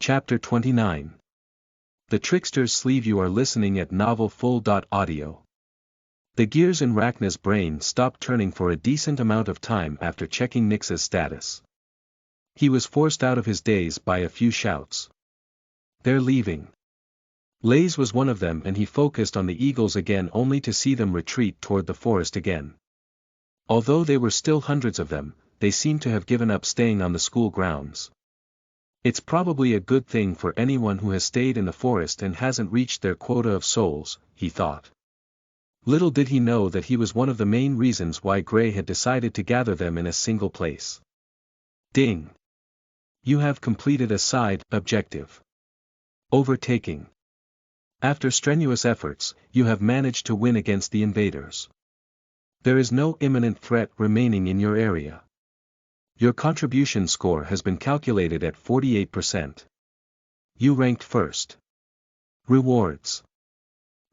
Chapter 29. The Trickster's Sleeve. You are listening at novelfull.audio. The gears in Rachna's brain stopped turning for a decent amount of time after checking Nyx's status. He was forced out of his daze by a few shouts. They're leaving. Lays was one of them, and he focused on the eagles again only to see them retreat toward the forest again. Although they were still hundreds of them, they seemed to have given up staying on the school grounds. It's probably a good thing for anyone who has stayed in the forest and hasn't reached their quota of souls, he thought. Little did he know that he was one of the main reasons why Gray had decided to gather them in a single place. Ding! You have completed a side objective. Overtaking. After strenuous efforts, you have managed to win against the invaders. There is no imminent threat remaining in your area. Your contribution score has been calculated at 48%. You ranked first. Rewards.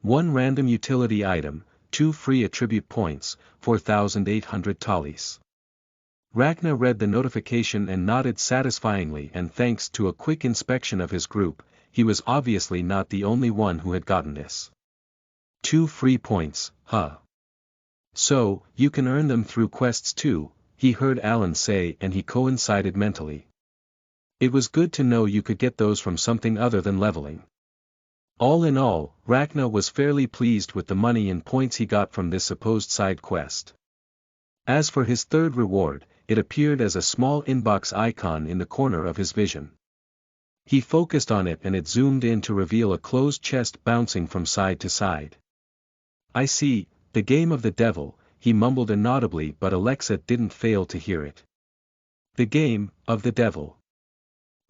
1 random utility item, 2 free attribute points, 4,800 tallies. Rachna read the notification and nodded satisfyingly, and thanks to a quick inspection of his group, he was obviously not the only one who had gotten this. 2 free points, huh? So, you can earn them through quests too, he heard Alan say, and he coincided mentally. It was good to know you could get those from something other than leveling. All in all, Rachna was fairly pleased with the money and points he got from this supposed side quest. As for his third reward, it appeared as a small inbox icon in the corner of his vision. He focused on it and it zoomed in to reveal a closed chest bouncing from side to side. I see, the game of the devil, he mumbled inaudibly, but Alexa didn't fail to hear it. The game of the devil.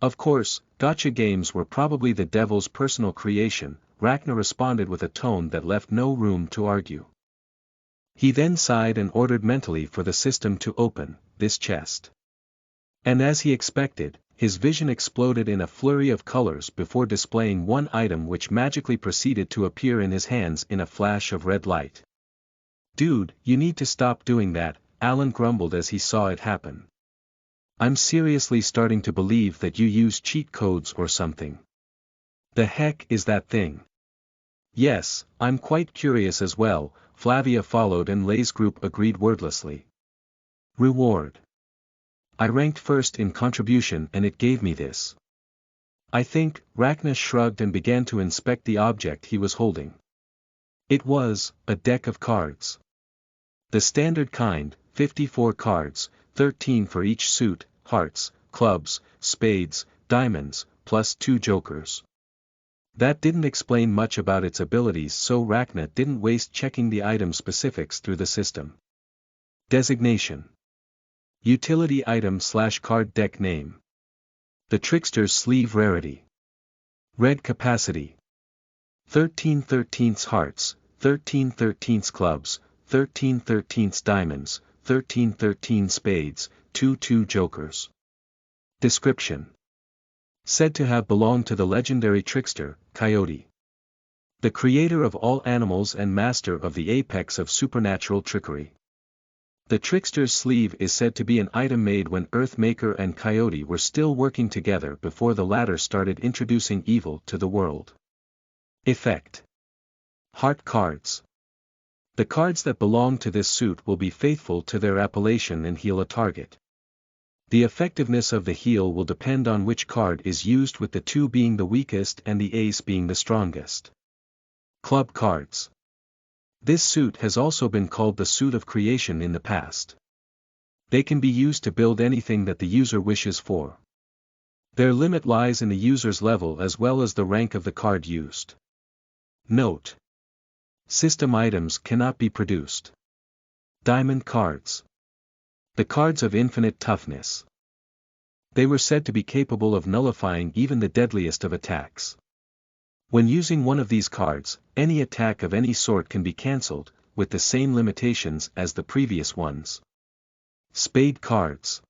Of course, gacha games were probably the devil's personal creation, Rachna responded with a tone that left no room to argue. He then sighed and ordered mentally for the system to open this chest. And as he expected, his vision exploded in a flurry of colors before displaying one item which magically proceeded to appear in his hands in a flash of red light. Dude, you need to stop doing that, Alan grumbled as he saw it happen. I'm seriously starting to believe that you use cheat codes or something. The heck is that thing? Yes, I'm quite curious as well, Flavia followed and Lay's group agreed wordlessly. Reward. I ranked first in contribution and it gave me this. I think, Rachna shrugged and began to inspect the object he was holding. It was a deck of cards. The standard kind, 54 cards, 13 for each suit, hearts, clubs, spades, diamonds, plus 2 jokers. That didn't explain much about its abilities, so Rachna didn't waste checking the item specifics through the system. Designation. Utility item / card deck name. The Trickster's Sleeve rarity. Red capacity. 13 13ths hearts, 13 13ths clubs, 13 13ths diamonds, 13 13 spades, 2 jokers. Description. Said to have belonged to the legendary trickster, Coyote. The creator of all animals and master of the apex of supernatural trickery. The Trickster's Sleeve is said to be an item made when Earthmaker and Coyote were still working together before the latter started introducing evil to the world. Effect. Heart cards. The cards that belong to this suit will be faithful to their appellation and heal a target. The effectiveness of the heal will depend on which card is used, with the 2 being the weakest and the ace being the strongest. Club cards. This suit has also been called the Suit of Creation in the past. They can be used to build anything that the user wishes for. Their limit lies in the user's level as well as the rank of the card used. Note. System items cannot be produced. Diamond cards. The cards of infinite toughness. They were said to be capable of nullifying even the deadliest of attacks. When using one of these cards, any attack of any sort can be cancelled, with the same limitations as the previous ones. Spade cards.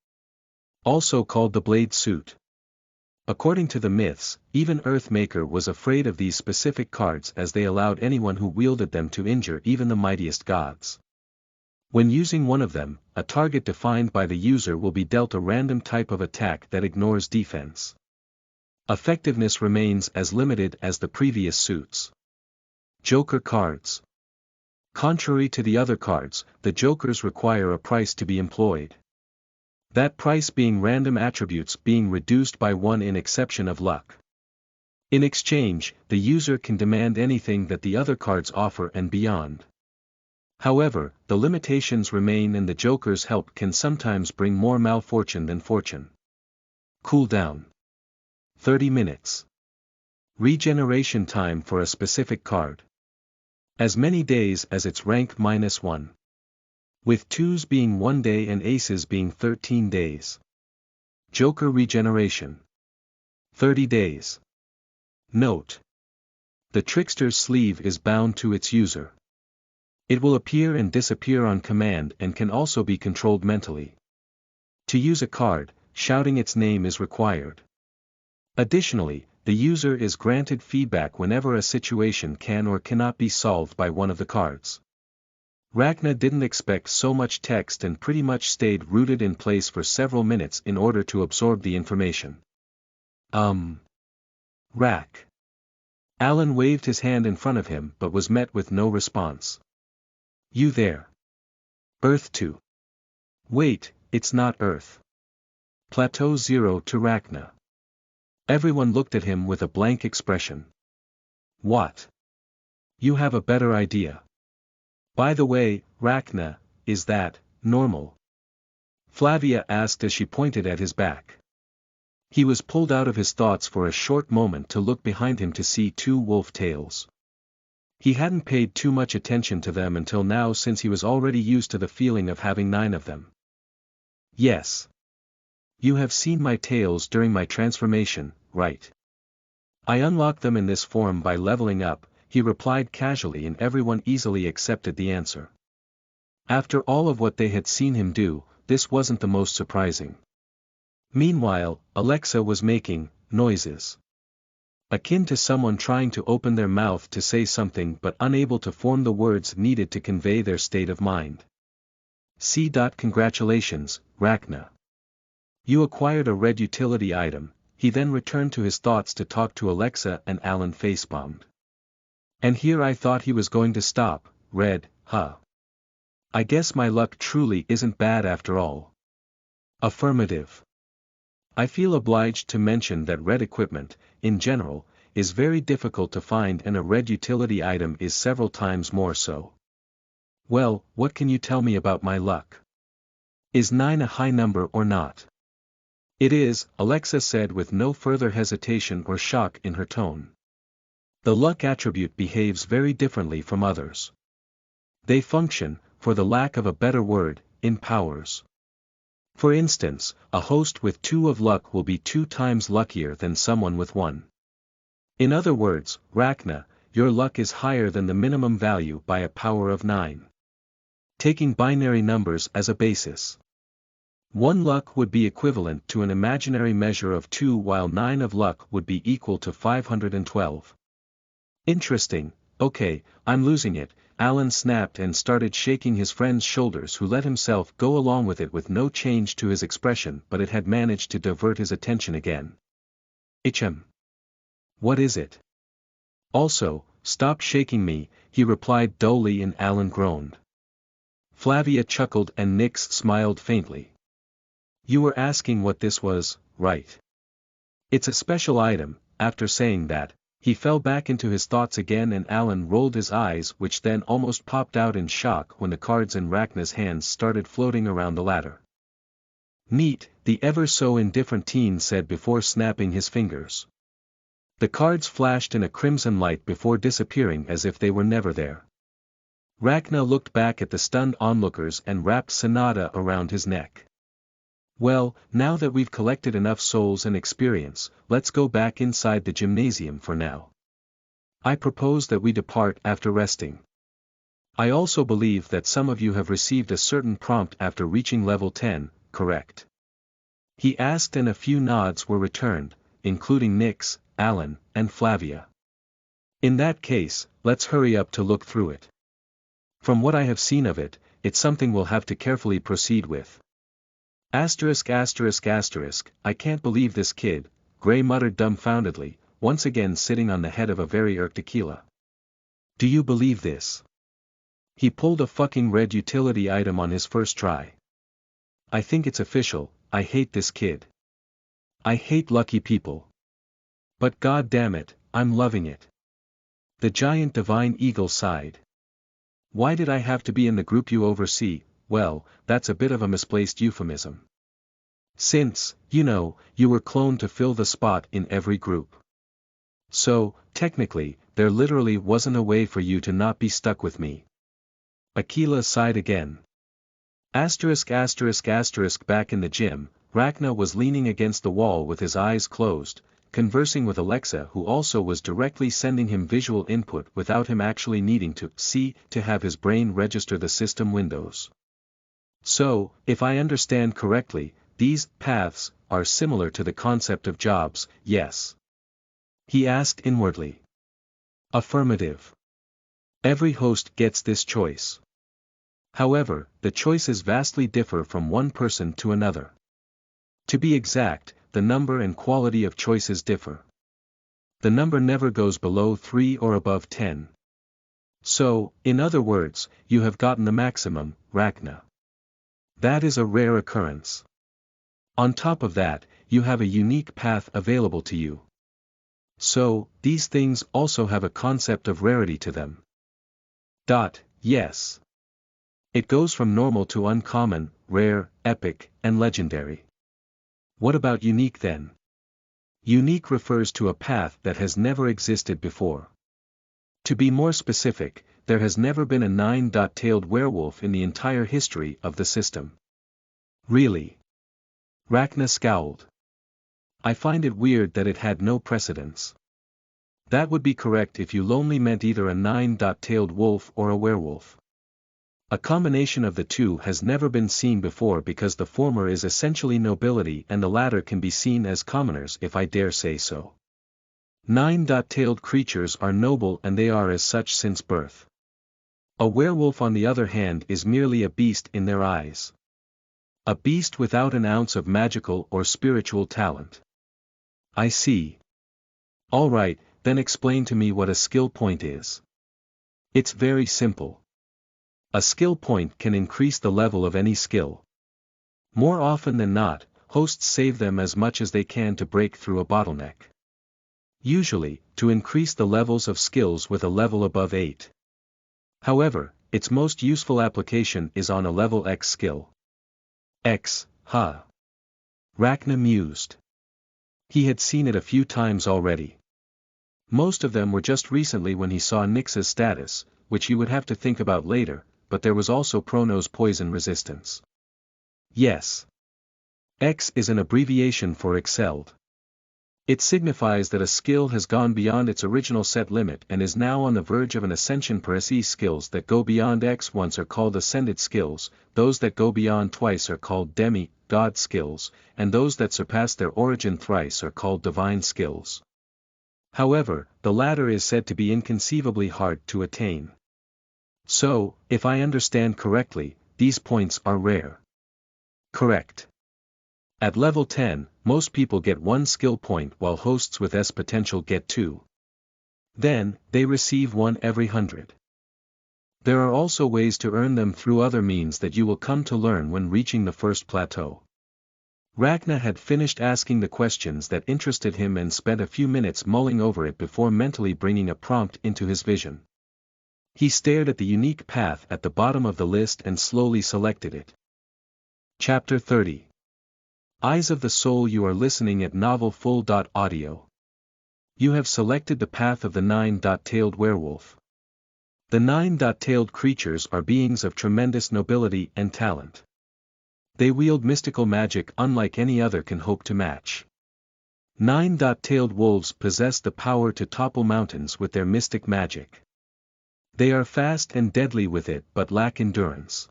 Also called the Blade Suit. According to the myths, even Earthmaker was afraid of these specific cards as they allowed anyone who wielded them to injure even the mightiest gods. When using one of them, a target defined by the user will be dealt a random type of attack that ignores defense. Effectiveness remains as limited as the previous suits. Joker cards. Contrary to the other cards, the jokers require a price to be employed. That price being random attributes being reduced by 1 in exception of luck. In exchange, the user can demand anything that the other cards offer and beyond. However, the limitations remain and the joker's help can sometimes bring more malfortune than fortune. Cooldown. 30 minutes. Regeneration time for a specific card. As many days as its rank -1. With 2s being 1 day and aces being 13 days. Joker regeneration. 30 days. Note: the trickster's sleeve is bound to its user. It will appear and disappear on command and can also be controlled mentally. To use a card, shouting its name is required. Additionally, the user is granted feedback whenever a situation can or cannot be solved by one of the cards. Rachna didn't expect so much text and pretty much stayed rooted in place for several minutes in order to absorb the information. Rack. Alan waved his hand in front of him but was met with no response. You there? Earth 2. Wait, it's not Earth. Plateau 0 to Rachna. Everyone looked at him with a blank expression. What? You have a better idea. By the way, Rachna, is that normal? Flavia asked as she pointed at his back. He was pulled out of his thoughts for a short moment to look behind him to see 2 wolf tails. He hadn't paid too much attention to them until now since he was already used to the feeling of having 9 of them. Yes. You have seen my tails during my transformation, right? I unlocked them in this form by leveling up, he replied casually, and everyone easily accepted the answer. After all of what they had seen him do, this wasn't the most surprising. Meanwhile, Alexa was making noises. Akin to someone trying to open their mouth to say something but unable to form the words needed to convey their state of mind. Congratulations, Rachna. You acquired a red utility item. He then returned to his thoughts to talk to Alexa, and Alan facepalmed. And here I thought he was going to stop. Red, huh? I guess my luck truly isn't bad after all. Affirmative. I feel obliged to mention that red equipment, in general, is very difficult to find, and a red utility item is several times more so. Well, what can you tell me about my luck? Is 9 a high number or not? It is, Alexa said with no further hesitation or shock in her tone. The luck attribute behaves very differently from others. They function, for the lack of a better word, in powers. For instance, a host with 2 of luck will be 2 times luckier than someone with 1. In other words, Rachna, your luck is higher than the minimum value by a power of 9. Taking binary numbers as a basis. 1 luck would be equivalent to an imaginary measure of 2, while 9 of luck would be equal to 512. Interesting. Okay, I'm losing it. Alan snapped and started shaking his friend's shoulders, who let himself go along with it with no change to his expression, but it had managed to divert his attention again. What is it? Also, stop shaking me, he replied dully, and Alan groaned. Flavia chuckled and Nix smiled faintly. You were asking what this was, right? It's a special item. After saying that, he fell back into his thoughts again, and Alan rolled his eyes, which then almost popped out in shock when the cards in Rachna's hands started floating around the ladder. Neat, the ever so indifferent teen said before snapping his fingers. The cards flashed in a crimson light before disappearing as if they were never there. Rachna looked back at the stunned onlookers and wrapped Sonata around his neck. Well, now that we've collected enough souls and experience, let's go back inside the gymnasium for now. I propose that we depart after resting. I also believe that some of you have received a certain prompt after reaching level 10, correct? He asked, and a few nods were returned, including Nix, Alan, and Flavia. In that case, let's hurry up to look through it. From what I have seen of it, it's something we'll have to carefully proceed with. ******, I can't believe this kid, Gray muttered dumbfoundedly, once again sitting on the head of a very tequila. Do you believe this? He pulled a fucking red utility item on his first try. I think it's official, I hate this kid. I hate lucky people. But god damn it, I'm loving it. The giant divine eagle sighed. Why did I have to be in the group you oversee? Well, that's a bit of a misplaced euphemism. Since, you know, you were cloned to fill the spot in every group. So, technically, there literally wasn't a way for you to not be stuck with me. Aquila sighed again. Asterisk. Back in the gym, Rachna was leaning against the wall with his eyes closed, conversing with Alexa, who also was directly sending him visual input without him actually needing to see to have his brain register the system windows. So, if I understand correctly, these paths are similar to the concept of jobs, yes? He asked inwardly. Affirmative. Every host gets this choice. However, the choices vastly differ from one person to another. To be exact, the number and quality of choices differ. The number never goes below 3 or above 10. So, in other words, you have gotten the maximum, Rachna. That is a rare occurrence. On top of that, you have a unique path available to you. So, these things also have a concept of rarity to them. Yes. It goes from normal to uncommon, rare, epic, and legendary. What about unique then? Unique refers to a path that has never existed before. To be more specific, there has never been a nine-tailed werewolf in the entire history of the system. Really? Rachna scowled. I find it weird that it had no precedence. That would be correct if you only meant either a nine-tailed wolf or a werewolf. A combination of the two has never been seen before because the former is essentially nobility and the latter can be seen as commoners, if I dare say so. Nine-tailed creatures are noble and they are as such since birth. A werewolf on the other hand is merely a beast in their eyes. A beast without an ounce of magical or spiritual talent. I see. All right, then explain to me what a skill point is. It's very simple. A skill point can increase the level of any skill. More often than not, hosts save them as much as they can to break through a bottleneck. Usually, to increase the levels of skills with a level above 8. However, its most useful application is on a level X skill. X, huh? Rachna mused. He had seen it a few times already. Most of them were just recently when he saw Nyx's status, which he would have to think about later, but there was also Prono's poison resistance. Yes. X is an abbreviation for excelled. It signifies that a skill has gone beyond its original set limit and is now on the verge of an ascension. Per se skills that go beyond X once are called ascended skills, those that go beyond twice are called demi-god skills, and those that surpass their origin thrice are called divine skills. However, the latter is said to be inconceivably hard to attain. So, if I understand correctly, these points are rare. Correct. At level 10, most people get 1 skill point while hosts with S potential get 2. Then, they receive 1 every 100. There are also ways to earn them through other means that you will come to learn when reaching the first plateau. Rachna had finished asking the questions that interested him and spent a few minutes mulling over it before mentally bringing a prompt into his vision. He stared at the unique path at the bottom of the list and slowly selected it. Chapter 30. Eyes of the Soul. You are listening at novelfull.audio. You have selected the path of the nine-tailed werewolf. The nine-tailed creatures are beings of tremendous nobility and talent. They wield mystical magic unlike any other can hope to match. Nine-tailed wolves possess the power to topple mountains with their mystic magic. They are fast and deadly with it but lack endurance.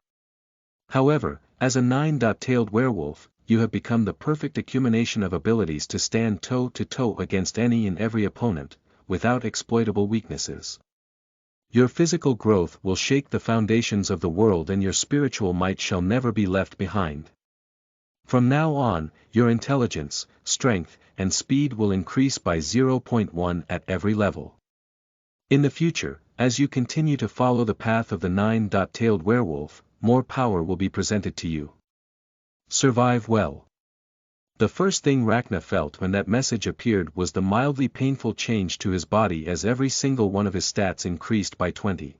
However, as a nine-tailed werewolf, you have become the perfect accumulation of abilities to stand toe-to-toe against any and every opponent, without exploitable weaknesses. Your physical growth will shake the foundations of the world and your spiritual might shall never be left behind. From now on, your intelligence, strength, and speed will increase by 0.1 at every level. In the future, as you continue to follow the path of the nine-tailed werewolf, more power will be presented to you. Survive well. The first thing Ragnar felt when that message appeared was the mildly painful change to his body as every single one of his stats increased by 20.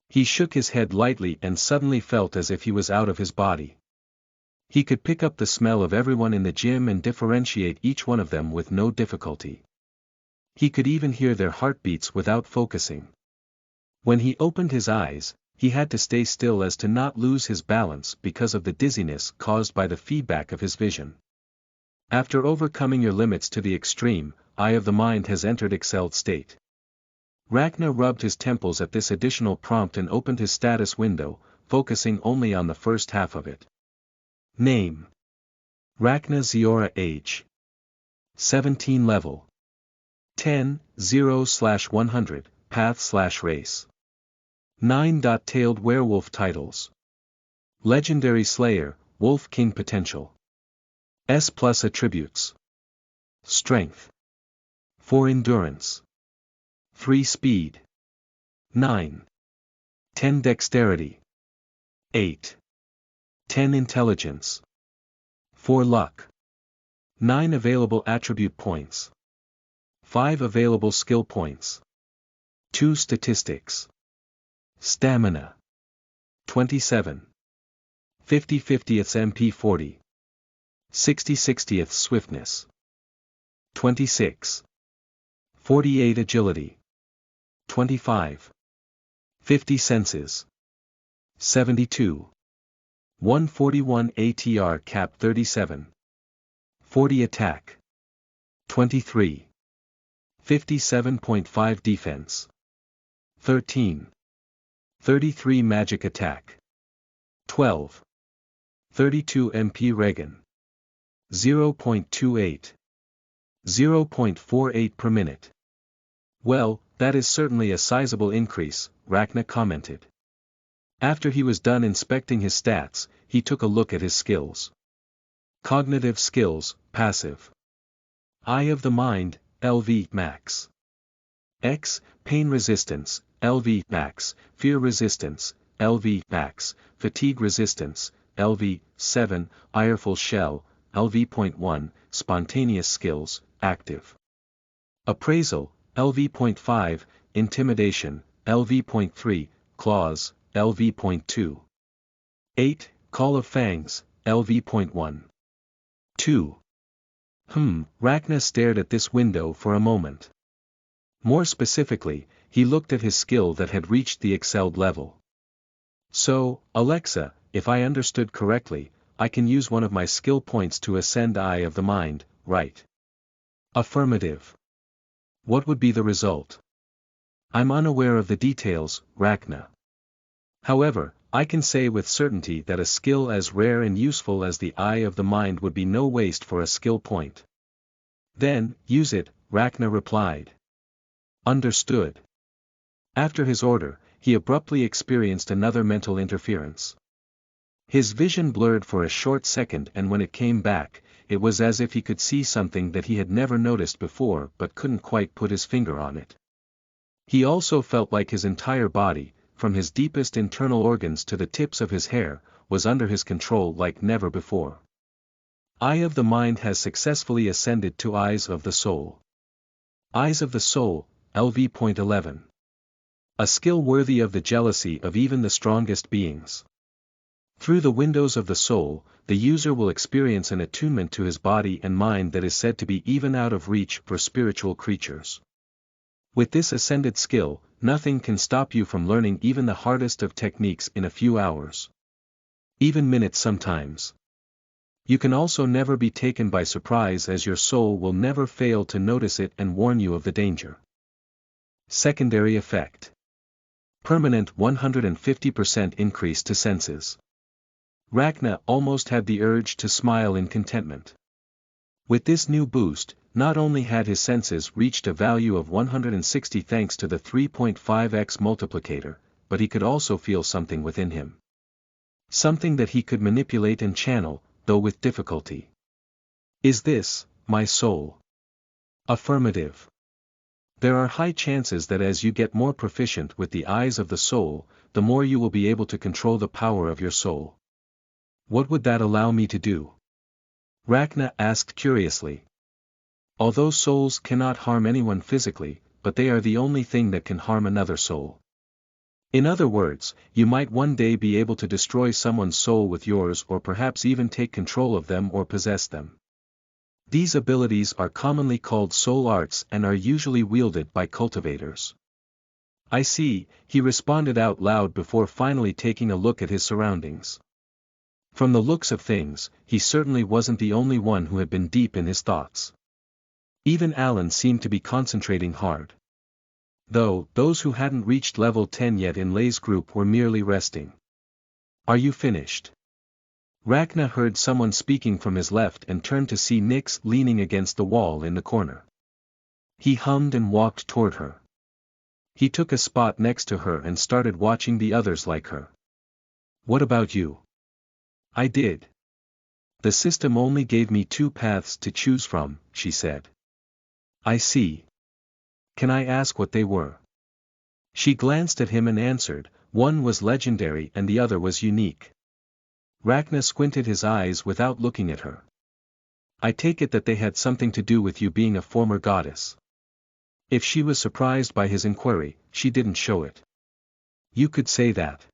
He shook his head lightly and suddenly felt as if he was out of his body. He could pick up the smell of everyone in the gym and differentiate each one of them with no difficulty. He could even hear their heartbeats without focusing. When he opened his eyes, he had to stay still as to not lose his balance because of the dizziness caused by the feedback of his vision. After overcoming your limits to the extreme, Eye of the Mind has entered excelled state. Ragnar rubbed his temples at this additional prompt and opened his status window, focusing only on the first half of it. Name: Ragnar Ziora. Age: 17. Level: 10, 0/100, Path/Race. 9-tailed werewolf titles: Legendary Slayer, Wolf King Potential. S+ attributes: Strength, 4 Endurance, 3 Speed, 9, 10 Dexterity, 8, 10 Intelligence, 4 Luck, 9 available attribute points, 5 available skill points, 2 Statistics. Stamina: 27, 50/50ths MP 40, 60/60ths Swiftness, 26, 48 Agility, 25, 50 Senses, 72, 141 ATR Cap 37, 40 Attack, 23, 57.5 Defense, 13, 33 Magic Attack, 12, 32 MP Regen, 0.28, 0.48 per minute. Well, that is certainly a sizable increase, Ragnar commented. After he was done inspecting his stats, he took a look at his skills. Cognitive skills, passive. Eye of the Mind, LV max. X, pain resistance, LV max, fear resistance, LV max, fatigue resistance, LV 7, ireful shell, LV.1, spontaneous skills, active. Appraisal, LV.5, intimidation, LV.3, claws, LV.2. 8, call of fangs, LV.1. 2. Ragnar stared at this window for a moment. More specifically, he looked at his skill that had reached the excelled level. So, Alexa, if I understood correctly, I can use one of my skill points to ascend Eye of the Mind, right? Affirmative. What would be the result? I'm unaware of the details, Ragnar. However, I can say with certainty that a skill as rare and useful as the Eye of the Mind would be no waste for a skill point. Then, use it, Ragnar replied. Understood. After his order, he abruptly experienced another mental interference. His vision blurred for a short second, and when it came back, it was as if he could see something that he had never noticed before but couldn't quite put his finger on it. He also felt like his entire body, from his deepest internal organs to the tips of his hair, was under his control like never before. Eye of the Mind has successfully ascended to Eyes of the Soul. Eyes of the Soul, LV.11. A skill worthy of the jealousy of even the strongest beings. Through the windows of the soul, the user will experience an attunement to his body and mind that is said to be even out of reach for spiritual creatures. With this ascended skill, nothing can stop you from learning even the hardest of techniques in a few hours. Even minutes sometimes. You can also never be taken by surprise, as your soul will never fail to notice it and warn you of the danger. Secondary effect. Permanent 150% increase to senses. Ragnar almost had the urge to smile in contentment. With this new boost, not only had his senses reached a value of 160 thanks to the 3.5x multiplicator, but he could also feel something within him. Something that he could manipulate and channel, though with difficulty. Is this, my soul? Affirmative. There are high chances that as you get more proficient with the eyes of the soul, the more you will be able to control the power of your soul. What would that allow me to do? Rachna asked curiously. Although souls cannot harm anyone physically, but they are the only thing that can harm another soul. In other words, you might one day be able to destroy someone's soul with yours or perhaps even take control of them or possess them. These abilities are commonly called soul arts and are usually wielded by cultivators. I see, he responded out loud before finally taking a look at his surroundings. From the looks of things, he certainly wasn't the only one who had been deep in his thoughts. Even Alan seemed to be concentrating hard. Though, those who hadn't reached level 10 yet in Lay's group were merely resting. Are you finished? Rachna heard someone speaking from his left and turned to see Nyx leaning against the wall in the corner. He hummed and walked toward her. He took a spot next to her and started watching the others like her. What about you? I did. The system only gave me 2 paths to choose from, she said. I see. Can I ask what they were? She glanced at him and answered, one was legendary and the other was unique. Rachna squinted his eyes without looking at her. I take it that they had something to do with you being a former goddess. If she was surprised by his inquiry, she didn't show it. You could say that.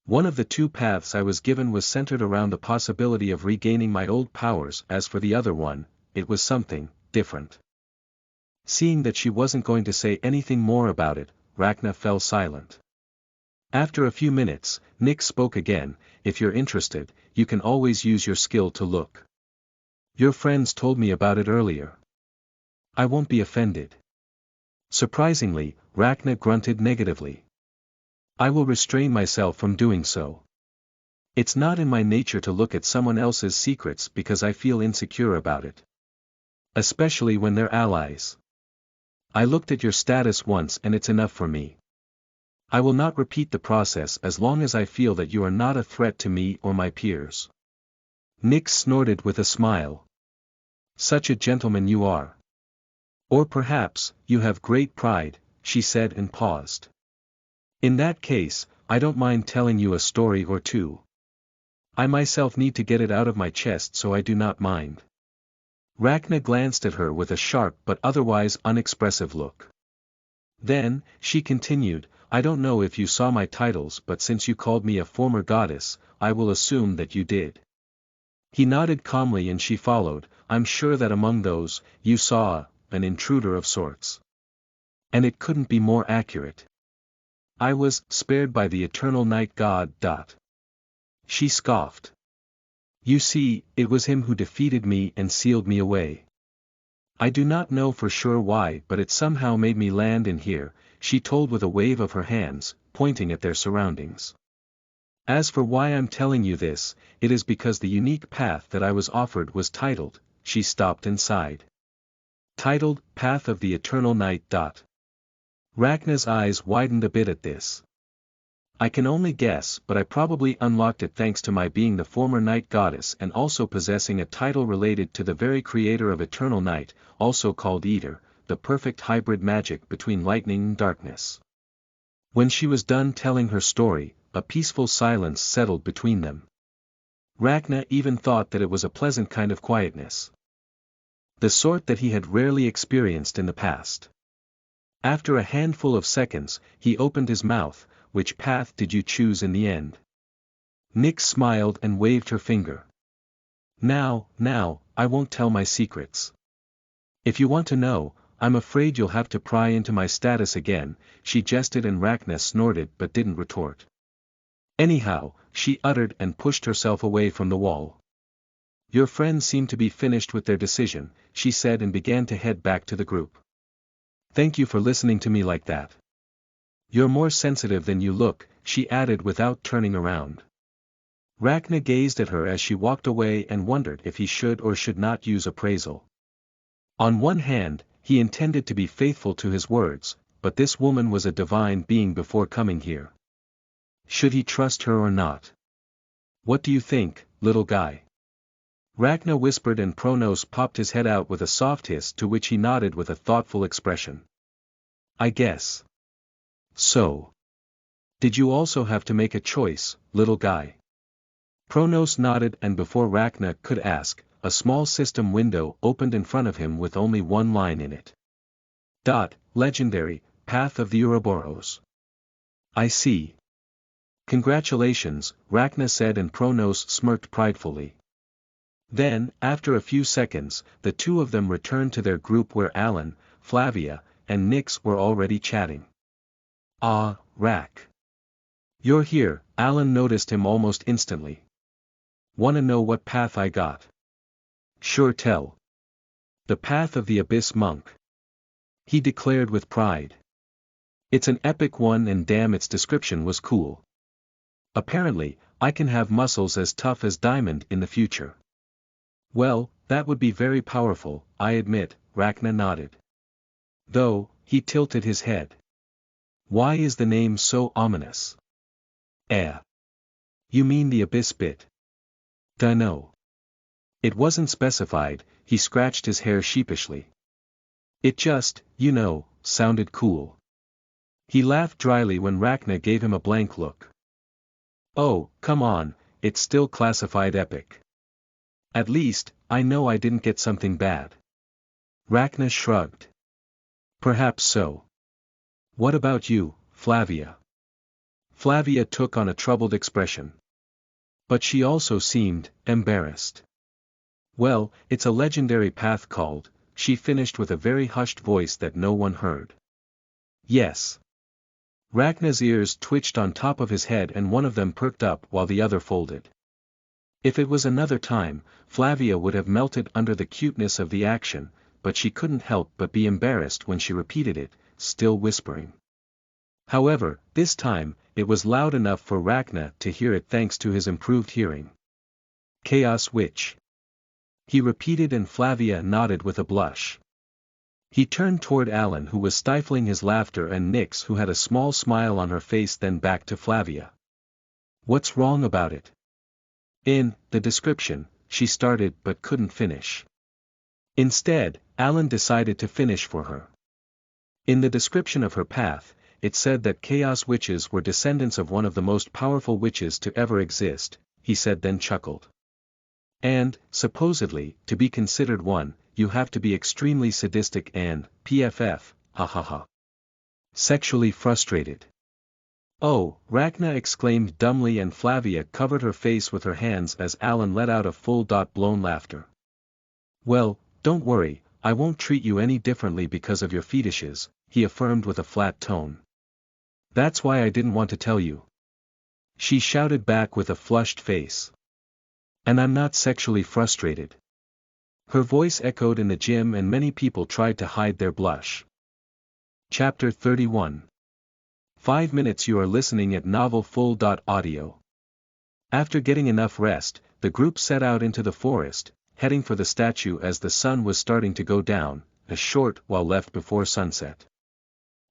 One of the 2 paths I was given was centered around the possibility of regaining my old powers. As for the other one, it was something different. Seeing that she wasn't going to say anything more about it, Rachna fell silent. After a few minutes, Nyx spoke again. If you're interested, you can always use your skill to look. Your friends told me about it earlier. I won't be offended. Surprisingly, Rachna grunted negatively. I will restrain myself from doing so. It's not in my nature to look at someone else's secrets because I feel insecure about it. Especially when they're allies. I looked at your status once and it's enough for me. I will not repeat the process as long as I feel that you are not a threat to me or my peers. Nyx snorted with a smile. Such a gentleman you are. Or perhaps, you have great pride, she said and paused. In that case, I don't mind telling you a story or 2. I myself need to get it out of my chest so I do not mind. Rachna glanced at her with a sharp but otherwise unexpressive look. Then, she continued, I don't know if you saw my titles but since you called me a former goddess, I will assume that you did. He nodded calmly and she followed, I'm sure that among those, you saw, an intruder of sorts. And it couldn't be more accurate. I was spared by the eternal night god. She scoffed. You see, it was him who defeated me and sealed me away. I do not know for sure why but it somehow made me land in here, she told with a wave of her hands, pointing at their surroundings. As for why I'm telling you this, it is because the unique path that I was offered was titled, she stopped and sighed. Titled, Path of the Eternal Night. Rachna's eyes widened a bit at this. I can only guess but I probably unlocked it thanks to my being the former night goddess and also possessing a title related to the very creator of eternal night, also called Ether, the perfect hybrid magic between lightning and darkness. When she was done telling her story, a peaceful silence settled between them. Rachna even thought that it was a pleasant kind of quietness. The sort that he had rarely experienced in the past. After a handful of seconds, he opened his mouth. Which path did you choose in the end? Nyx smiled and waved her finger. Now, I won't tell my secrets. If you want to know, I'm afraid you'll have to pry into my status again, she jested and Rachna snorted but didn't retort. Anyhow, she uttered and pushed herself away from the wall. Your friends seem to be finished with their decision, she said and began to head back to the group. Thank you for listening to me like that. You're more sensitive than you look, she added without turning around. Rachna gazed at her as she walked away and wondered if he should or should not use appraisal. On one hand, he intended to be faithful to his words, but this woman was a divine being before coming here. Should he trust her or not? What do you think, little guy? Ragnar whispered and Pronos popped his head out with a soft hiss to which he nodded with a thoughtful expression. I guess. So. Did you also have to make a choice, little guy? Pronos nodded and before Ragnar could ask, a small system window opened in front of him with only one line in it. Legendary, Path of the Ouroboros. I see. Congratulations, Ragnar said and Pronos smirked pridefully. Then, after a few seconds, the two of them returned to their group where Alan, Flavia, and Nyx were already chatting. Ah, Rak. You're here, Alan noticed him almost instantly. Wanna know what path I got? Sure tell. The Path of the Abyss Monk. He declared with pride. It's an epic one and damn its description was cool. Apparently, I can have muscles as tough as diamond in the future. Well, that would be very powerful, I admit, Ragnar nodded. Though, he tilted his head. Why is the name so ominous? You mean the Abyss bit? Dunno. It wasn't specified, he scratched his hair sheepishly. It just, sounded cool. He laughed dryly when Ragnar gave him a blank look. Oh, come on, it's still classified epic. At least, I know I didn't get something bad. Ragnar shrugged. Perhaps so. What about you, Flavia? Flavia took on a troubled expression. But she also seemed embarrassed. Well, it's a legendary path called, she finished with a very hushed voice that no one heard. Yes. Ragnar's ears twitched on top of his head and one of them perked up while the other folded. If it was another time, Flavia would have melted under the cuteness of the action, but she couldn't help but be embarrassed when she repeated it, still whispering. However, this time, it was loud enough for Ragnar to hear it thanks to his improved hearing. Chaos Witch. He repeated and Flavia nodded with a blush. He turned toward Alan who was stifling his laughter and Nyx who had a small smile on her face then back to Flavia. What's wrong about it? In the description, she started but couldn't finish. Instead, Alan decided to finish for her. In the description of her path, it said that Chaos Witches were descendants of one of the most powerful witches to ever exist, he said then chuckled. And, supposedly, to be considered one, you have to be extremely sadistic and, PFF, hahaha. Sexually frustrated. Oh, Ragnar exclaimed dumbly and Flavia covered her face with her hands as Alan let out a full-blown laughter. Well, don't worry, I won't treat you any differently because of your fetishes, he affirmed with a flat tone. That's why I didn't want to tell you. She shouted back with a flushed face. And I'm not sexually frustrated. Her voice echoed in the gym and many people tried to hide their blush. Chapter 31. 5 minutes. You are listening at novelfull.audio. After getting enough rest, the group set out into the forest, heading for the statue as the sun was starting to go down, a short while left before sunset.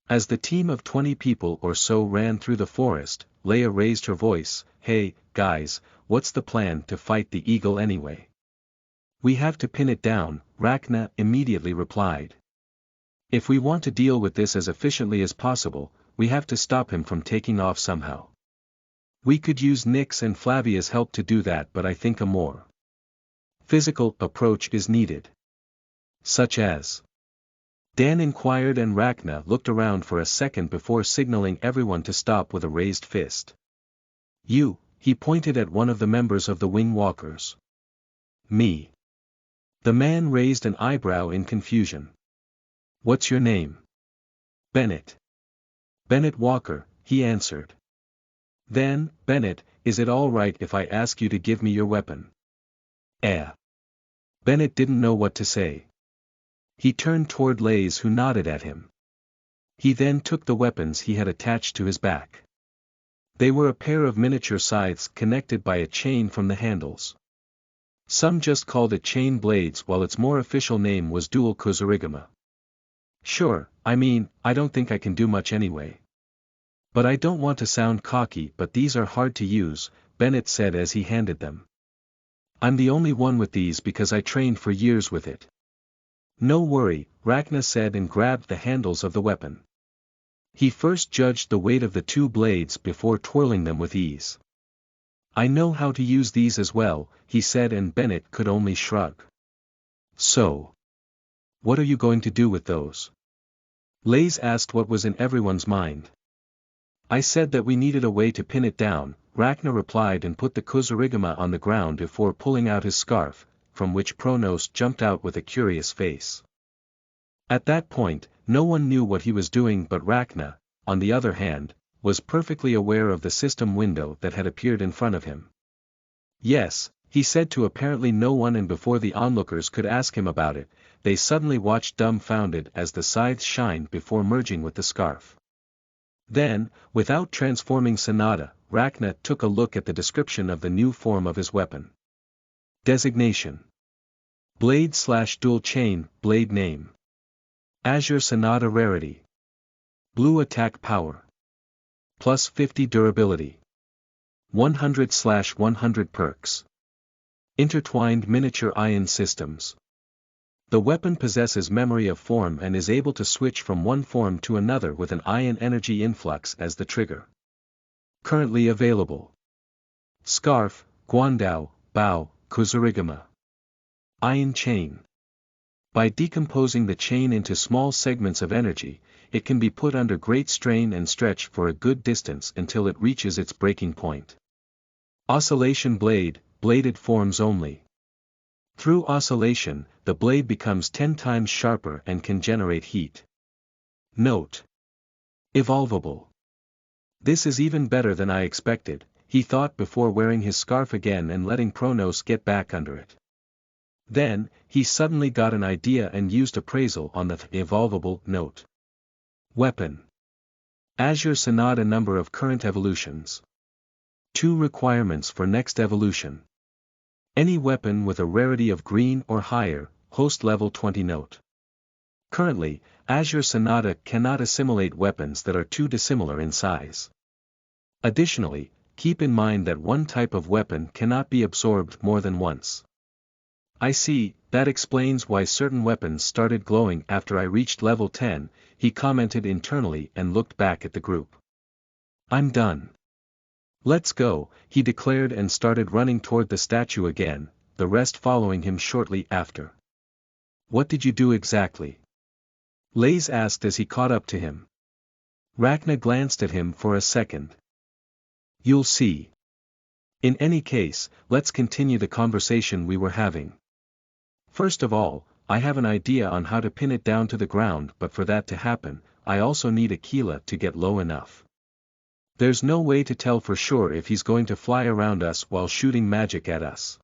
As the team of 20 people or so ran through the forest, Leia raised her voice, Hey, guys, what's the plan to fight the eagle anyway? We have to pin it down, Ragnar immediately replied. If we want to deal with this as efficiently as possible, we have to stop him from taking off somehow. We could use Nyx and Flavia's help to do that, but I think a more physical approach is needed. Such as? Dan inquired and Ragnar looked around for a second before signaling everyone to stop with a raised fist. You, he pointed at one of the members of the Wing Walkers. Me. The man raised an eyebrow in confusion. What's your name? Bennett. Bennett Walker, he answered. Then, Bennett, is it all right if I ask you to give me your weapon? Bennett didn't know what to say. He turned toward Lays who nodded at him. He then took the weapons he had attached to his back. They were a pair of miniature scythes connected by a chain from the handles. Some just called it chain blades while its more official name was dual kozurigama. Sure, I mean, I don't think I can do much anyway. But I don't want to sound cocky, but these are hard to use, Bennett said as he handed them. I'm the only one with these because I trained for years with it. No worry, Rachna said and grabbed the handles of the weapon. He first judged the weight of the two blades before twirling them with ease. I know how to use these as well, he said, and Bennett could only shrug. So, what are you going to do with those? Lays asked what was in everyone's mind. I said that we needed a way to pin it down, Rachna replied, and put the Kusarigama on the ground before pulling out his scarf, from which Pronos jumped out with a curious face. At that point, no one knew what he was doing, but Rachna, on the other hand, was perfectly aware of the system window that had appeared in front of him. Yes, he said to apparently no one, and before the onlookers could ask him about it, they suddenly watched dumbfounded as the scythes shined before merging with the scarf. Then, without transforming Sanada, Rachna took a look at the description of the new form of his weapon. Designation: Blade/dual chain, blade name. Azure Sanada rarity. Blue attack power. Plus 50 durability. 100/100 perks. Intertwined miniature ion systems. The weapon possesses memory of form and is able to switch from one form to another with an ion energy influx as the trigger. Currently available. Scarf, Guandao, Bao, Kusarigama. Ion chain. By decomposing the chain into small segments of energy, it can be put under great strain and stretch for a good distance until it reaches its breaking point. Oscillation blade, bladed forms only. Through oscillation, the blade becomes 10 times sharper and can generate heat. Note: Evolvable. This is even better than I expected, he thought before wearing his scarf again and letting Pronos get back under it. Then, he suddenly got an idea and used appraisal on the evolvable note. Weapon. Azure Sanada number of current evolutions. 2 requirements for next evolution. Any weapon with a rarity of green or higher, host level 20 note. Currently, Azure Sanada cannot assimilate weapons that are too dissimilar in size. Additionally, keep in mind that one type of weapon cannot be absorbed more than once. I see, that explains why certain weapons started glowing after I reached level 10, he commented internally and looked back at the group. I'm done. Let's go, he declared and started running toward the statue again, the rest following him shortly after. What did you do exactly? Lays asked as he caught up to him. Rachna glanced at him for a second. You'll see. In any case, let's continue the conversation we were having. First of all, I have an idea on how to pin it down to the ground, but for that to happen, I also need Aquila to get low enough. There's no way to tell for sure if he's going to fly around us while shooting magic at us.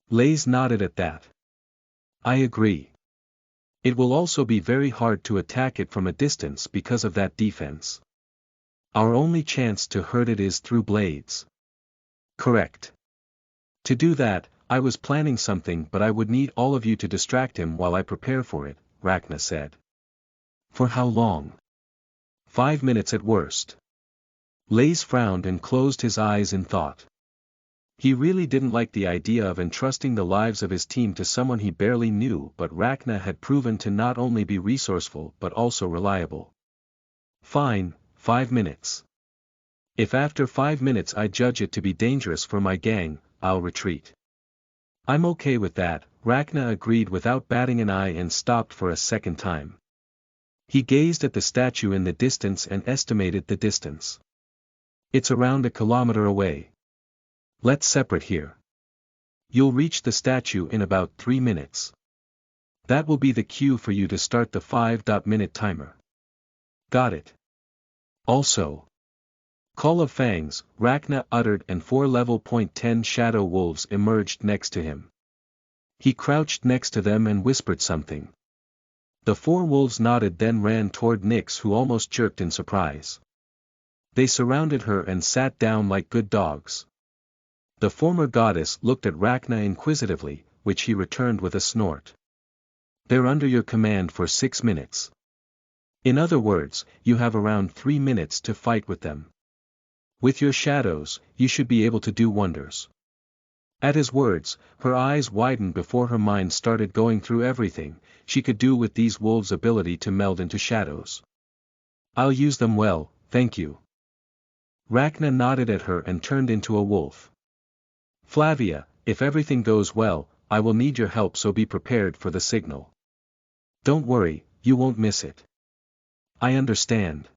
Lays nodded at that. I agree. It will also be very hard to attack it from a distance because of that defense. Our only chance to hurt it is through blades. Correct. To do that, I was planning something, but I would need all of you to distract him while I prepare for it, Rachna said. For how long? 5 minutes at worst. Lays frowned and closed his eyes in thought. He really didn't like the idea of entrusting the lives of his team to someone he barely knew, but Rachna had proven to not only be resourceful but also reliable. Fine, 5 minutes. If after 5 minutes I judge it to be dangerous for my gang, I'll retreat. I'm okay with that, Rachna agreed without batting an eye and stopped for a second time. He gazed at the statue in the distance and estimated the distance. It's around 1 kilometer away. Let's separate here. You'll reach the statue in about 3 minutes. That will be the cue for you to start the 5-minute timer. Got it. Also. Call of Fangs, Rachna uttered, and 4 level .10 shadow wolves emerged next to him. He crouched next to them and whispered something. The 4 wolves nodded, then ran toward Nyx, who almost jerked in surprise. They surrounded her and sat down like good dogs. The former goddess looked at Rachna inquisitively, which he returned with a snort. They're under your command for 6 minutes. In other words, you have around 3 minutes to fight with them. With your shadows, you should be able to do wonders. At his words, her eyes widened before her mind started going through everything she could do with these wolves' ability to meld into shadows. I'll use them well, thank you. Rachna nodded at her and turned into a wolf. Flavia, if everything goes well, I will need your help, so be prepared for the signal. Don't worry, you won't miss it. I understand.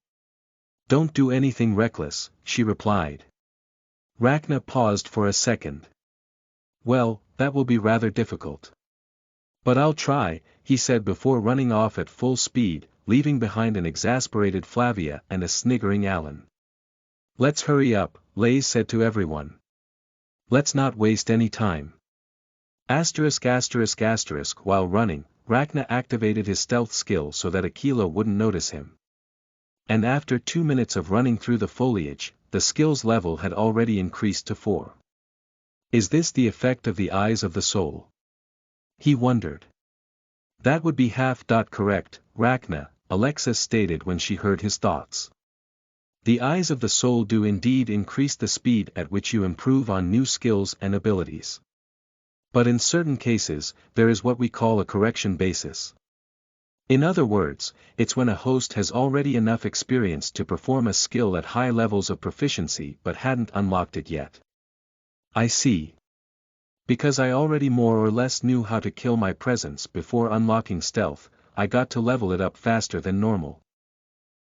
Don't do anything reckless, she replied. Rachna paused for a second. Well, that will be rather difficult. But I'll try, he said before running off at full speed, leaving behind an exasperated Flavia and a sniggering Alan. Let's hurry up, Lays said to everyone. Let's not waste any time. While running, Rachna activated his stealth skill so that Aquila wouldn't notice him. And after 2 minutes of running through the foliage, the skill's level had already increased to 4. Is this the effect of the eyes of the soul? He wondered. That would be half correct, Rachna, Alexis stated when she heard his thoughts. The eyes of the soul do indeed increase the speed at which you improve on new skills and abilities. But in certain cases, there is what we call a correction basis. In other words, it's when a host has already enough experience to perform a skill at high levels of proficiency but hadn't unlocked it yet. I see. Because I already more or less knew how to kill my presence before unlocking stealth, I got to level it up faster than normal.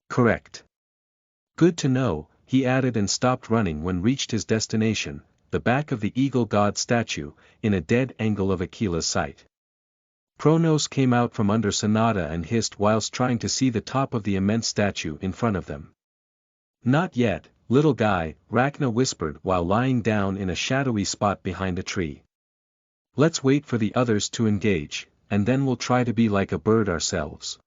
Correct. Good to know, he added and stopped running when reached his destination, the back of the eagle god statue, in a dead angle of Aquila's sight. Pronos came out from under Sonata and hissed whilst trying to see the top of the immense statue in front of them. Not yet, little guy, Rachna whispered while lying down in a shadowy spot behind a tree. Let's wait for the others to engage, and then we'll try to be like a bird ourselves.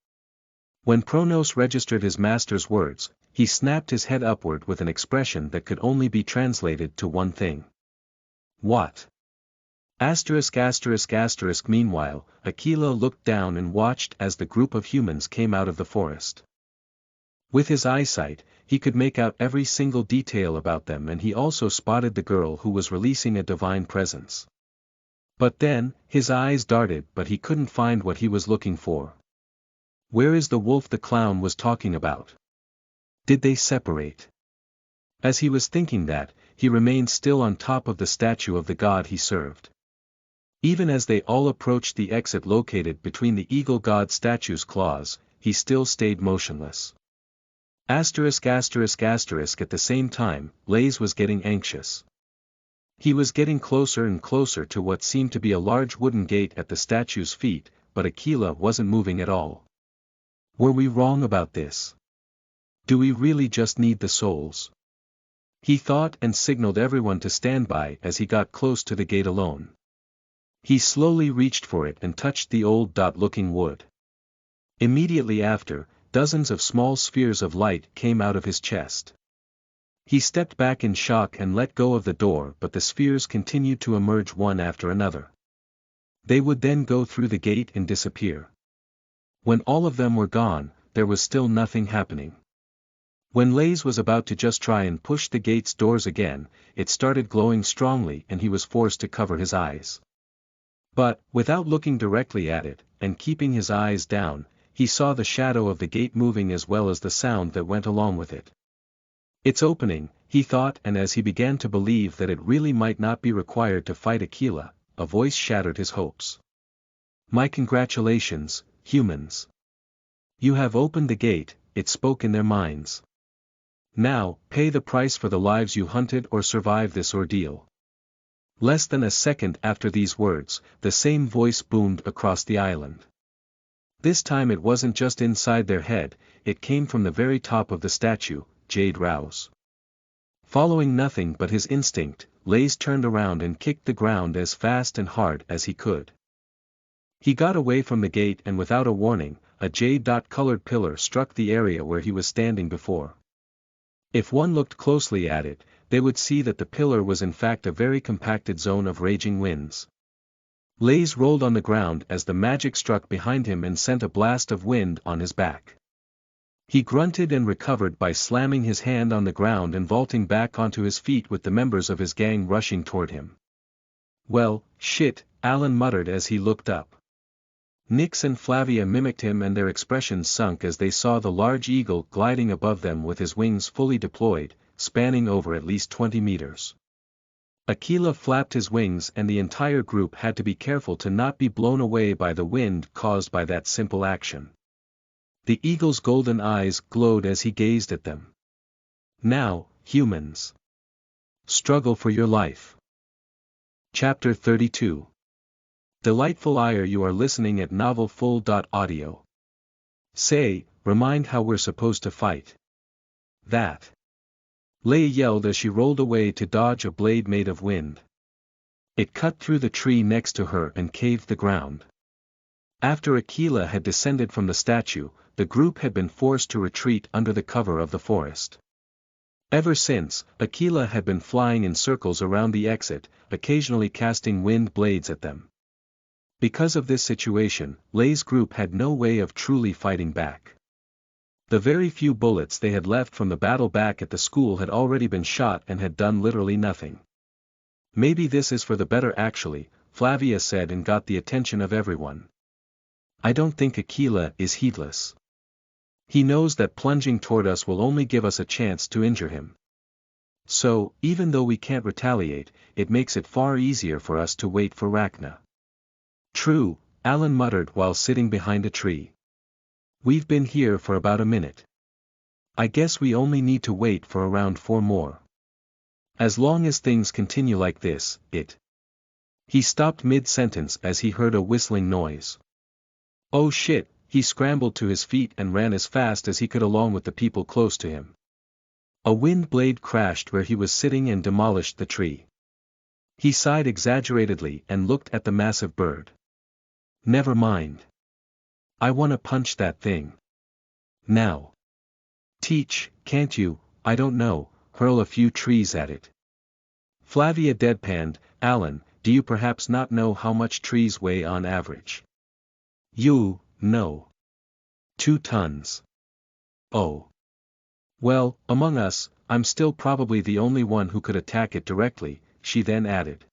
When Pronos registered his master's words, he snapped his head upward with an expression that could only be translated to one thing. What? Meanwhile, Aquila looked down and watched as the group of humans came out of the forest. With his eyesight, he could make out every single detail about them, and he also spotted the girl who was releasing a divine presence. But then, his eyes darted but he couldn't find what he was looking for. Where is the wolf the clown was talking about? Did they separate? As he was thinking that, he remained still on top of the statue of the god he served. Even as they all approached the exit located between the eagle god statue's claws, he still stayed motionless. At the same time, Lays was getting anxious. He was getting closer and closer to what seemed to be a large wooden gate at the statue's feet, but Aquila wasn't moving at all. Were we wrong about this? Do we really just need the souls? He thought and signaled everyone to stand by as he got close to the gate alone. He slowly reached for it and touched the old-looking wood. Immediately after, dozens of small spheres of light came out of his chest. He stepped back in shock and let go of the door, but the spheres continued to emerge one after another. They would then go through the gate and disappear. When all of them were gone, there was still nothing happening. When Lays was about to just try and push the gate's doors again, it started glowing strongly and he was forced to cover his eyes. But, without looking directly at it, and keeping his eyes down, he saw the shadow of the gate moving as well as the sound that went along with it. It's opening, he thought, and as he began to believe that it really might not be required to fight Aquila, a voice shattered his hopes. My congratulations, humans. You have opened the gate, it spoke in their minds. Now, pay the price for the lives you hunted or survive this ordeal. Less than a second after these words, the same voice boomed across the island. This time it wasn't just inside their head, it came from the very top of the statue, Jade Rouse. Following nothing but his instinct, Lays turned around and kicked the ground as fast and hard as he could. He got away from the gate and without a warning, a jade-colored pillar struck the area where he was standing before. If one looked closely at it, they would see that the pillar was in fact a very compacted zone of raging winds. Lays rolled on the ground as the magic struck behind him and sent a blast of wind on his back. He grunted and recovered by slamming his hand on the ground and vaulting back onto his feet with the members of his gang rushing toward him. Well, shit, Alan muttered as he looked up. Nix and Flavia mimicked him and their expressions sunk as they saw the large eagle gliding above them with his wings fully deployed, spanning over at least 20 meters. Aquila flapped his wings and the entire group had to be careful to not be blown away by the wind caused by that simple action. The eagle's golden eyes glowed as he gazed at them. Now, humans. Struggle for your life. Chapter 32. Delightful ire. You are listening at novelfull.audio. Say, remind how we're supposed to fight. That. Leia yelled as she rolled away to dodge a blade made of wind. It cut through the tree next to her and caved the ground. After Aquila had descended from the statue, the group had been forced to retreat under the cover of the forest. Ever since, Aquila had been flying in circles around the exit, occasionally casting wind blades at them. Because of this situation, Leia's group had no way of truly fighting back. The very few bullets they had left from the battle back at the school had already been shot and had done literally nothing. Maybe this is for the better actually, Flavia said and got the attention of everyone. I don't think Aquila is heedless. He knows that plunging toward us will only give us a chance to injure him. So, even though we can't retaliate, it makes it far easier for us to wait for Rachna. True, Alan muttered while sitting behind a tree. We've been here for about a minute. I guess we only need to wait for around 4 more. As long as things continue like this, it. He stopped mid-sentence as he heard a whistling noise. Oh shit, he scrambled to his feet and ran as fast as he could along with the people close to him. A wind blade crashed where he was sitting and demolished the tree. He sighed exaggeratedly and looked at the massive bird. Never mind. I wanna punch that thing. Now. Teach, can't you, I don't know, hurl a few trees at it. Flavia deadpanned, Alan, do you perhaps not know how much trees weigh on average? You, no. 2 tons. Oh. Well, among us, I'm still probably the only one who could attack it directly, she then added.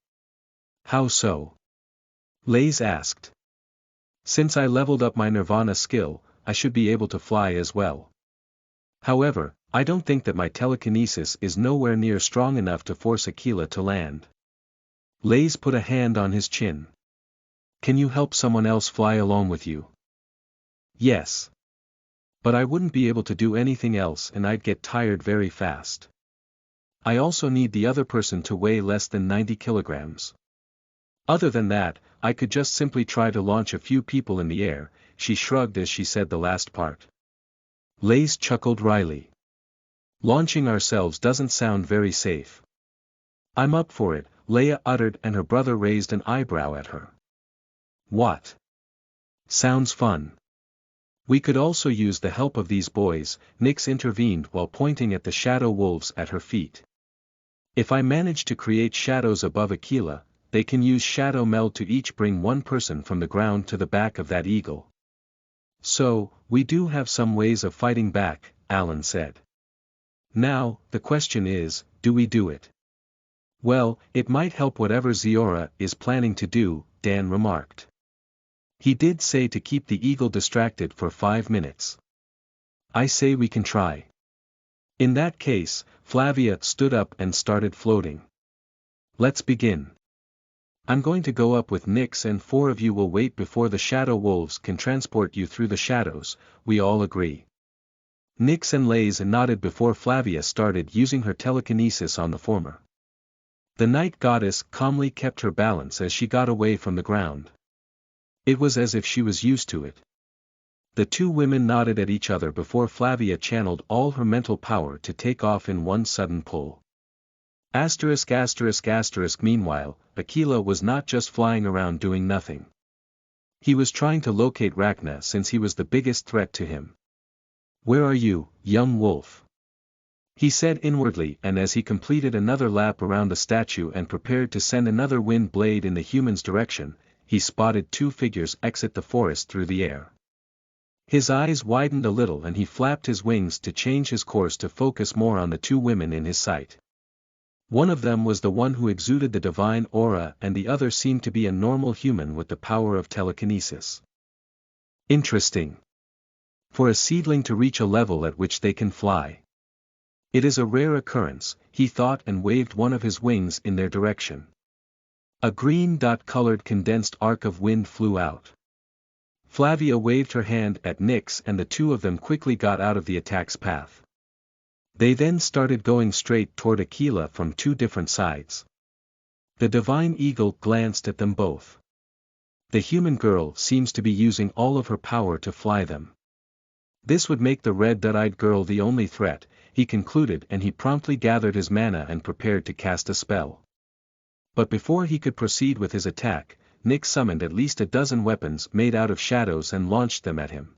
How so? Lays asked. Since I leveled up my Nirvana skill, I should be able to fly as well. However, I don't think that my telekinesis is nowhere near strong enough to force Aquila to land. Lays put a hand on his chin. Can you help someone else fly along with you? Yes. But I wouldn't be able to do anything else and I'd get tired very fast. I also need the other person to weigh less than 90 kilograms. Other than that, I could just simply try to launch a few people in the air, she shrugged as she said the last part. Lace chuckled wryly. Launching ourselves doesn't sound very safe. I'm up for it, Leia uttered and her brother raised an eyebrow at her. What? Sounds fun. We could also use the help of these boys, Nix intervened while pointing at the shadow wolves at her feet. If I manage to create shadows above Aquila, they can use shadow meld to each bring one person from the ground to the back of that eagle. So, we do have some ways of fighting back, Alan said. Now, the question is, do we do it? Well, it might help whatever Ziora is planning to do, Dan remarked. He did say to keep the eagle distracted for 5 minutes. I say we can try. In that case, Flavia stood up and started floating. Let's begin. I'm going to go up with Nix and 4 of you will wait before the shadow wolves can transport you through the shadows, we all agree. Nix and Lays nodded before Flavia started using her telekinesis on the former. The night goddess calmly kept her balance as she got away from the ground. It was as if she was used to it. The 2 women nodded at each other before Flavia channeled all her mental power to take off in one sudden pull. ******. Meanwhile, Aquila was not just flying around doing nothing. He was trying to locate Rachna since he was the biggest threat to him. Where are you, young wolf? He said inwardly and as he completed another lap around the statue and prepared to send another wind blade in the human's direction, he spotted 2 figures exit the forest through the air. His eyes widened a little and he flapped his wings to change his course to focus more on the 2 women in his sight. One of them was the one who exuded the divine aura and the other seemed to be a normal human with the power of telekinesis. Interesting. For a seedling to reach a level at which they can fly. It is a rare occurrence, he thought and waved one of his wings in their direction. A green dot-colored condensed arc of wind flew out. Flavia waved her hand at Nyx and the two of them quickly got out of the attack's path. They then started going straight toward Aquila from two different sides. The divine eagle glanced at them both. The human girl seems to be using all of her power to fly them. This would make the red-eyed girl the only threat, he concluded, and he promptly gathered his mana and prepared to cast a spell. But before he could proceed with his attack, Nyx summoned at least a dozen weapons made out of shadows and launched them at him.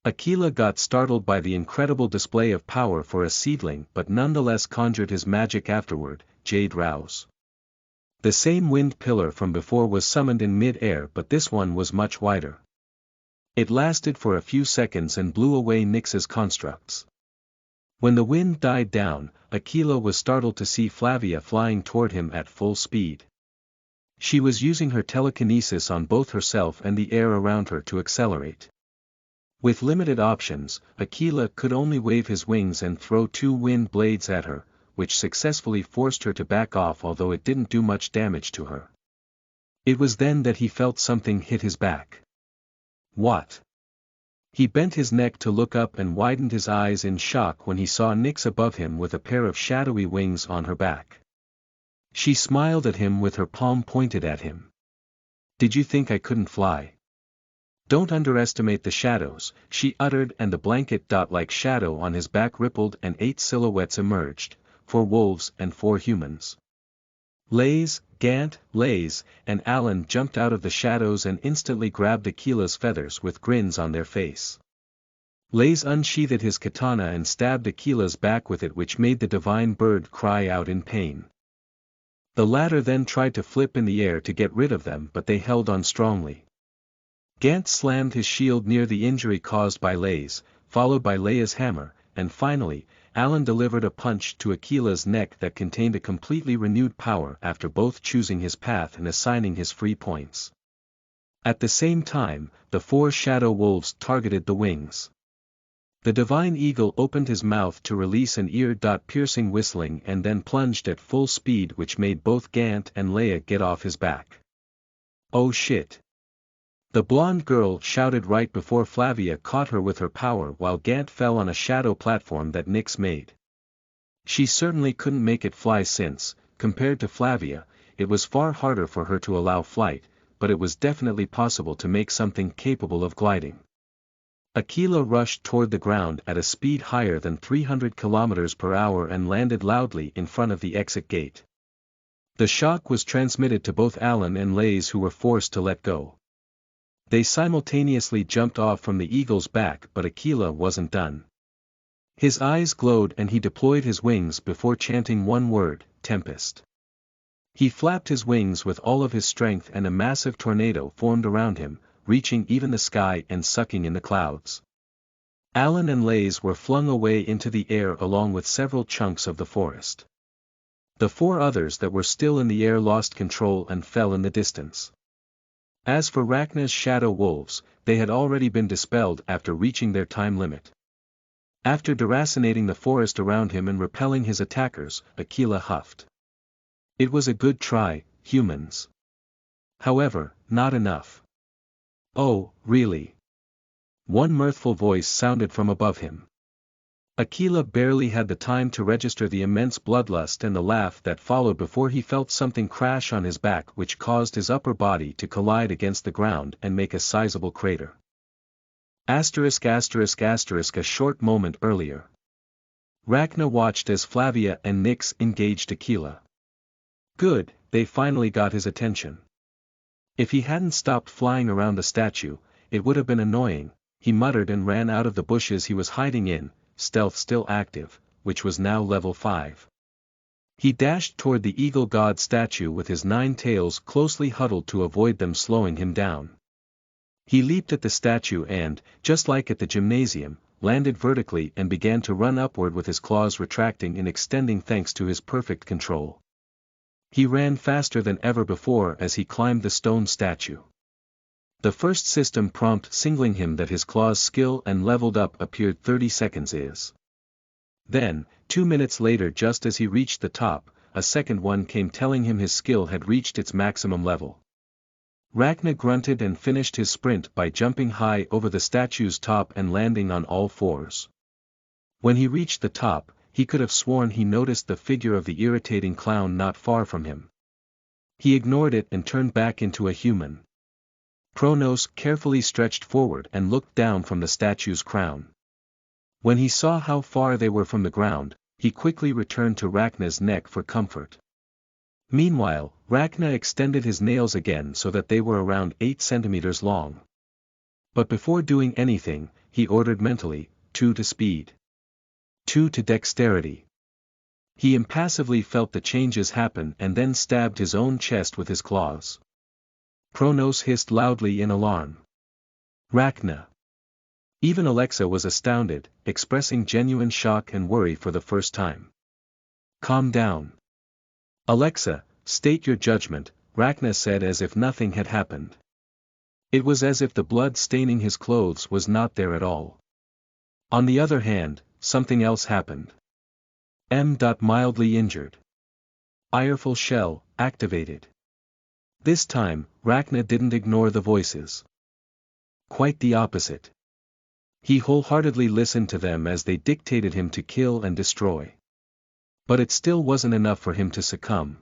Aquila got startled by the incredible display of power for a seedling but nonetheless conjured his magic afterward, Jade Rouse. The same wind pillar from before was summoned in mid-air but this one was much wider. It lasted for a few seconds and blew away Nyx's constructs. When the wind died down, Aquila was startled to see Flavia flying toward him at full speed. She was using her telekinesis on both herself and the air around her to accelerate. With limited options, Aquila could only wave his wings and throw two wind blades at her, which successfully forced her to back off although it didn't do much damage to her. It was then that he felt something hit his back. What? He bent his neck to look up and widened his eyes in shock when he saw Nyx above him with a pair of shadowy wings on her back. She smiled at him with her palm pointed at him. "Did you think I couldn't fly? Don't underestimate the shadows," she uttered, and the blanket-like shadow on his back rippled and 8 silhouettes emerged, 4 wolves and 4 humans. Lays, Gant, Lays, and Alan jumped out of the shadows and instantly grabbed Aquila's feathers with grins on their face. Lays unsheathed his katana and stabbed Aquila's back with it, which made the divine bird cry out in pain. The latter then tried to flip in the air to get rid of them but they held on strongly. Gant slammed his shield near the injury caused by Lays, followed by Leia's hammer, and finally, Alan delivered a punch to Aquila's neck that contained a completely renewed power after both choosing his path and assigning his free points. At the same time, the 4 shadow wolves targeted the wings. The divine eagle opened his mouth to release an ear-piercing whistling and then plunged at full speed, which made both Gant and Leia get off his back. "Oh shit!" The blonde girl shouted right before Flavia caught her with her power while Gant fell on a shadow platform that Nyx made. She certainly couldn't make it fly since, compared to Flavia, it was far harder for her to allow flight, but it was definitely possible to make something capable of gliding. Aquila rushed toward the ground at a speed higher than 300 km per hour and landed loudly in front of the exit gate. The shock was transmitted to both Alan and Lays, who were forced to let go. They simultaneously jumped off from the eagle's back, but Aquila wasn't done. His eyes glowed and he deployed his wings before chanting one word, Tempest. He flapped his wings with all of his strength and a massive tornado formed around him, reaching even the sky and sucking in the clouds. Alan and Lays were flung away into the air along with several chunks of the forest. The 4 others that were still in the air lost control and fell in the distance. As for Rachna's shadow wolves, they had already been dispelled after reaching their time limit. After deracinating the forest around him and repelling his attackers, Aquila huffed. "It was a good try, humans. However, not enough." "Oh, really?" One mirthful voice sounded from above him. Aquila barely had the time to register the immense bloodlust and the laugh that followed before he felt something crash on his back, which caused his upper body to collide against the ground and make a sizable crater. A short moment earlier. Rachna watched as Flavia and Nyx engaged Aquila. Good, they finally got his attention. If he hadn't stopped flying around the statue, it would have been annoying, he muttered and ran out of the bushes he was hiding in, stealth still active, which was now level 5. He dashed toward the eagle god statue with his 9 tails closely huddled to avoid them slowing him down. He leaped at the statue and, just like at the gymnasium, landed vertically and began to run upward with his claws retracting and extending thanks to his perfect control. He ran faster than ever before as he climbed the stone statue. The first system prompt signaling him that his claws skill and leveled up appeared 30 seconds is. Then, 2 minutes later just as he reached the top, a second one came telling him his skill had reached its maximum level. Ragnar grunted and finished his sprint by jumping high over the statue's top and landing on all fours. When he reached the top, he could have sworn he noticed the figure of the irritating clown not far from him. He ignored it and turned back into a human. Kronos carefully stretched forward and looked down from the statue's crown. When he saw how far they were from the ground, he quickly returned to Ragnar's neck for comfort. Meanwhile, Ragnar extended his nails again so that they were around 8 centimeters long. But before doing anything, he ordered mentally, 2 to speed. 2 to dexterity. He impassively felt the changes happen and then stabbed his own chest with his claws. Kronos hissed loudly in alarm. Ragnar. Even Alexa was astounded, expressing genuine shock and worry for the first time. Calm down. Alexa, state your judgment, Ragnar said as if nothing had happened. It was as if the blood staining his clothes was not there at all. On the other hand, something else happened. Mildly injured. Ireful shell, activated. This time, Ragnar didn't ignore the voices. Quite the opposite. He wholeheartedly listened to them as they dictated him to kill and destroy. But it still wasn't enough for him to succumb.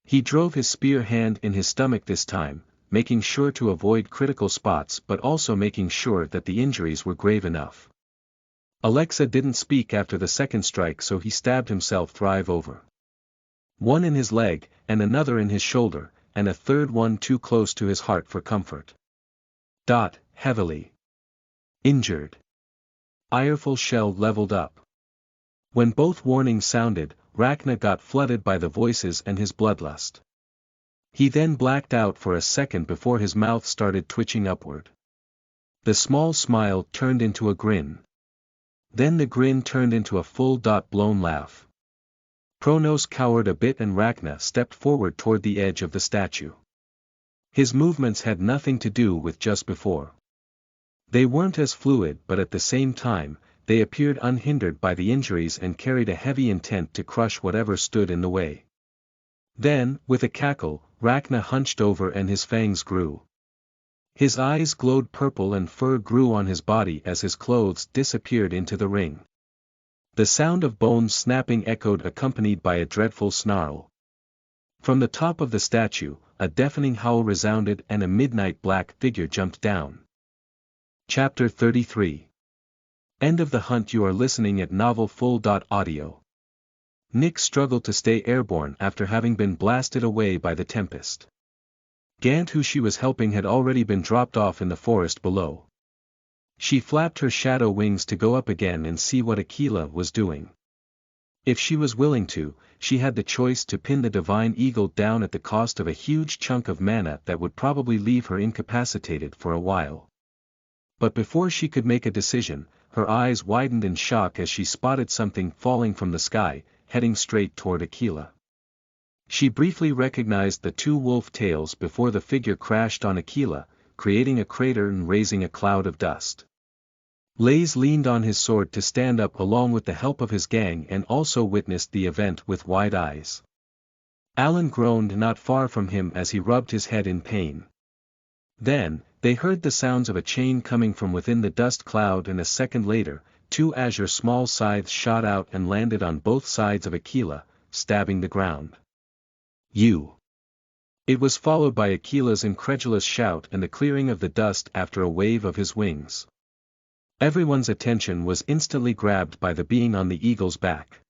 He drove his spear hand in his stomach this time, making sure to avoid critical spots but also making sure that the injuries were grave enough. Alexa didn't speak after the second strike, so he stabbed himself thrive over. One in his leg, and another in his shoulder, and a third one too close to his heart for comfort. Heavily injured. Ireful shell leveled up. When both warnings sounded, Ragnar got flooded by the voices and his bloodlust. He then blacked out for a second before his mouth started twitching upward. The small smile turned into a grin. Then the grin turned into a full-blown laugh. Kronos cowered a bit and Ragnar stepped forward toward the edge of the statue. His movements had nothing to do with just before. They weren't as fluid, but at the same time, they appeared unhindered by the injuries and carried a heavy intent to crush whatever stood in the way. Then, with a cackle, Ragnar hunched over and his fangs grew. His eyes glowed purple and fur grew on his body as his clothes disappeared into the ring. The sound of bones snapping echoed, accompanied by a dreadful snarl. From the top of the statue, a deafening howl resounded and a midnight black figure jumped down. Chapter 33. End of the hunt. You are listening at novelfull.audio. Nick struggled to stay airborne after having been blasted away by the tempest. Gant, who she was helping, had already been dropped off in the forest below. She flapped her shadow wings to go up again and see what Aquila was doing. If she was willing to, she had the choice to pin the divine eagle down at the cost of a huge chunk of mana that would probably leave her incapacitated for a while. But before she could make a decision, her eyes widened in shock as she spotted something falling from the sky, heading straight toward Aquila. She briefly recognized the 2 wolf tails before the figure crashed on Aquila, creating a crater and raising a cloud of dust. Lays leaned on his sword to stand up along with the help of his gang and also witnessed the event with wide eyes. Alan groaned not far from him as he rubbed his head in pain. Then, they heard the sounds of a chain coming from within the dust cloud, and a second later, 2 azure small scythes shot out and landed on both sides of Aquila, stabbing the ground. You! It was followed by Aquila's incredulous shout and the clearing of the dust after a wave of his wings. Everyone's attention was instantly grabbed by the being on the eagle's back.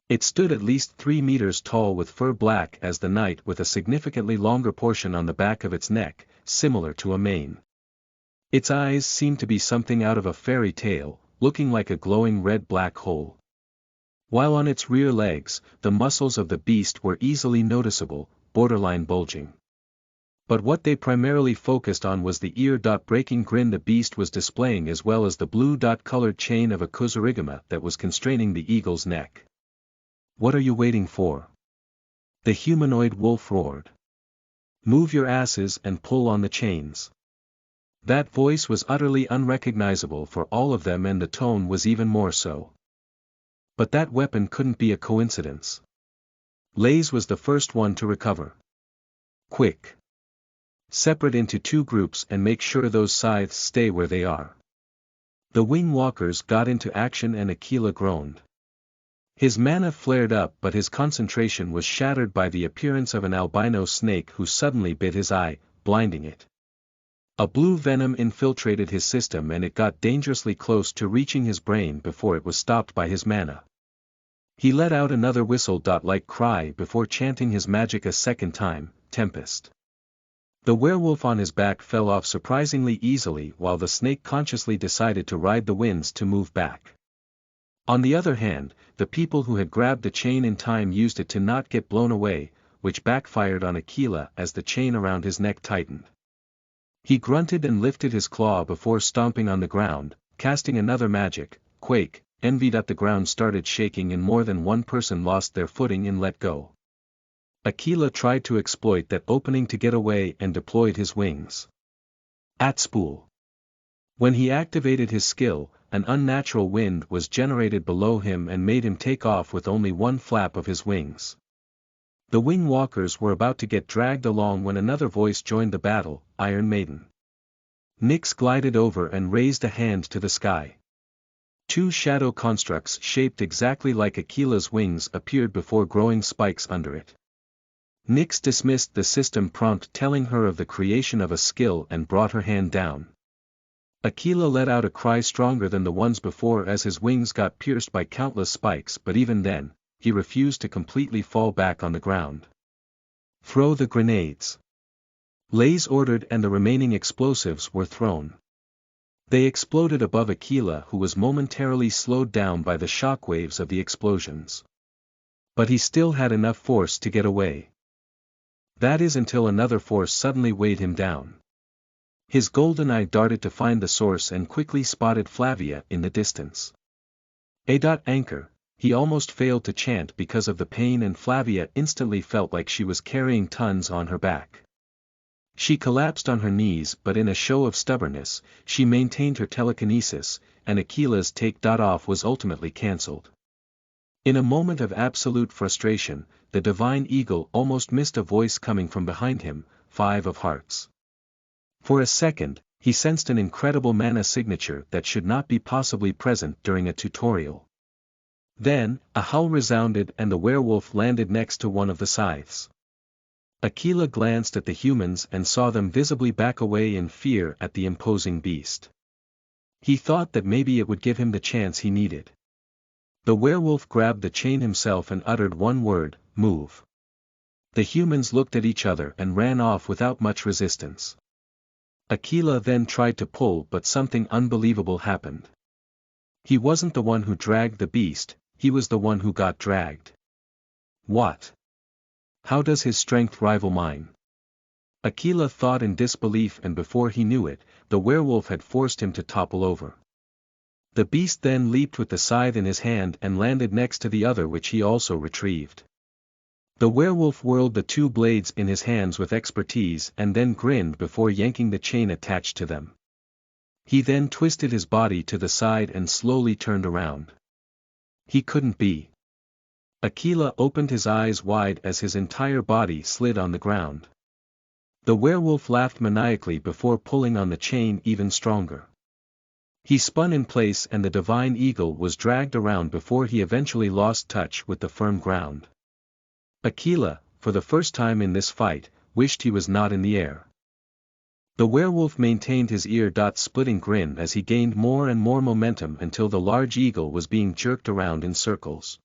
It stood at least 3 meters tall with fur black as the night, with a significantly longer portion on the back of its neck, similar to a mane. Its eyes seemed to be something out of a fairy tale, looking like a glowing red black hole. While on its rear legs, the muscles of the beast were easily noticeable, borderline bulging. But what they primarily focused on was the ear-breaking grin the beast was displaying, as well as the blue-colored chain of a kusarigama that was constraining the eagle's neck. "What are you waiting for?" the humanoid wolf roared. "Move your asses and pull on the chains." That voice was utterly unrecognizable for all of them, and the tone was even more so. But that weapon couldn't be a coincidence. Lays was the first one to recover. "Quick! Separate into two groups and make sure those scythes stay where they are." The wing walkers got into action, and Aquila groaned. His mana flared up, but his concentration was shattered by the appearance of an albino snake who suddenly bit his eye, blinding it. A blue venom infiltrated his system, and it got dangerously close to reaching his brain before it was stopped by his mana. He let out another whistle-like cry before chanting his magic a second time, "Tempest." The werewolf on his back fell off surprisingly easily, while the snake consciously decided to ride the winds to move back. On the other hand, the people who had grabbed the chain in time used it to not get blown away, which backfired on Aquila as the chain around his neck tightened. He grunted and lifted his claw before stomping on the ground, casting another magic, Quake, envy that the ground started shaking and more than one person lost their footing and let go. Aquila tried to exploit that opening to get away and deployed his wings. At spool. When he activated his skill, an unnatural wind was generated below him and made him take off with only one flap of his wings. The wing walkers were about to get dragged along when another voice joined the battle, "Iron Maiden." Nyx glided over and raised a hand to the sky. Two shadow constructs shaped exactly like Aquila's wings appeared before growing spikes under it. Nyx dismissed the system prompt telling her of the creation of a skill and brought her hand down. Aquila let out a cry stronger than the ones before as his wings got pierced by countless spikes, but even then, he refused to completely fall back on the ground. "Throw the grenades." Lays ordered, and the remaining explosives were thrown. They exploded above Aquila, who was momentarily slowed down by the shockwaves of the explosions. But he still had enough force to get away. That is, until another force suddenly weighed him down. His golden eye darted to find the source and quickly spotted Flavia in the distance. Anchor, he almost failed to chant because of the pain, and Flavia instantly felt like she was carrying tons on her back. She collapsed on her knees, but in a show of stubbornness, she maintained her telekinesis, and Aquila's take-off was ultimately cancelled. In a moment of absolute frustration, the divine eagle almost missed a voice coming from behind him, 5 of hearts. For a second, he sensed an incredible mana signature that should not be possibly present during a tutorial. Then, a howl resounded and the werewolf landed next to one of the scythes. Aquila glanced at the humans and saw them visibly back away in fear at the imposing beast. He thought that maybe it would give him the chance he needed. The werewolf grabbed the chain himself and uttered one word, "Move." The humans looked at each other and ran off without much resistance. Aquila then tried to pull, but something unbelievable happened. He wasn't the one who dragged the beast, he was the one who got dragged. What? How does his strength rival mine? Aquila thought in disbelief, and before he knew it, the werewolf had forced him to topple over. The beast then leaped with the scythe in his hand and landed next to the other, which he also retrieved. The werewolf whirled the two blades in his hands with expertise and then grinned before yanking the chain attached to them. He then twisted his body to the side and slowly turned around. He couldn't be. Aquila opened his eyes wide as his entire body slid on the ground. The werewolf laughed maniacally before pulling on the chain even stronger. He spun in place and the divine eagle was dragged around before he eventually lost touch with the firm ground. Aquila, for the first time in this fight, wished he was not in the air. The werewolf maintained his ear-splitting grin as he gained more and more momentum until the large eagle was being jerked around in circles.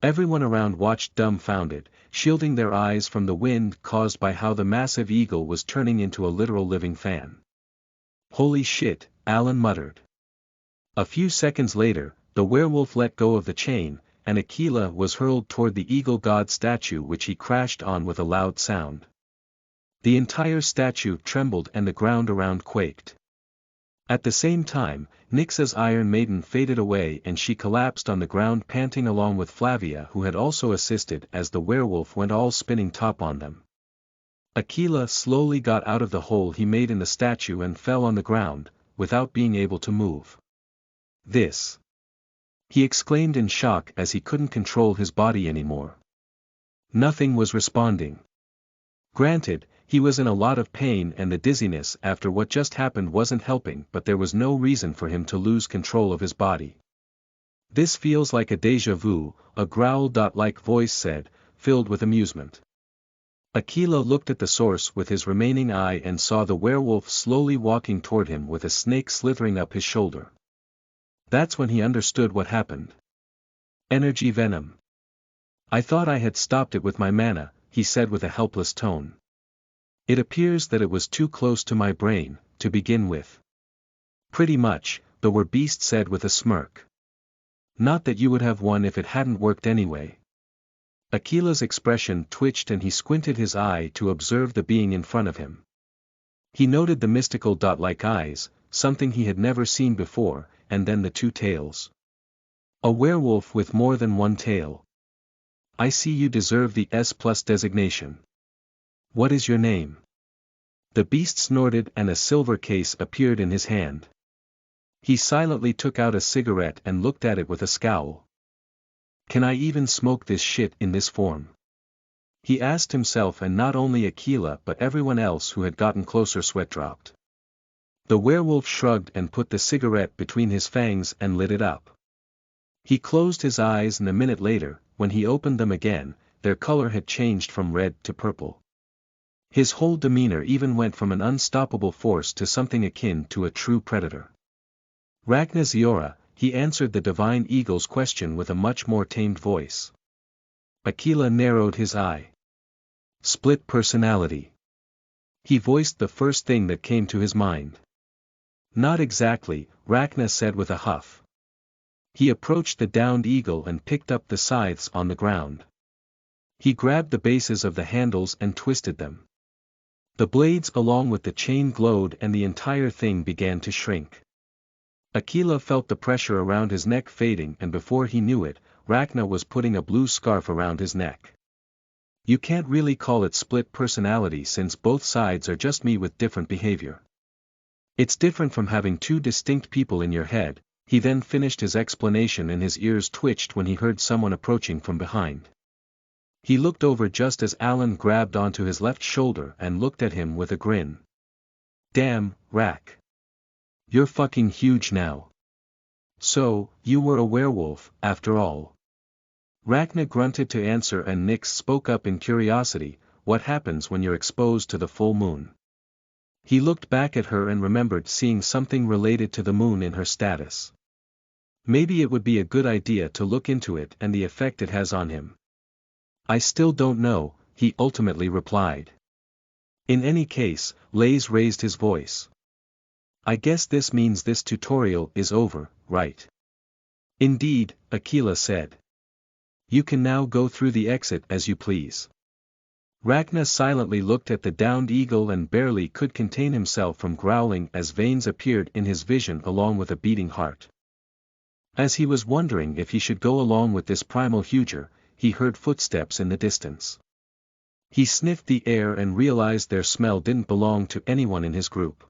Everyone around watched dumbfounded, shielding their eyes from the wind caused by how the massive eagle was turning into a literal living fan. "Holy shit," Alan muttered. A few seconds later, the werewolf let go of the chain, and Aquila was hurled toward the eagle god statue, which he crashed on with a loud sound. The entire statue trembled and the ground around quaked. At the same time, Nyx's Iron Maiden faded away and she collapsed on the ground panting along with Flavia, who had also assisted as the werewolf went all spinning top on them. Aquila slowly got out of the hole he made in the statue and fell on the ground, without being able to move. This! He exclaimed in shock as he couldn't control his body anymore. Nothing was responding. Granted, he was in a lot of pain and the dizziness after what just happened wasn't helping, but there was no reason for him to lose control of his body. This feels like a déjà vu, a growl-like voice said, filled with amusement. Aquila looked at the source with his remaining eye and saw the werewolf slowly walking toward him with a snake slithering up his shoulder. That's when he understood what happened. Energy venom. I thought I had stopped it with my mana, he said with a helpless tone. It appears that it was too close to my brain, to begin with. Pretty much, the werbeast said with a smirk. Not that you would have won if it hadn't worked anyway. Aquila's expression twitched and he squinted his eye to observe the being in front of him. He noted the mystical dot-like eyes, something he had never seen before, and then the two tails. A werewolf with more than one tail. I see you deserve the S+ designation. What is your name? The beast snorted and a silver case appeared in his hand. He silently took out a cigarette and looked at it with a scowl. Can I even smoke this shit in this form? He asked himself, and not only Aquila but everyone else who had gotten closer sweat dropped. The werewolf shrugged and put the cigarette between his fangs and lit it up. He closed his eyes and a minute later, when he opened them again, their color had changed from red to purple. His whole demeanor even went from an unstoppable force to something akin to a true predator. Ragna Ziora, he answered the divine eagle's question with a much more tamed voice. Aquila narrowed his eye. Split personality. He voiced the first thing that came to his mind. Not exactly, Ragna said with a huff. He approached the downed eagle and picked up the scythes on the ground. He grabbed the bases of the handles and twisted them. The blades along with the chain glowed and the entire thing began to shrink. Aquila felt the pressure around his neck fading, and before he knew it, Ragna was putting a blue scarf around his neck. You can't really call it split personality since both sides are just me with different behavior. It's different from having two distinct people in your head. He then finished his explanation and his ears twitched when he heard someone approaching from behind. He looked over just as Alan grabbed onto his left shoulder and looked at him with a grin. Damn, Rack. You're fucking huge now. So, you were a werewolf, after all. Ragna grunted to answer and Nyx spoke up in curiosity, what happens when you're exposed to the full moon? He looked back at her and remembered seeing something related to the moon in her status. Maybe it would be a good idea to look into it and the effect it has on him. I still don't know, he ultimately replied. In any case, Lays raised his voice. I guess this means this tutorial is over, right? Indeed, Aquila said. You can now go through the exit as you please. Ragna silently looked at the downed eagle and barely could contain himself from growling as veins appeared in his vision along with a beating heart. As he was wondering if he should go along with this primal huger, he heard footsteps in the distance. He sniffed the air and realized their smell didn't belong to anyone in his group.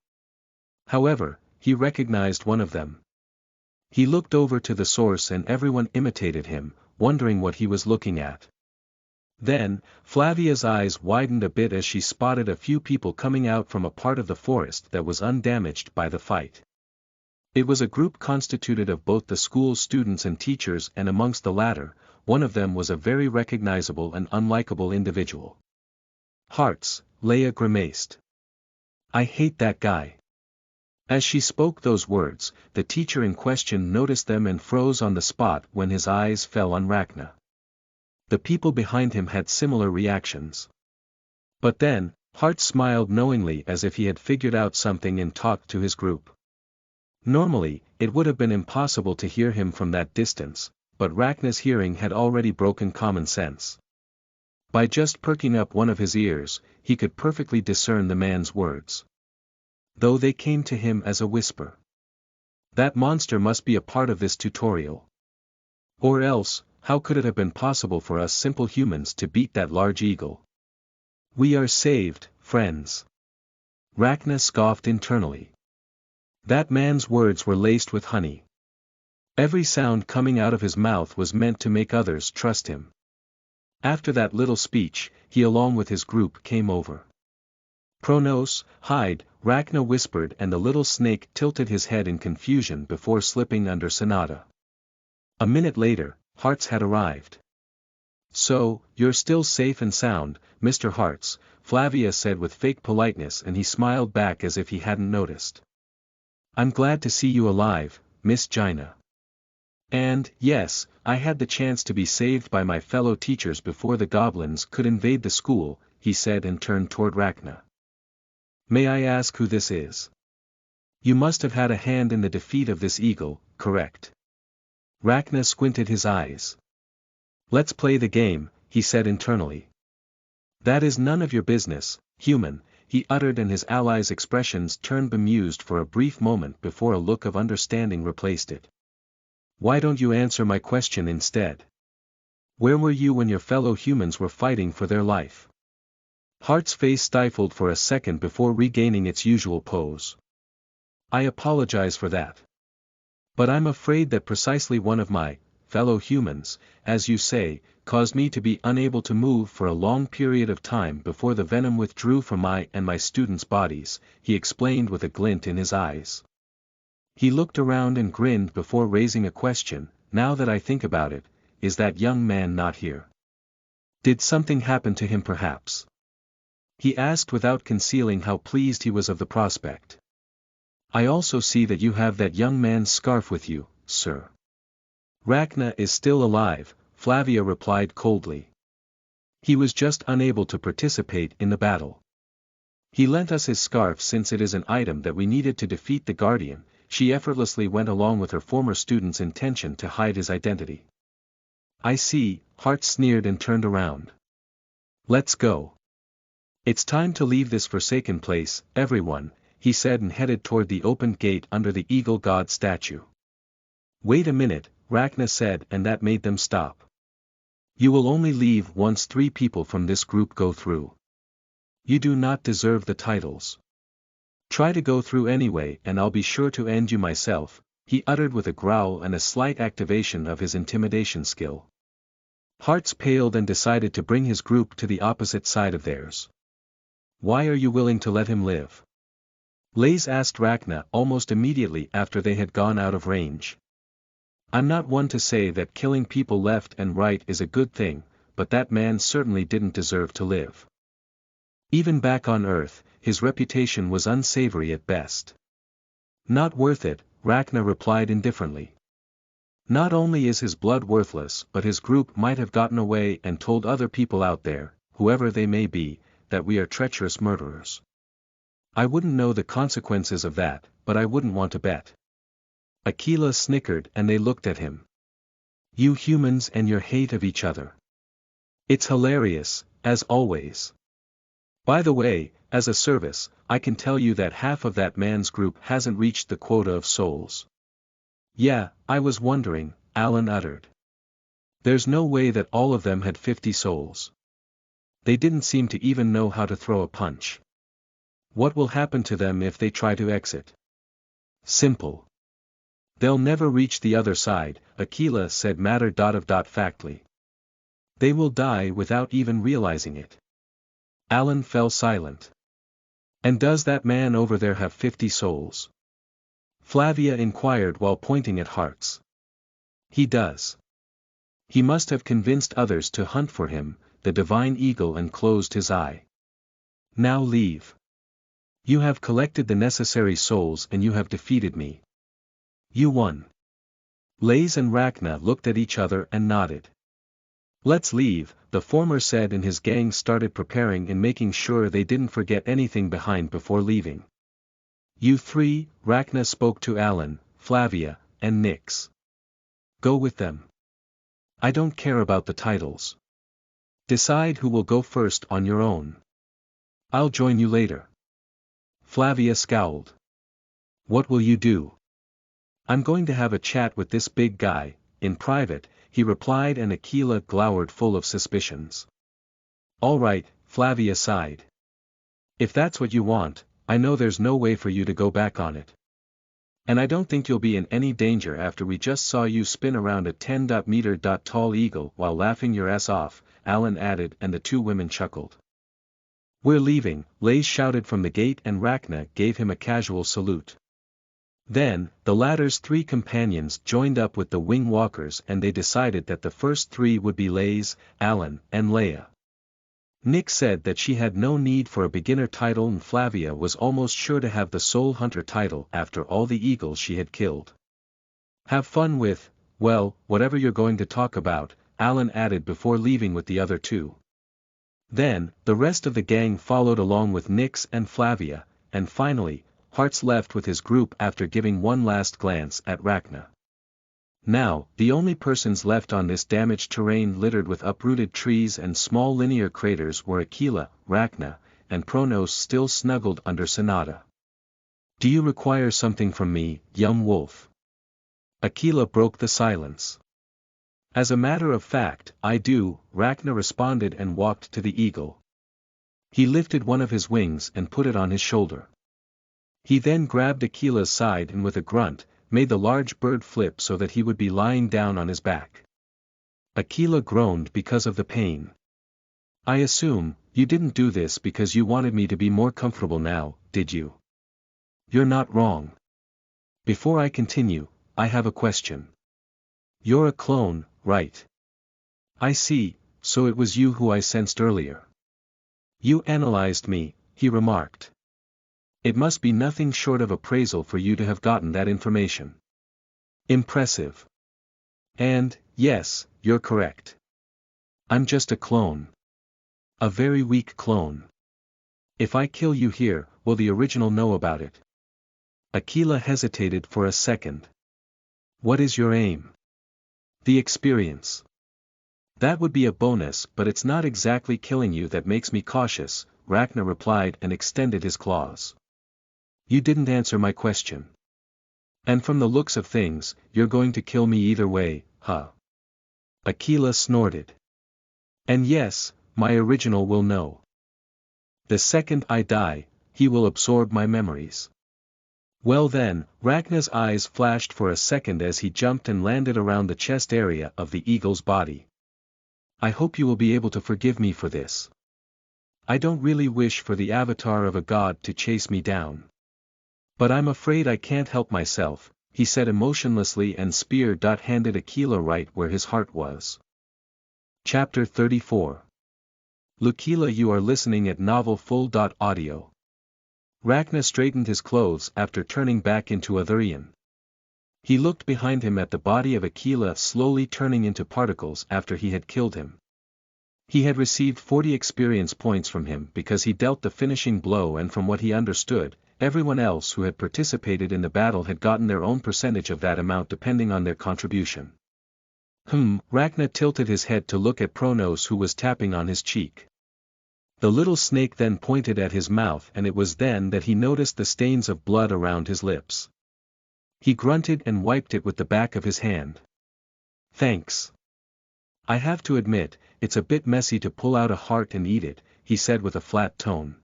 However, he recognized one of them. He looked over to the source and everyone imitated him, wondering what he was looking at. Then, Flavia's eyes widened a bit as she spotted a few people coming out from a part of the forest that was undamaged by the fight. It was a group constituted of both the school's students and teachers, and amongst the latter, one of them was a very recognizable and unlikable individual. Hearts, Leia grimaced. I hate that guy. As she spoke those words, the teacher in question noticed them and froze on the spot when his eyes fell on Ragna. The people behind him had similar reactions. But then, Hart smiled knowingly as if he had figured out something and talked to his group. Normally, it would have been impossible to hear him from that distance, but Ragna's hearing had already broken common sense. By just perking up one of his ears, he could perfectly discern the man's words. Though they came to him as a whisper. That monster must be a part of this tutorial. Or else, how could it have been possible for us simple humans to beat that large eagle? We are saved, friends. Rachna scoffed internally. That man's words were laced with honey. Every sound coming out of his mouth was meant to make others trust him. After that little speech, he along with his group came over. Pronos, hide, Rachna whispered, and the little snake tilted his head in confusion before slipping under Sonata. A minute later, Hearts had arrived. So, you're still safe and sound, Mr. Hearts, Flavia said with fake politeness, and he smiled back as if he hadn't noticed. I'm glad to see you alive, Miss Gina. And, yes, I had the chance to be saved by my fellow teachers before the goblins could invade the school, he said and turned toward Rachna. May I ask who this is? You must have had a hand in the defeat of this eagle, correct? Rachna squinted his eyes. Let's play the game, he said internally. That is none of your business, human, he uttered, and his allies' expressions turned bemused for a brief moment before a look of understanding replaced it. Why don't you answer my question instead? Where were you when your fellow humans were fighting for their life? Heart's face stifled for a second before regaining its usual pose. I apologize for that. But I'm afraid that precisely one of my fellow humans, as you say, caused me to be unable to move for a long period of time before the venom withdrew from my and my students' bodies, he explained with a glint in his eyes. He looked around and grinned before raising a question. Now that I think about it, is that young man not here? Did something happen to him perhaps? He asked without concealing how pleased he was of the prospect. I also see that you have that young man's scarf with you, sir. Rachna is still alive, Flavia replied coldly. He was just unable to participate in the battle. He lent us his scarf since it is an item that we needed to defeat the Guardian. She effortlessly went along with her former student's intention to hide his identity. I see, Hart sneered and turned around. Let's go. It's time to leave this forsaken place, everyone, he said, and headed toward the opened gate under the eagle god statue. Wait a minute, Rachna said, and that made them stop. You will only leave once 3 people from this group go through. You do not deserve the titles. Try to go through anyway and I'll be sure to end you myself, he uttered with a growl and a slight activation of his intimidation skill. Hearts paled and decided to bring his group to the opposite side of theirs. Why are you willing to let him live? Lays asked Rachna almost immediately after they had gone out of range. I'm not one to say that killing people left and right is a good thing, but that man certainly didn't deserve to live. Even back on Earth, his reputation was unsavory at best. Not worth it, Rachna replied indifferently. Not only is his blood worthless, but his group might have gotten away and told other people out there, whoever they may be, that we are treacherous murderers. I wouldn't know the consequences of that, but I wouldn't want to bet. Aquila snickered and they looked at him. You humans and your hate of each other. It's hilarious, as always. By the way, as a service, I can tell you that half of that man's group hasn't reached the quota of souls. Yeah, I was wondering, Alan uttered. There's no way that all of them had 50 souls. They didn't seem to even know how to throw a punch. What will happen to them if they try to exit? Simple. They'll never reach the other side, Aquila said matter-of-factly. They will die without even realizing it. Alan fell silent. And does that man over there have 50 souls? Flavia inquired while pointing at Hearts. He does. He must have convinced others to hunt for him, the divine eagle, and closed his eye. Now leave. You have collected the necessary souls and you have defeated me. You won. Lays and Rachna looked at each other and nodded. Let's leave, the former said, and his gang started preparing and making sure they didn't forget anything behind before leaving. You 3, Rachna spoke to Alan, Flavia, and Nyx. Go with them. I don't care about the titles. Decide who will go first on your own. I'll join you later. Flavia scowled. What will you do? I'm going to have a chat with this big guy, in private, he replied, and Aquila glowered full of suspicions. All right, Flavia sighed. If that's what you want, I know there's no way for you to go back on it. And I don't think you'll be in any danger after we just saw you spin around a 10-meter tall eagle while laughing your ass off, Alan added, and the two women chuckled. We're leaving, Lays shouted from the gate, and Rachna gave him a casual salute. Then, the latter's three companions joined up with the wing walkers, and they decided that the first three would be Lays, Alan, and Leia. Nick said that she had no need for a beginner title, and Flavia was almost sure to have the Soul Hunter title after all the eagles she had killed. Have fun with, well, whatever you're going to talk about, Alan added before leaving with the other two. Then, the rest of the gang followed along with Nix and Flavia, and finally, Hearts left with his group after giving one last glance at Rachna. Now, the only persons left on this damaged terrain littered with uprooted trees and small linear craters were Aquila, Rachna, and Pronos still snuggled under Sonata. Do you require something from me, young wolf? Aquila broke the silence. As a matter of fact, I do, Rachna responded and walked to the eagle. He lifted one of his wings and put it on his shoulder. He then grabbed Aquila's side and with a grunt, made the large bird flip so that he would be lying down on his back. Aquila groaned because of the pain. I assume, you didn't do this because you wanted me to be more comfortable now, did you? You're not wrong. Before I continue, I have a question. You're a clone, right? I see, so it was you who I sensed earlier. You analyzed me, he remarked. It must be nothing short of appraisal for you to have gotten that information. Impressive. And, yes, you're correct. I'm just a clone. A very weak clone. If I kill you here, will the original know about it? Aquila hesitated for a second. What is your aim? The experience. That would be a bonus, but it's not exactly killing you that makes me cautious, Rachna replied and extended his claws. You didn't answer my question. And from the looks of things, you're going to kill me either way, huh? Aquila snorted. And yes, my original will know. The second I die, he will absorb my memories. Well then, Rachna's eyes flashed for a second as he jumped and landed around the chest area of the eagle's body. I hope you will be able to forgive me for this. I don't really wish for the avatar of a god to chase me down. But I'm afraid I can't help myself, he said emotionlessly and handed Aquila right where his heart was. Chapter 34. Lucilla, you are listening at novelfull.audio. Rachna straightened his clothes after turning back into Athurian. He looked behind him at the body of Aquila slowly turning into particles after he had killed him. He had received 40 experience points from him because he dealt the finishing blow, and from what he understood, everyone else who had participated in the battle had gotten their own percentage of that amount depending on their contribution. Rachna tilted his head to look at Pronos, who was tapping on his cheek. The little snake then pointed at his mouth, and it was then that he noticed the stains of blood around his lips. He grunted and wiped it with the back of his hand. Thanks. I have to admit, it's a bit messy to pull out a heart and eat it, he said with a flat tone.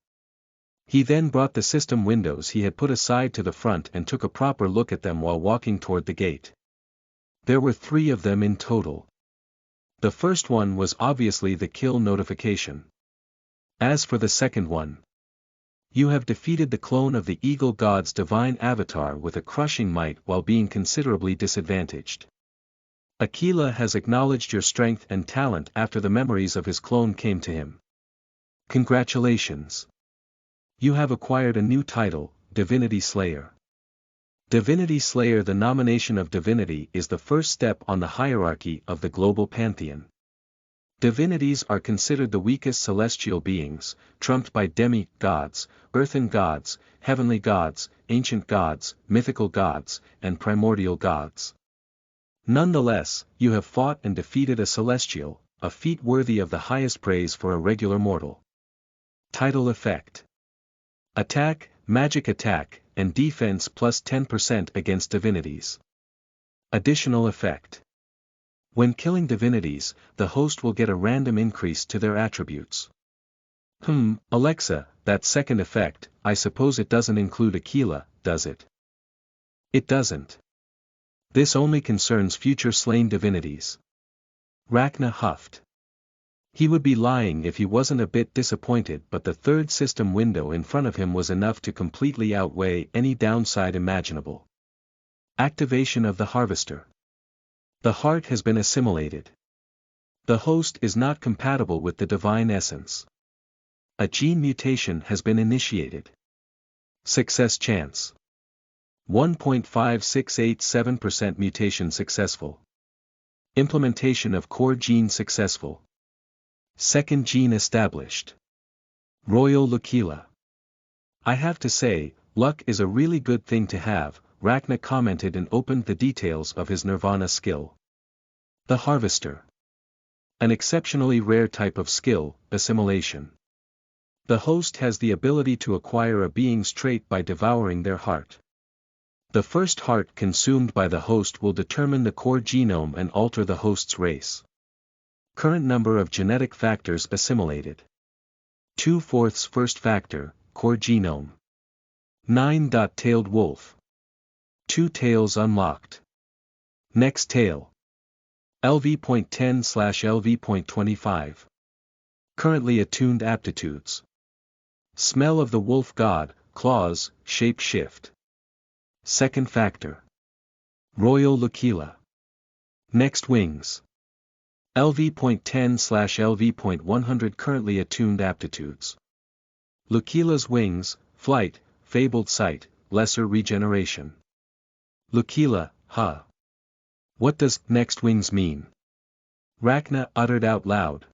He then brought the system windows he had put aside to the front and took a proper look at them while walking toward the gate. There were 3 of them in total. The first one was obviously the kill notification. As for the second one, you have defeated the clone of the Eagle God's divine avatar with a crushing might while being considerably disadvantaged. Aquila has acknowledged your strength and talent after the memories of his clone came to him. Congratulations. You have acquired a new title, Divinity Slayer. Divinity Slayer. The nomination of divinity is the first step on the hierarchy of the global pantheon. Divinities are considered the weakest celestial beings, trumped by demi-gods, earthen gods, heavenly gods, ancient gods, mythical gods, and primordial gods. Nonetheless, you have fought and defeated a celestial, a feat worthy of the highest praise for a regular mortal. Title effect. Attack, magic attack, and defense plus 10% against divinities. Additional effect. When killing divinities, the host will get a random increase to their attributes. Alexa, that second effect, I suppose it doesn't include Aquila, does it? It doesn't. This only concerns future slain divinities. Rachna huffed. He would be lying if he wasn't a bit disappointed, but the third system window in front of him was enough to completely outweigh any downside imaginable. Activation of the Harvester. The heart has been assimilated. The host is not compatible with the divine essence. A gene mutation has been initiated. Success chance. 1.5687% mutation successful. Implementation of core gene successful. Second gene established. Royal L'Aquila. I have to say, luck is a really good thing to have, Rachna commented and opened the details of his Nirvana skill. The Harvester. An exceptionally rare type of skill, assimilation. The host has the ability to acquire a being's trait by devouring their heart. The first heart consumed by the host will determine the core genome and alter the host's race. Current number of genetic factors assimilated. 2/4 first factor, core genome. 9. Tailed wolf. 2 tails unlocked. Next tail. LV.10/LV.25. Currently attuned aptitudes. Smell of the wolf god, claws, shape shift. Second factor. Royal L'Aquila. Next wings. LV.10/LV.100 currently attuned aptitudes. L'Aquila's wings, flight, fabled sight, lesser regeneration. L'Aquila, huh? What does next wings mean? Rachna uttered out loud.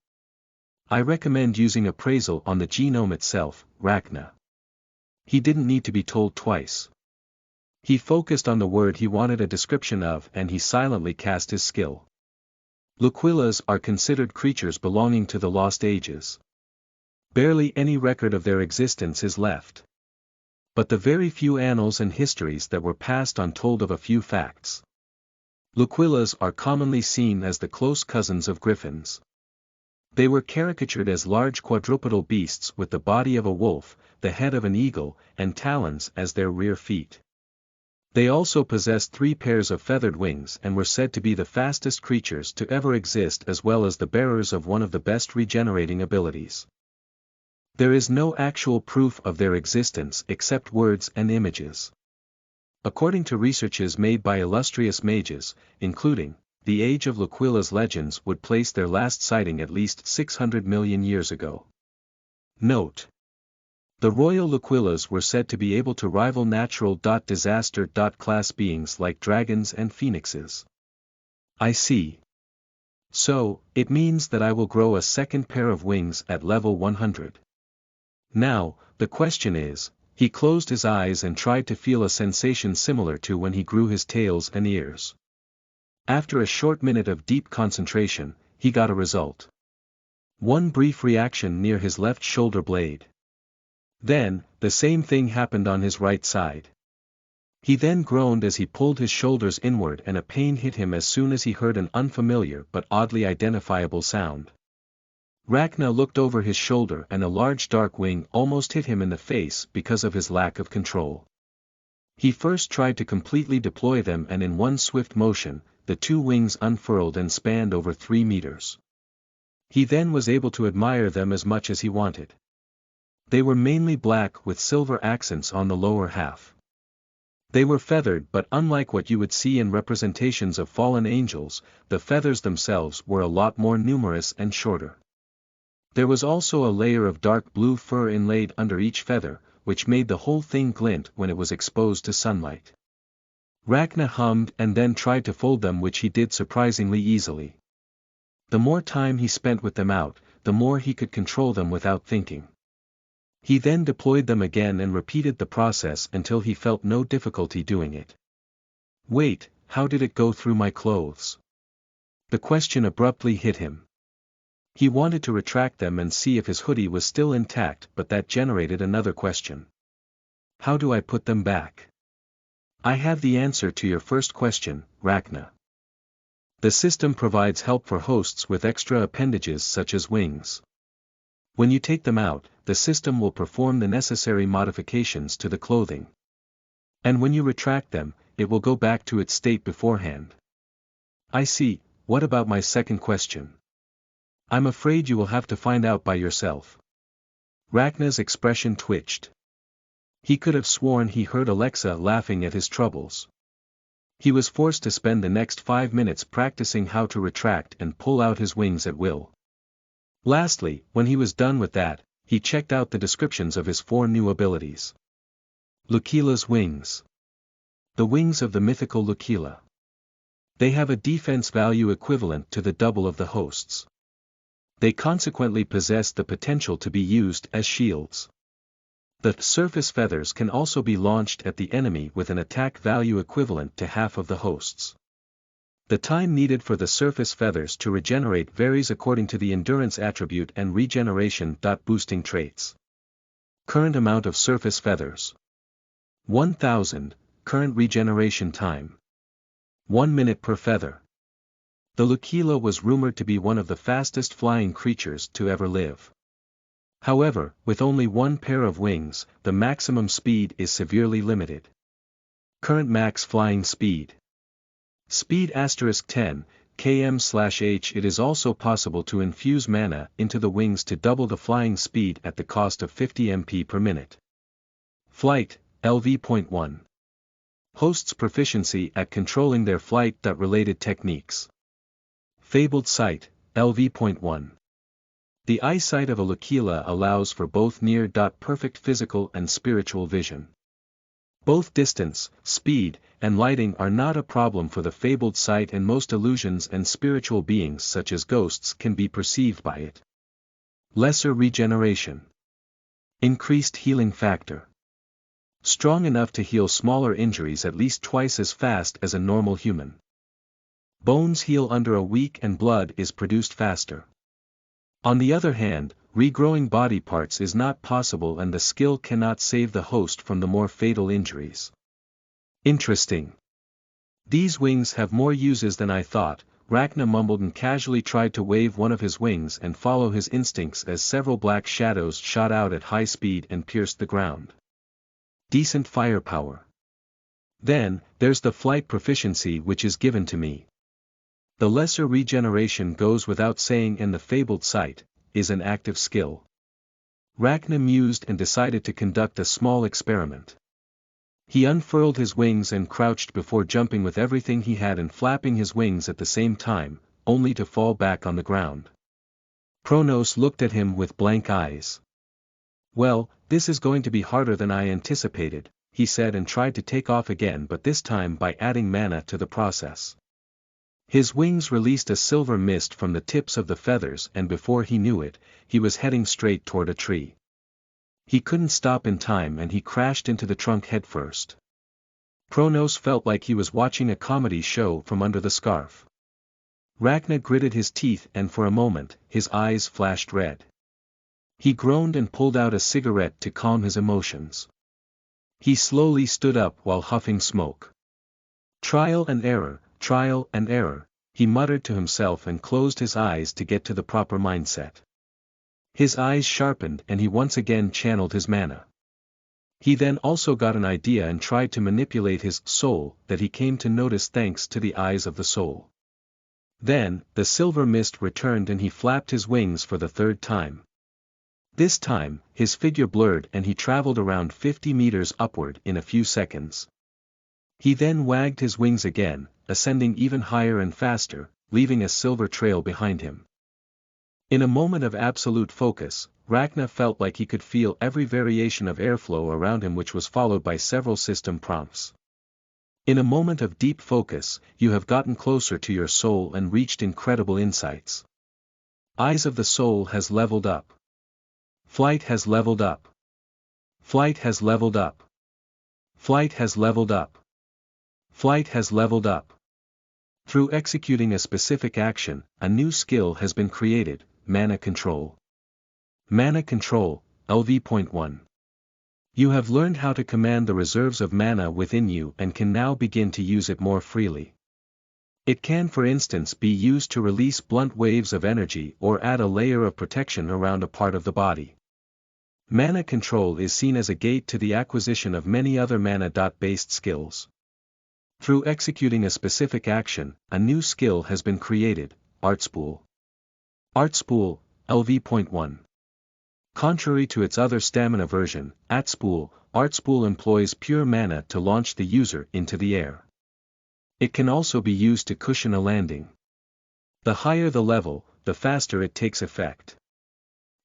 I recommend using appraisal on the genome itself, Rachna. He didn't need to be told twice. He focused on the word he wanted a description of and he silently cast his skill. L'Aquilas are considered creatures belonging to the lost ages. Barely any record of their existence is left. But the very few annals and histories that were passed on told of a few facts. L'Aquilas are commonly seen as the close cousins of griffins. They were caricatured as large quadrupedal beasts with the body of a wolf, the head of an eagle, and talons as their rear feet. They also possessed 3 pairs of feathered wings and were said to be the fastest creatures to ever exist as well as the bearers of one of the best regenerating abilities. There is no actual proof of their existence except words and images. According to researches made by illustrious mages, including, the age of L'Aquila's legends would place their last sighting at least 600 million years ago. Note. The royal L'Aquilas were said to be able to rival natural disaster class beings like dragons and phoenixes. I see. So, it means that I will grow a second pair of wings at level 100. Now, the question is, he closed his eyes and tried to feel a sensation similar to when he grew his tails and ears. After a short minute of deep concentration, he got a result. One brief reaction near his left shoulder blade. Then, the same thing happened on his right side. He then groaned as he pulled his shoulders inward and a pain hit him as soon as he heard an unfamiliar but oddly identifiable sound. Rachna looked over his shoulder and a large dark wing almost hit him in the face because of his lack of control. He first tried to completely deploy them and in one swift motion, the 2 wings unfurled and spanned over 3 meters. He then was able to admire them as much as he wanted. They were mainly black with silver accents on the lower half. They were feathered but unlike what you would see in representations of fallen angels, the feathers themselves were a lot more numerous and shorter. There was also a layer of dark blue fur inlaid under each feather, which made the whole thing glint when it was exposed to sunlight. Rachna hummed and then tried to fold them, which he did surprisingly easily. The more time he spent with them out, the more he could control them without thinking. He then deployed them again and repeated the process until he felt no difficulty doing it. Wait, how did it go through my clothes? The question abruptly hit him. He wanted to retract them and see if his hoodie was still intact, but that generated another question. How do I put them back? I have the answer to your first question, Rachna. The system provides help for hosts with extra appendages such as wings. When you take them out, the system will perform the necessary modifications to the clothing. And when you retract them, it will go back to its state beforehand. I see. What about my second question? I'm afraid you will have to find out by yourself. Rachna's expression twitched. He could have sworn he heard Alexa laughing at his troubles. He was forced to spend the next 5 minutes practicing how to retract and pull out his wings at will. Lastly, when he was done with that, he checked out the descriptions of his 4 new abilities. Lukila's wings. The wings of the mythical Lukila. They have a defense value equivalent to the double of the host's. They consequently possess the potential to be used as shields. The surface feathers can also be launched at the enemy with an attack value equivalent to half of the host's. The time needed for the surface feathers to regenerate varies according to the endurance attribute and regeneration. Boosting traits. Current amount of surface feathers. 1000, current regeneration time. 1 minute per feather. The Lukila was rumored to be one of the fastest flying creatures to ever live. However, with only 1 pair of wings, the maximum speed is severely limited. Current max flying speed. Speed *10 km/h. It is also possible to infuse mana into the wings to double the flying speed at the cost of 50 MP per minute. Flight, LV.1. Hosts proficiency at controlling their flight. Related techniques. Fabled sight, LV.1. The eyesight of a Lukila allows for both near-perfect physical and spiritual vision. Both distance, speed, and lighting are not a problem for the fabled sight, and most illusions and spiritual beings such as ghosts can be perceived by it. Lesser regeneration. Increased healing factor. Strong enough to heal smaller injuries at least twice as fast as a normal human. Bones heal under a week and blood is produced faster. On the other hand, regrowing body parts is not possible, and the skill cannot save the host from the more fatal injuries. Interesting. These wings have more uses than I thought. Rachna mumbled and casually tried to wave one of his wings and follow his instincts as several black shadows shot out at high speed and pierced the ground. Decent firepower. Then, there's the flight proficiency which is given to me. The lesser regeneration goes without saying, and the fabled sight is an active skill. Rachna mused and decided to conduct a small experiment. He unfurled his wings and crouched before jumping with everything he had and flapping his wings at the same time, only to fall back on the ground. Kronos looked at him with blank eyes. Well, this is going to be harder than I anticipated, he said, and tried to take off again, but this time by adding mana to the process. His wings released a silver mist from the tips of the feathers, and before he knew it, he was heading straight toward a tree. He couldn't stop in time and he crashed into the trunk headfirst. Kronos felt like he was watching a comedy show from under the scarf. Rachna gritted his teeth, and for a moment, his eyes flashed red. He groaned and pulled out a cigarette to calm his emotions. He slowly stood up while huffing smoke. Trial and error, he muttered to himself and closed his eyes to get to the proper mindset. His eyes sharpened and he once again channeled his mana. He then also got an idea and tried to manipulate his soul that he came to notice thanks to the eyes of the soul. Then, the silver mist returned and he flapped his wings for the 3rd time. This time, his figure blurred and he traveled around 50 meters upward in a few seconds. He then wagged his wings again, ascending even higher and faster, leaving a silver trail behind him. In a moment of absolute focus, Rachna felt like he could feel every variation of airflow around him, which was followed by several system prompts. In a moment of deep focus, you have gotten closer to your soul and reached incredible insights. Eyes of the soul has leveled up. Flight has leveled up. Flight has leveled up. Flight has leveled up. Flight has leveled up. Through executing a specific action, a new skill has been created, Mana Control. Mana Control, LV.1. You have learned how to command the reserves of mana within you and can now begin to use it more freely. It can, for instance, be used to release blunt waves of energy or add a layer of protection around a part of the body. Mana Control is seen as a gate to the acquisition of many other mana-based skills. Through executing a specific action, a new skill has been created, Art Spool. Art Spool, LV.1. Contrary to its other stamina version, Art Spool employs pure mana to launch the user into the air. It can also be used to cushion a landing. The higher the level, the faster it takes effect.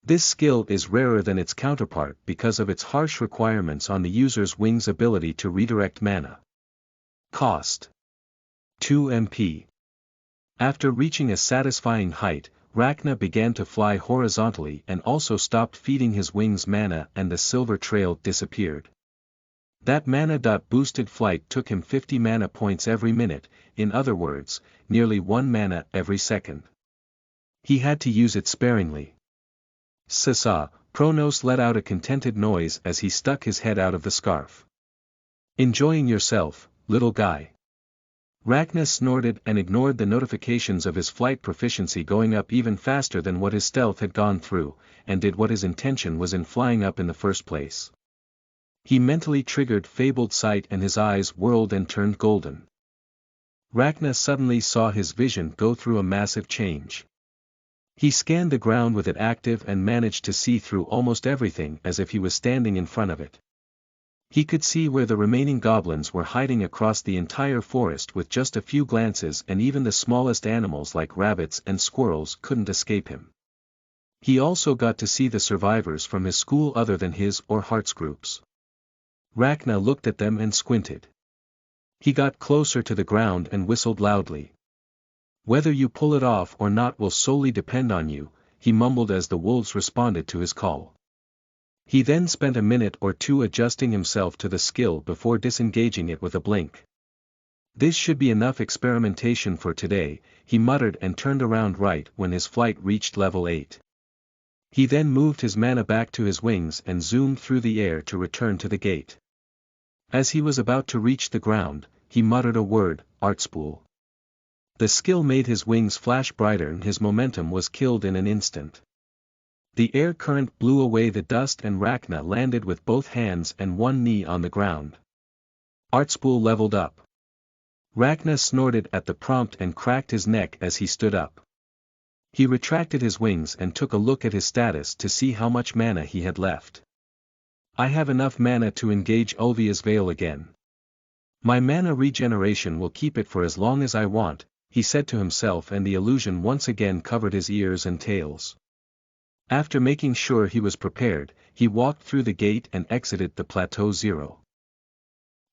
This skill is rarer than its counterpart because of its harsh requirements on the user's wing's ability to redirect mana. Cost: 2 MP. After reaching a satisfying height, Rachna began to fly horizontally and also stopped feeding his wings mana and the silver trail disappeared. That mana-boosted flight took him 50 mana points every minute, in other words, nearly 1 mana every second. He had to use it sparingly. Sasa, Pronos let out a contented noise as he stuck his head out of the scarf. Enjoying yourself, little guy? Rachna snorted and ignored the notifications of his flight proficiency going up even faster than what his stealth had gone through, and did what his intention was in flying up in the first place. He mentally triggered Fabled Sight and his eyes whirled and turned golden. Rachna suddenly saw his vision go through a massive change. He scanned the ground with it active and managed to see through almost everything as if he was standing in front of it. He could see where the remaining goblins were hiding across the entire forest with just a few glances, and even the smallest animals like rabbits and squirrels couldn't escape him. He also got to see the survivors from his school other than his or Heart's groups. Rachna looked at them and squinted. He got closer to the ground and whistled loudly. Whether you pull it off or not will solely depend on you, he mumbled as the wolves responded to his call. He then spent a minute or two adjusting himself to the skill before disengaging it with a blink. This should be enough experimentation for today, he muttered and turned around right when his flight reached level 8. He then moved his mana back to his wings and zoomed through the air to return to the gate. As he was about to reach the ground, he muttered a word, Art Spool. The skill made his wings flash brighter and his momentum was killed in an instant. The air current blew away the dust and Rachna landed with both hands and one knee on the ground. Art Spool leveled up. Rachna snorted at the prompt and cracked his neck as he stood up. He retracted his wings and took a look at his status to see how much mana he had left. I have enough mana to engage Ulvia's Veil again. My mana regeneration will keep it for as long as I want, he said to himself, and the illusion once again covered his ears and tails. After making sure he was prepared, he walked through the gate and exited the Plateau 0.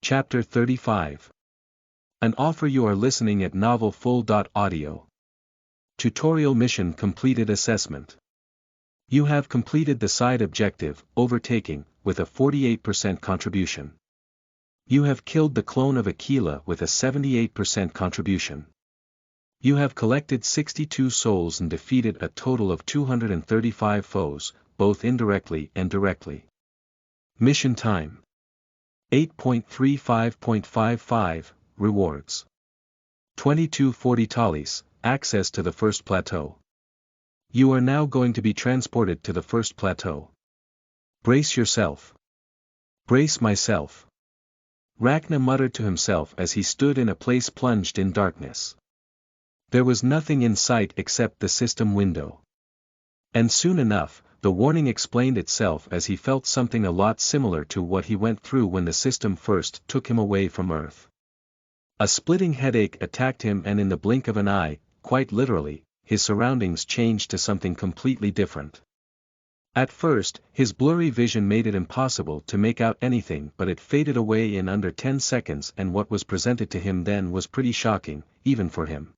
Chapter 35. An offer. You are listening at novelfull.audio. Tutorial mission completed. Assessment. You have completed the side objective, Overtaking, with a 48% contribution. You have killed the clone of Aquila with a 78% contribution. You have collected 62 souls and defeated a total of 235 foes, both indirectly and directly. Mission time. 8.35.55, Rewards. 2240 tallies, access to the first plateau. You are now going to be transported to the first plateau. Brace yourself. Brace myself. Rachna muttered to himself as he stood in a place plunged in darkness. There was nothing in sight except the system window. And soon enough, the warning explained itself as he felt something a lot similar to what he went through when the system first took him away from Earth. A splitting headache attacked him, and in the blink of an eye, quite literally, his surroundings changed to something completely different. At first, his blurry vision made it impossible to make out anything, but it faded away in under 10 seconds, and what was presented to him then was pretty shocking, even for him.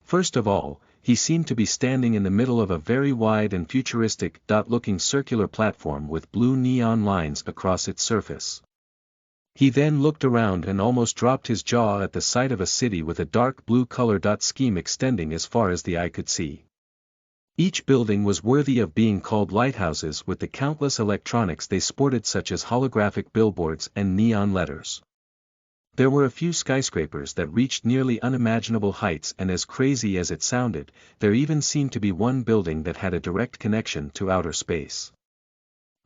First of all, he seemed to be standing in the middle of a very wide and futuristic, looking circular platform with blue neon lines across its surface. He then looked around and almost dropped his jaw at the sight of a city with a dark blue color scheme extending as far as the eye could see. Each building was worthy of being called lighthouses with the countless electronics they sported, such as holographic billboards and neon letters. There were a few skyscrapers that reached nearly unimaginable heights, and as crazy as it sounded, there even seemed to be one building that had a direct connection to outer space.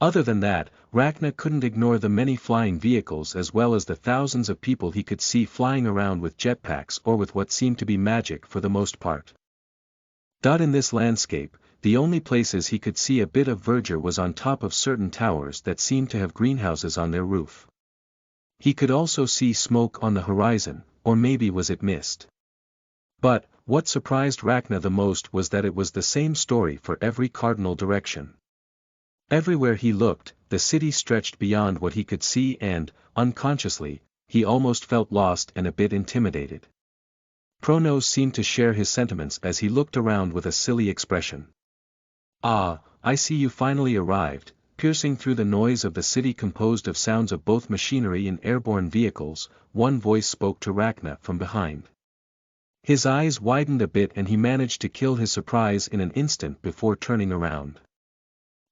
Other than that, Rachna couldn't ignore the many flying vehicles as well as the thousands of people he could see flying around with jetpacks or with what seemed to be magic for the most part. In this landscape, the only places he could see a bit of verdure was on top of certain towers that seemed to have greenhouses on their roof. He could also see smoke on the horizon, or maybe was it mist. But, what surprised Rachna the most was that it was the same story for every cardinal direction. Everywhere he looked, the city stretched beyond what he could see and, unconsciously, he almost felt lost and a bit intimidated. Pronos seemed to share his sentiments as he looked around with a silly expression. "Ah, I see you finally arrived." Piercing through the noise of the city composed of sounds of both machinery and airborne vehicles, one voice spoke to Rachna from behind. His eyes widened a bit and he managed to kill his surprise in an instant before turning around.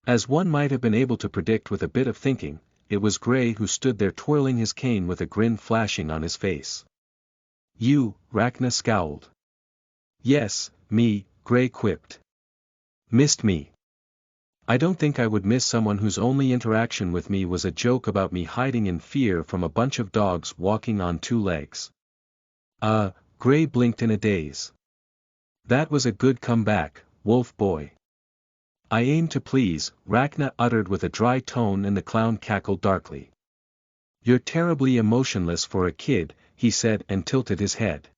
As one might have been able to predict with a bit of thinking, it was Gray who stood there twirling his cane with a grin flashing on his face. "You," Rachna scowled. "Yes, me," Gray quipped. "Missed me? I don't think I would miss someone whose only interaction with me was a joke about me hiding in fear from a bunch of dogs walking on two legs." Gray blinked in a daze. "That was a good comeback, wolf boy." "I aim to please," Rachna uttered with a dry tone, and the clown cackled darkly. "You're terribly emotionless for a kid," he said, and tilted his head.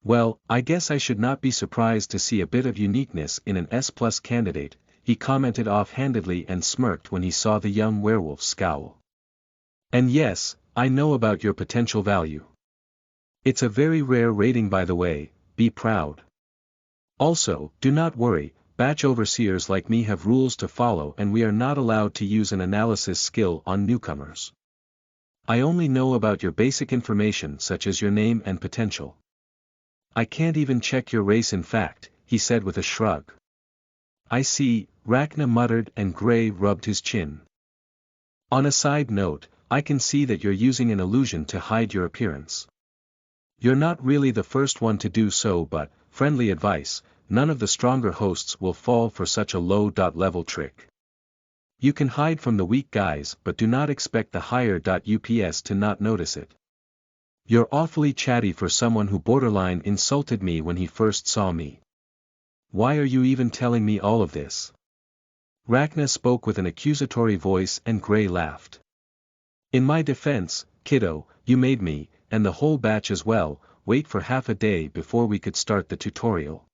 "Well, I guess I should not be surprised to see a bit of uniqueness in an S+ candidate," he commented offhandedly and smirked when he saw the young werewolf scowl. "And yes, I know about your potential value. It's a very rare rating, by the way, be proud. Also, do not worry, batch overseers like me have rules to follow and we are not allowed to use an analysis skill on newcomers. I only know about your basic information such as your name and potential. I can't even check your race, in fact," he said with a shrug. "I see," Rachna muttered, and Gray rubbed his chin. "On a side note, I can see that you're using an illusion to hide your appearance. You're not really the first one to do so, but, friendly advice, none of the stronger hosts will fall for such a low-level trick. You can hide from the weak guys, but do not expect the higher-ups to not notice it. You're awfully chatty for someone who borderline insulted me when he first saw me. Why are you even telling me all of this?" Rachna spoke with an accusatory voice, and Gray laughed. "In my defense, kiddo, you made me, and the whole batch as well, wait for half a day before we could start the tutorial.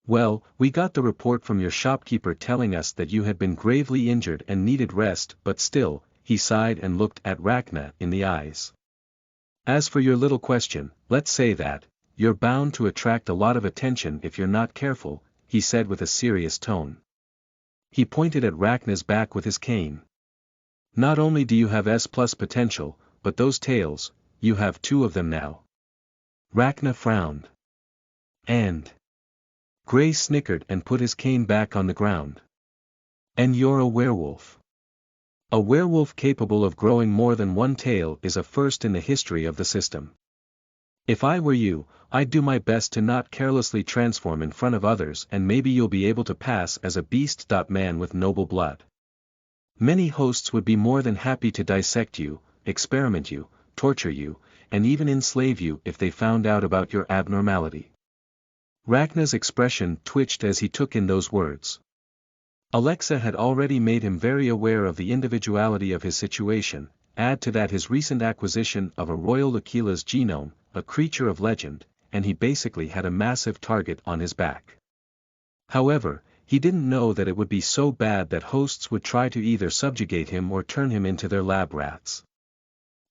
Well, we got the report from your shopkeeper telling us that you had been gravely injured and needed rest, but still," he sighed and looked at Rachna in the eyes. "As for your little question, let's say that, you're bound to attract a lot of attention if you're not careful," he said with a serious tone. He pointed at Rachna's back with his cane. "Not only do you have S+ potential, but those tails, you have 2 of them now." Rachna frowned. "And?" Gray snickered and put his cane back on the ground. "And you're a werewolf. A werewolf capable of growing more than 1 tail is a first in the history of the system. If I were you, I'd do my best to not carelessly transform in front of others, and maybe you'll be able to pass as a beast. Man with noble blood. Many hosts would be more than happy to dissect you, experiment you, torture you, and even enslave you if they found out about your abnormality." Rachna's expression twitched as he took in those words. Alexa had already made him very aware of the individuality of his situation, add to that his recent acquisition of a Royal Lakila's genome, a creature of legend, and he basically had a massive target on his back. However, he didn't know that it would be so bad that hosts would try to either subjugate him or turn him into their lab rats.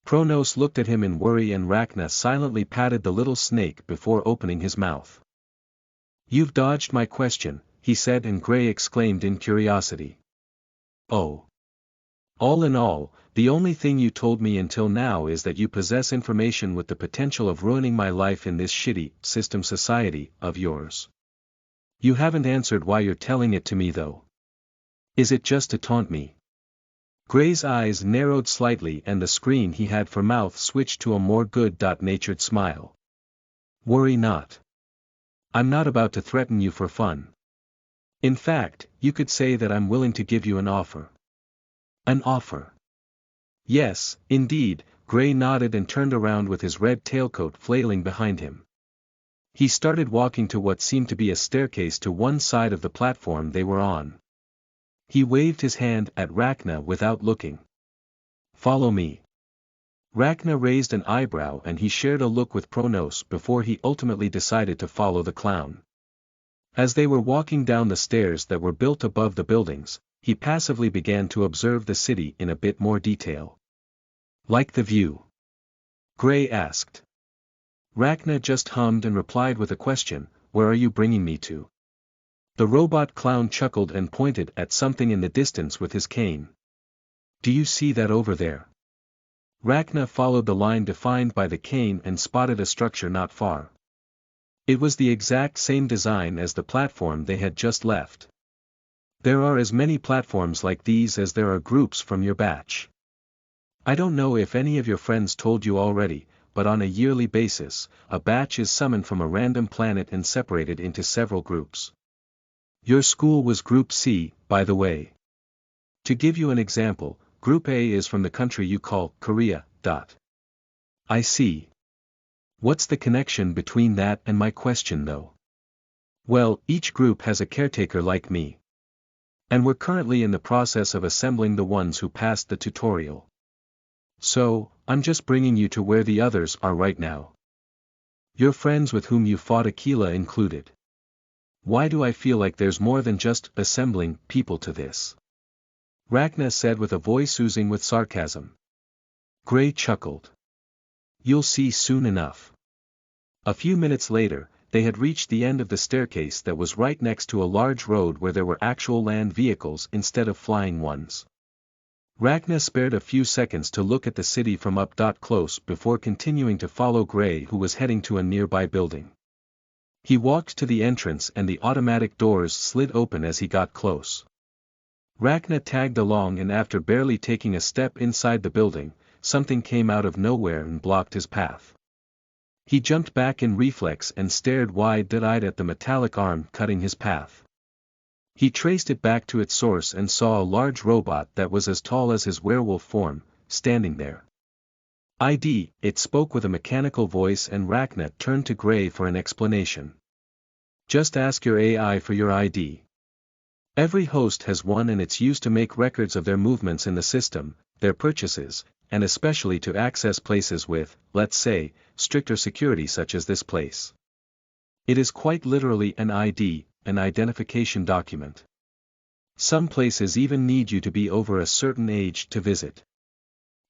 Pronos looked at him in worry, and Rachna silently patted the little snake before opening his mouth. "You've dodged my question," he said, and Gray exclaimed in curiosity. "Oh. All in all, the only thing you told me until now is that you possess information with the potential of ruining my life in this shitty system society of yours. You haven't answered why you're telling it to me though. Is it just to taunt me? Gray's eyes narrowed slightly and the screen he had for mouth switched to a more good-natured smile. Worry not. I'm not about to threaten you for fun. In fact, you could say that I'm willing to give you an offer. An offer? Yes, indeed, Gray nodded and turned around with his red tailcoat flailing behind him. He started walking to what seemed to be a staircase to one side of the platform they were on. He waved his hand at Rachna without looking. Follow me. Rachna raised an eyebrow and he shared a look with Pronos before he ultimately decided to follow the clown. As they were walking down the stairs that were built above the buildings, he passively began to observe the city in a bit more detail. Like the view? Gray asked. Rachna just hummed and replied with a question, where are you bringing me to? The robot clown chuckled and pointed at something in the distance with his cane. Do you see that over there? Rachna followed the line defined by the cane and spotted a structure not far. It was the exact same design as the platform they had just left. There are as many platforms like these as there are groups from your batch. I don't know if any of your friends told you already, but on a yearly basis, a batch is summoned from a random planet and separated into several groups. Your school was Group C, by the way. To give you an example, Group A is from the country you call Korea. I see. What's the connection between that and my question though? Well, each group has a caretaker like me. And we're currently in the process of assembling the ones who passed the tutorial. So, I'm just bringing you to where the others are right now. Your friends with whom you fought Aquila included. Why do I feel like there's more than just assembling people to this? Rachna said with a voice oozing with sarcasm. Gray chuckled. You'll see soon enough. A few minutes later, they had reached the end of the staircase that was right next to a large road where there were actual land vehicles instead of flying ones. Rachna spared a few seconds to look at the city from up close before continuing to follow Gray, who was heading to a nearby building. He walked to the entrance and the automatic doors slid open as he got close. Rachna tagged along and after barely taking a step inside the building, something came out of nowhere and blocked his path. He jumped back in reflex and stared wide-eyed at the metallic arm cutting his path. He traced it back to its source and saw a large robot that was as tall as his werewolf form, standing there. ID, it spoke with a mechanical voice and Rachna turned to Gray for an explanation. Just ask your AI for your ID. Every host has one and it's used to make records of their movements in the system, their purchases, and especially to access places with, let's say, stricter security such as this place. It is quite literally an ID, an identification document. Some places even need you to be over a certain age to visit.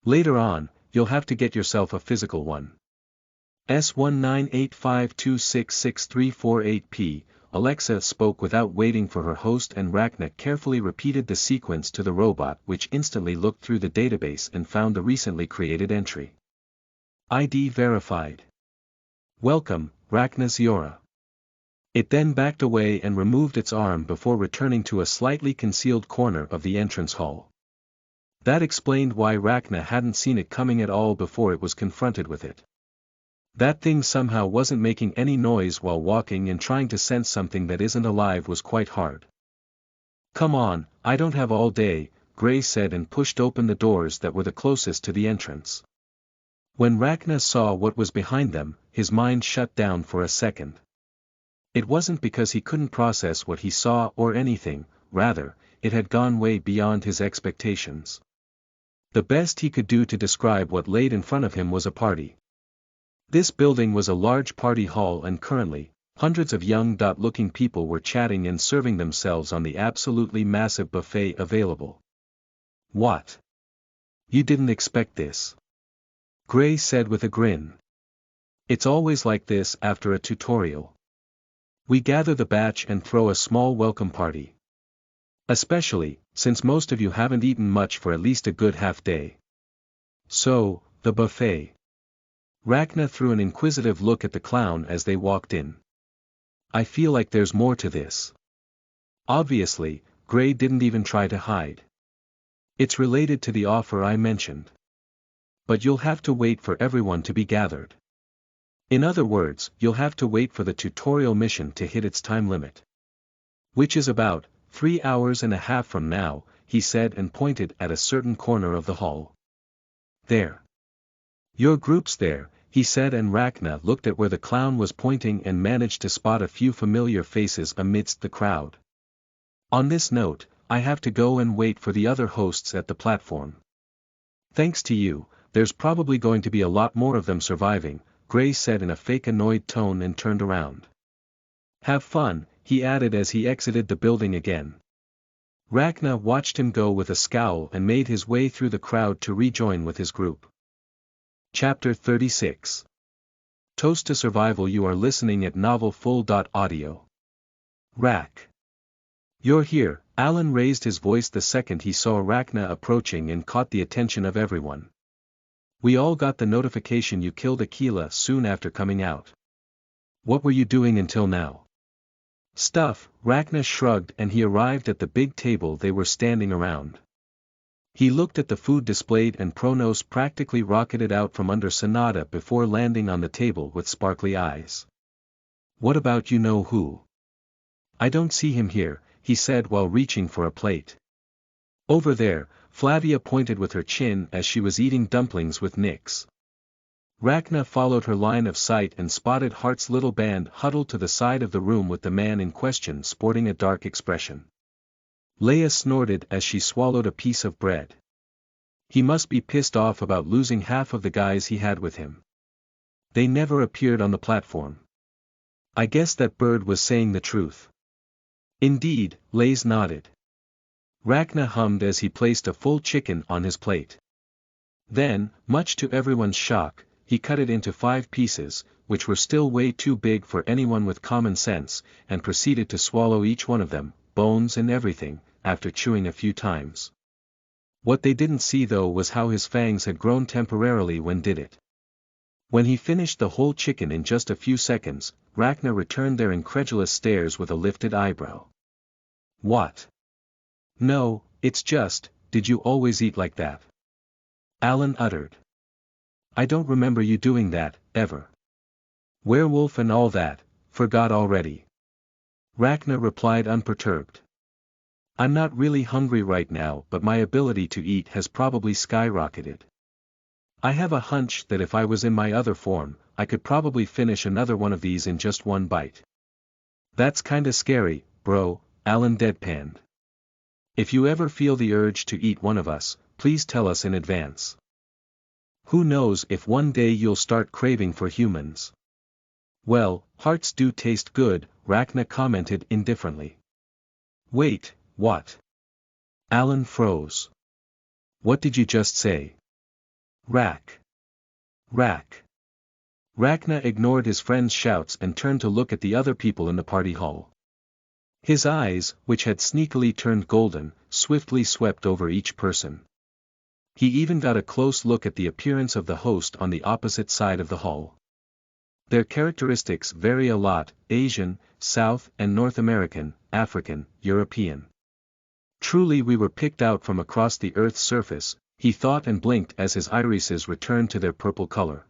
Later on, you'll have to get yourself a physical one. S1985266348P, Alexa spoke without waiting for her host and Rachna carefully repeated the sequence to the robot which instantly looked through the database and found the recently created entry. ID verified. Welcome, Rachna Ziora. It then backed away and removed its arm before returning to a slightly concealed corner of the entrance hall. That explained why Rachna hadn't seen it coming at all before it was confronted with it. That thing somehow wasn't making any noise while walking and trying to sense something that isn't alive was quite hard. Come on, I don't have all day, Gray said and pushed open the doors that were the closest to the entrance. When Rachna saw what was behind them, his mind shut down for a second. It wasn't because he couldn't process what he saw or anything, rather, it had gone way beyond his expectations. The best he could do to describe what laid in front of him was a party. This building was a large party hall and currently, hundreds of young-looking people were chatting and serving themselves on the absolutely massive buffet available. What? You didn't expect this? Gray said with a grin. It's always like this after a tutorial. We gather the batch and throw a small welcome party. Especially, since most of you haven't eaten much for at least a good half day. So, the buffet. Rachna threw an inquisitive look at the clown as they walked in. I feel like there's more to this. Obviously, Gray didn't even try to hide. It's related to the offer I mentioned. But you'll have to wait for everyone to be gathered. In other words, you'll have to wait for the tutorial mission to hit its time limit. Which is about 3 hours and a half from now, he said and pointed at a certain corner of the hall. There. Your group's there, he said, and Rachna looked at where the clown was pointing and managed to spot a few familiar faces amidst the crowd. On this note, I have to go and wait for the other hosts at the platform. Thanks to you, there's probably going to be a lot more of them surviving, Gray said in a fake annoyed tone and turned around. Have fun, he added as he exited the building again. Rachna watched him go with a scowl and made his way through the crowd to rejoin with his group. Chapter 36. Toast to Survival. You are listening at novelfull.audio. Rack. You're here, Alan raised his voice the second he saw Rachna approaching and caught the attention of everyone. We all got the notification you killed Aquila soon after coming out. What were you doing until now? Stuff, Rachna shrugged, and he arrived at the big table they were standing around. He looked at the food displayed and Pronos practically rocketed out from under Sonata before landing on the table with sparkly eyes. What about you know who? I don't see him here, he said while reaching for a plate. Over there, Flavia pointed with her chin as she was eating dumplings with Nyx. Rachna followed her line of sight and spotted Hart's little band huddled to the side of the room with the man in question sporting a dark expression. Leia snorted as she swallowed a piece of bread. He must be pissed off about losing half of the guys he had with him. They never appeared on the platform. I guess that bird was saying the truth. Indeed, Lays nodded. Rachna hummed as he placed a full chicken on his plate. Then, much to everyone's shock, he cut it into 5 pieces, which were still way too big for anyone with common sense, and proceeded to swallow each one of them, bones and everything, after chewing a few times. What they didn't see though was how his fangs had grown temporarily when did it. When he finished the whole chicken in just a few seconds, Rachna returned their incredulous stares with a lifted eyebrow. What? No, it's just, did you always eat like that? Alan uttered. I don't remember you doing that, ever. Werewolf and all that, forgot already. Rachna replied unperturbed. I'm not really hungry right now, but my ability to eat has probably skyrocketed. I have a hunch that if I was in my other form, I could probably finish another one of these in just one bite. That's kinda scary, bro, Alan deadpanned. If you ever feel the urge to eat one of us, please tell us in advance. Who knows if one day you'll start craving for humans. Well, hearts do taste good, Rachna commented indifferently. Wait, what? Alan froze. What did you just say? Rack. Rachna ignored his friend's shouts and turned to look at the other people in the party hall. His eyes, which had sneakily turned golden, swiftly swept over each person. He even got a close look at the appearance of the host on the opposite side of the hall. Their characteristics vary a lot: Asian, South and North American, African, European. Truly we were picked out from across the Earth's surface, he thought and blinked as his irises returned to their purple color.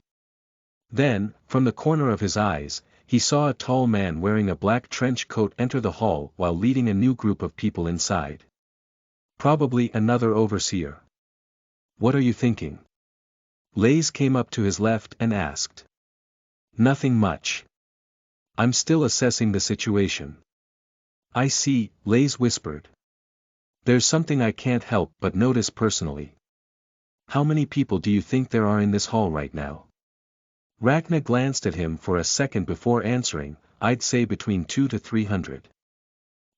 Then, from the corner of his eyes, he saw a tall man wearing a black trench coat enter the hall while leading a new group of people inside. Probably another overseer. What are you thinking? Lays came up to his left and asked. Nothing much. I'm still assessing the situation. I see, Lays whispered. There's something I can't help but notice personally. How many people do you think there are in this hall right now? Rachna glanced at him for a second before answering, I'd say between 200 to 300.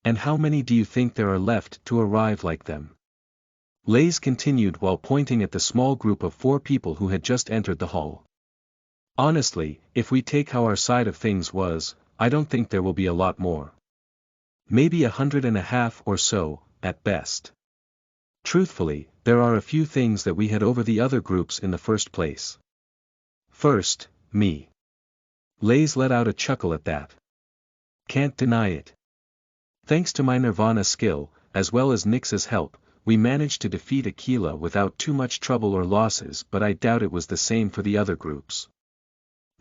And how many do you think there are left to arrive like them? Lays continued while pointing at the small group of 4 people who had just entered the hall. Honestly, if we take how our side of things was, I don't think there will be a lot more. Maybe 150 or so, at best. Truthfully, there are a few things that we had over the other groups in the first place. First, me. Lays let out a chuckle at that. Can't deny it. Thanks to my Nirvana skill, as well as Nyx's help, we managed to defeat Aquila without too much trouble or losses, but I doubt it was the same for the other groups.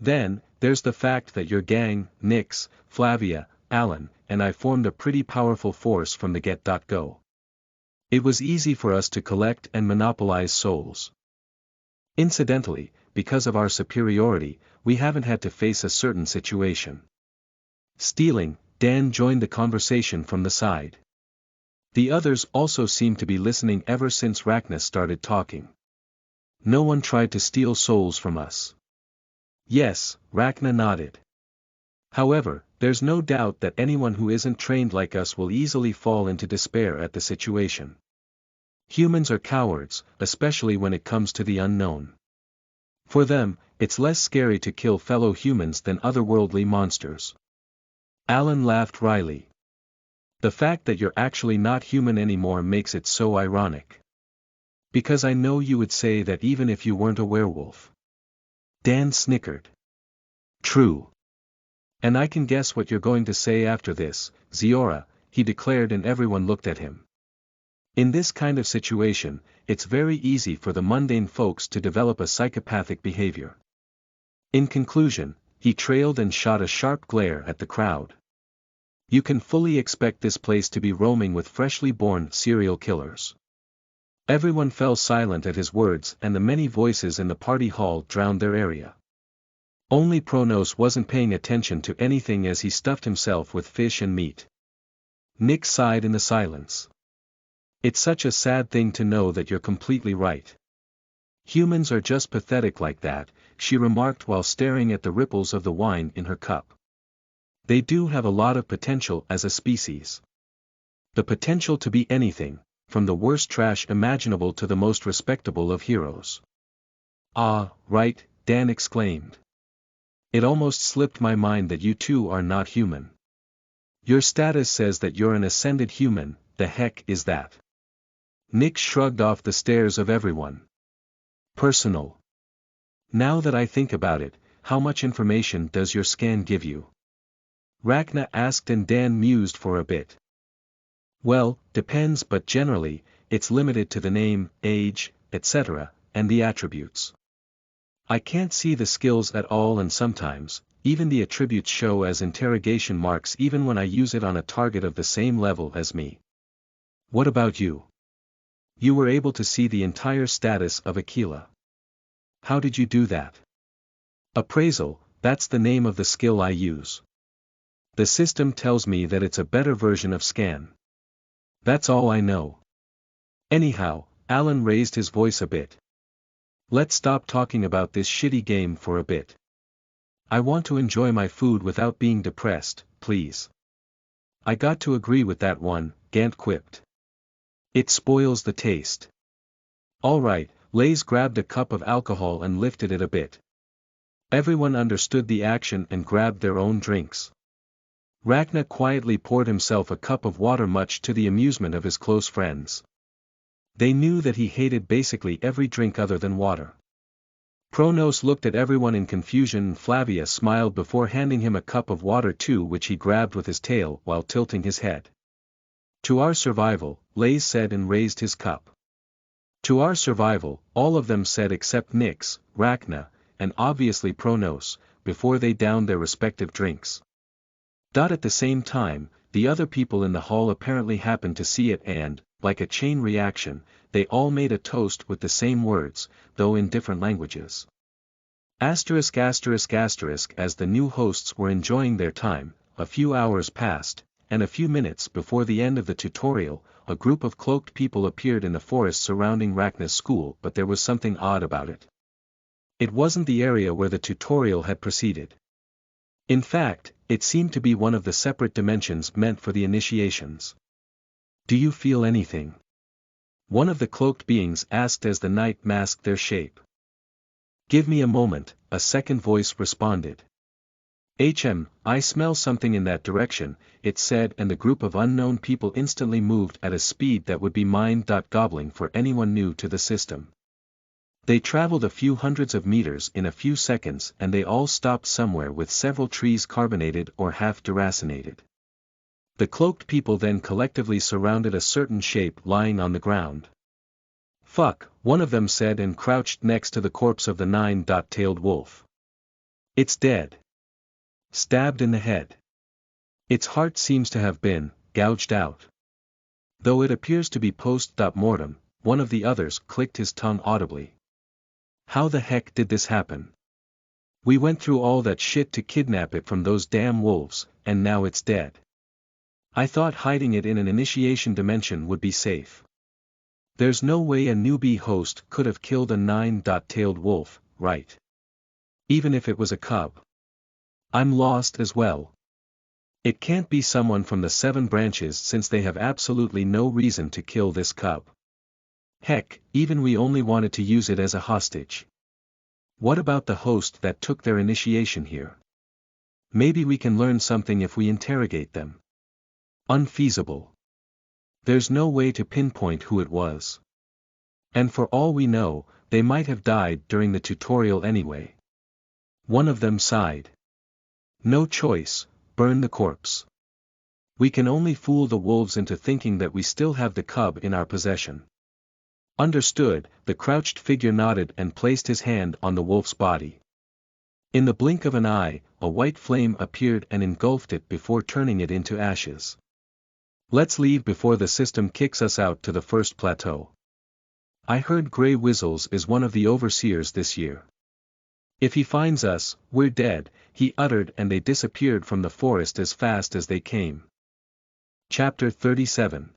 Then, there's the fact that your gang, Nyx, Flavia, Alan, and I formed a pretty powerful force from the get-go. It was easy for us to collect and monopolize souls. Incidentally, because of our superiority, we haven't had to face a certain situation. Stealing, Dan joined the conversation from the side. The others also seemed to be listening ever since Rachna started talking. No one tried to steal souls from us. Yes, Rachna nodded. However, there's no doubt that anyone who isn't trained like us will easily fall into despair at the situation. Humans are cowards, especially when it comes to the unknown. For them, it's less scary to kill fellow humans than otherworldly monsters. Alan laughed wryly. The fact that you're actually not human anymore makes it so ironic. Because I know you would say that even if you weren't a werewolf. Dan snickered. True. And I can guess what you're going to say after this, Ziora, he declared, and everyone looked at him. In this kind of situation, it's very easy for the mundane folks to develop a psychopathic behavior. In conclusion, he trailed and shot a sharp glare at the crowd. You can fully expect this place to be roaming with freshly born serial killers. Everyone fell silent at his words, and the many voices in the party hall drowned their area. Only Pronos wasn't paying attention to anything as he stuffed himself with fish and meat. Nyx sighed in the silence. It's such a sad thing to know that you're completely right. Humans are just pathetic like that, she remarked while staring at the ripples of the wine in her cup. They do have a lot of potential as a species. The potential to be anything, from the worst trash imaginable to the most respectable of heroes. Ah, right, Dan exclaimed. It almost slipped my mind that you two are not human. Your status says that you're an ascended human, the heck is that? Nyx shrugged off the stares of everyone. Personal. Now that I think about it, how much information does your scan give you? Rachna asked, and Dan mused for a bit. Well, depends, but generally, it's limited to the name, age, etc., and the attributes. I can't see the skills at all, and sometimes, even the attributes show as interrogation marks even when I use it on a target of the same level as me. What about you? You were able to see the entire status of Aquila. How did you do that? Appraisal, that's the name of the skill I use. The system tells me that it's a better version of scan. That's all I know. Anyhow, Alan raised his voice a bit. Let's stop talking about this shitty game for a bit. I want to enjoy my food without being depressed, please. I got to agree with that one, Gant quipped. It spoils the taste. Alright, Lays grabbed a cup of alcohol and lifted it a bit. Everyone understood the action and grabbed their own drinks. Rachna quietly poured himself a cup of water, much to the amusement of his close friends. They knew that he hated basically every drink other than water. Pronos looked at everyone in confusion, and Flavia smiled before handing him a cup of water too, which he grabbed with his tail while tilting his head. To our survival, Lays said, and raised his cup. To our survival, all of them said except Nyx, Rachna, and obviously Pronos, before they downed their respective drinks. At the same time, the other people in the hall apparently happened to see it and, like a chain reaction, they all made a toast with the same words, though in different languages. As the new hosts were enjoying their time, a few hours passed, and a few minutes before the end of the tutorial, a group of cloaked people appeared in the forest surrounding Rachna's school, but there was something odd about it. It wasn't the area where the tutorial had proceeded. In fact, it seemed to be one of the separate dimensions meant for the initiations. Do you feel anything? One of the cloaked beings asked as the night masked their shape. Give me a moment, a second voice responded. I smell something in that direction, it said, and the group of unknown people instantly moved at a speed that would be mind-gobbling for anyone new to the system. They traveled a few hundreds of meters in a few seconds and they all stopped somewhere with several trees carbonated or half deracinated. The cloaked people then collectively surrounded a certain shape lying on the ground. "Fuck," one of them said and crouched next to the corpse of the nine-tailed wolf. "It's dead. Stabbed in the head. Its heart seems to have been gouged out. Though it appears to be post-mortem," one of the others clicked his tongue audibly. "How the heck did this happen? We went through all that shit to kidnap it from those damn wolves, and now it's dead. I thought hiding it in an initiation dimension would be safe. There's no way a newbie host could have killed a nine-tailed wolf, right? Even if it was a cub. I'm lost as well. It can't be someone from the seven branches since they have absolutely no reason to kill this cub. Heck, even we only wanted to use it as a hostage. What about the host that took their initiation here? Maybe we can learn something if we interrogate them. Unfeasible. There's no way to pinpoint who it was. And for all we know, they might have died during the tutorial anyway." One of them sighed. "No choice, burn the corpse. We can only fool the wolves into thinking that we still have the cub in our possession." "Understood," the crouched figure nodded and placed his hand on the wolf's body. In the blink of an eye, a white flame appeared and engulfed it before turning it into ashes. "Let's leave before the system kicks us out to the first plateau. I heard Grey Whistles is one of the overseers this year. If he finds us, we're dead," he uttered, and they disappeared from the forest as fast as they came. Chapter 37.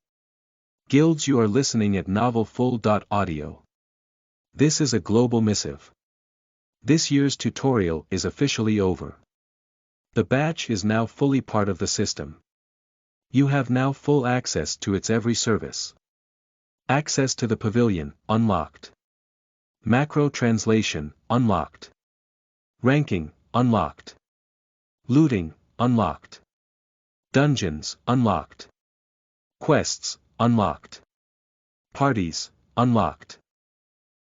Guilds. You are listening at novelfull.audio. This is a global missive. This year's tutorial is officially over. The batch is now fully part of the system. You have now full access to its every service. Access to the pavilion, unlocked. Macro translation, unlocked. Ranking, unlocked. Looting, unlocked. Dungeons, unlocked. Quests, unlocked. Parties, unlocked.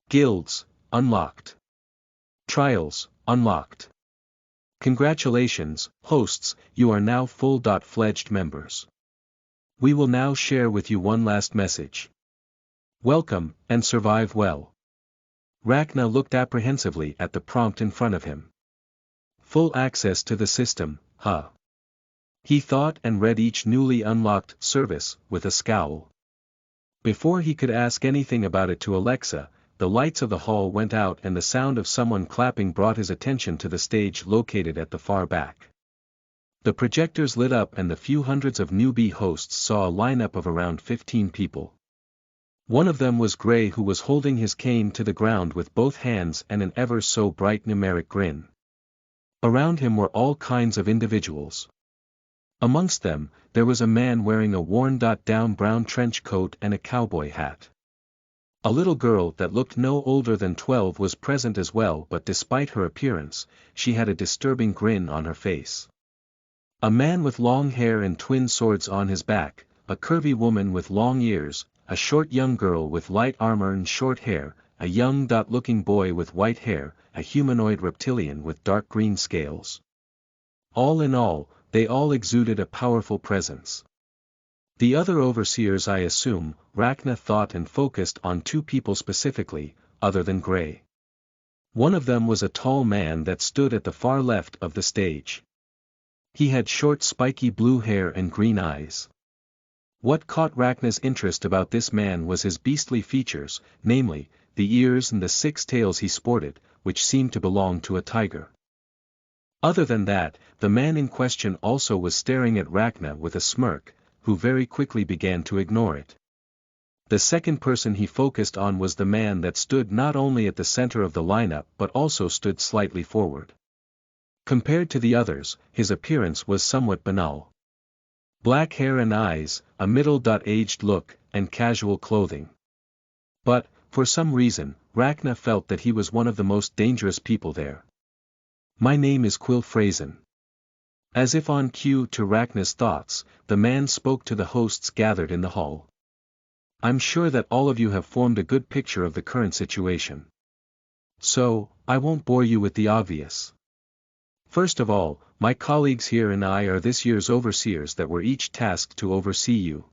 Guilds, unlocked. Trials, unlocked. Congratulations, hosts, you are now full-fledged members. We will now share with you one last message. Welcome, and survive well. Rachna looked apprehensively at the prompt in front of him. Full access to the system, huh? He thought and read each newly unlocked service with a scowl. Before he could ask anything about it to Alexa, the lights of the hall went out and the sound of someone clapping brought his attention to the stage located at the far back. The projectors lit up and the few hundreds of newbie hosts saw a lineup of around 15 people. One of them was Gray, who was holding his cane to the ground with both hands and an ever so bright numeric grin. Around him were all kinds of individuals. Amongst them, there was a man wearing a worn-down brown trench coat and a cowboy hat. A little girl that looked no older than 12 was present as well, but despite her appearance, she had a disturbing grin on her face. A man with long hair and twin swords on his back, a curvy woman with long ears, a short young girl with light armor and short hair, a young-looking boy with white hair, a humanoid reptilian with dark green scales. All in all, they all exuded a powerful presence. The other overseers, I assume, Rachna thought, and focused on two people specifically, other than Gray. One of them was a tall man that stood at the far left of the stage. He had short spiky blue hair and green eyes. What caught Rachna's interest about this man was his beastly features, namely, the ears and the 6 tails he sported, which seemed to belong to a tiger. Other than that, the man in question also was staring at Rachna with a smirk, who very quickly began to ignore it. The second person he focused on was the man that stood not only at the center of the lineup but also stood slightly forward. Compared to the others, his appearance was somewhat banal. Black hair and eyes, a middle-aged look, and casual clothing. But, for some reason, Rachna felt that he was one of the most dangerous people there. My name is Quill Phrasen. As if on cue to Rachna's thoughts, the man spoke to the hosts gathered in the hall. I'm sure that all of you have formed a good picture of the current situation. So, I won't bore you with the obvious. First of all, my colleagues here and I are this year's overseers that were each tasked to oversee you.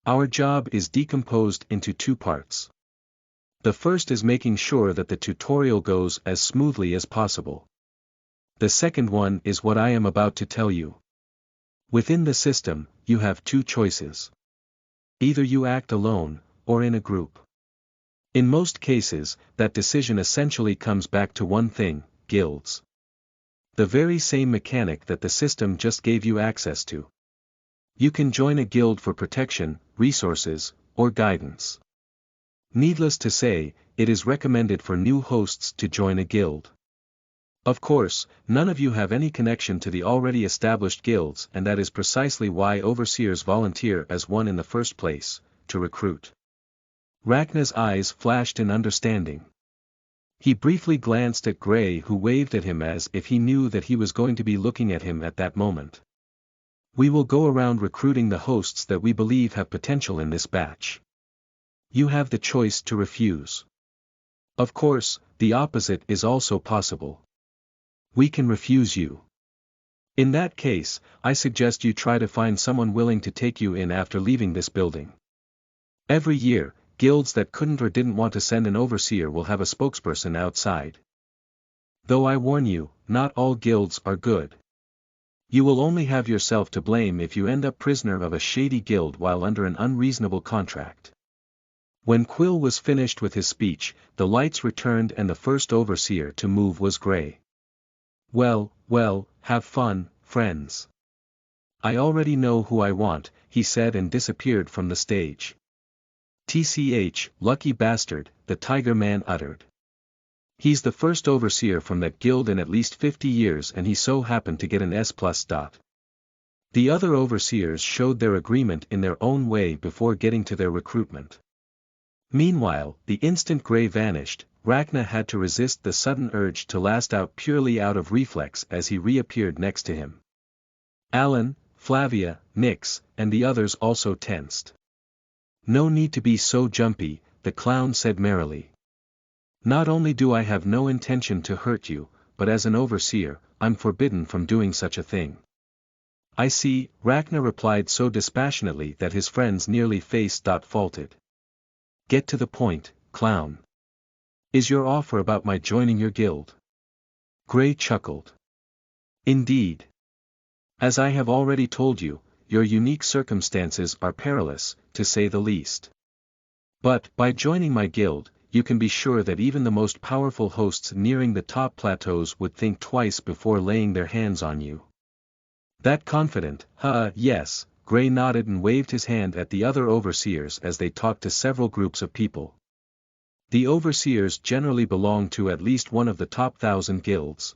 Our job is decomposed into two parts. The first is making sure that the tutorial goes as smoothly as possible. The second one is what I am about to tell you. Within the system, you have two choices. Either you act alone, or in a group. In most cases, that decision essentially comes back to one thing: guilds. The very same mechanic that the system just gave you access to. You can join a guild for protection, resources, or guidance. Needless to say, it is recommended for new hosts to join a guild. Of course, none of you have any connection to the already established guilds, and that is precisely why overseers volunteer as one in the first place, to recruit. Rachna's eyes flashed in understanding. He briefly glanced at Gray, who waved at him as if he knew that he was going to be looking at him at that moment. We will go around recruiting the hosts that we believe have potential in this batch. You have the choice to refuse. Of course, the opposite is also possible. We can refuse you. In that case, I suggest you try to find someone willing to take you in after leaving this building. Every year, guilds that couldn't or didn't want to send an overseer will have a spokesperson outside. Though I warn you, not all guilds are good. You will only have yourself to blame if you end up prisoner of a shady guild while under an unreasonable contract. When Quill was finished with his speech, the lights returned and the first overseer to move was Gray. Well, have fun, friends. I already know who I want, he said and disappeared from the stage. TCH, lucky bastard, the Tiger Man uttered. He's the first overseer from that guild in at least 50 years and he so happened to get an S+. The other overseers showed their agreement in their own way before getting to their recruitment. Meanwhile, the instant Gray vanished, Rachna had to resist the sudden urge to last out purely out of reflex as he reappeared next to him. Alan, Flavia, Nix, and the others also tensed. No need to be so jumpy, the clown said merrily. Not only do I have no intention to hurt you, but as an overseer, I'm forbidden from doing such a thing. I see, Rachna replied so dispassionately that his friends nearly face-faulted. Get to the point, clown. Is your offer about my joining your guild? Gray chuckled. Indeed. As I have already told you, your unique circumstances are perilous, to say the least. But, by joining my guild, you can be sure that even the most powerful hosts nearing the top plateaus would think twice before laying their hands on you. That confident, yes, Gray nodded and waved his hand at the other overseers as they talked to several groups of people. The overseers generally belong to at least one of the top 1,000 guilds.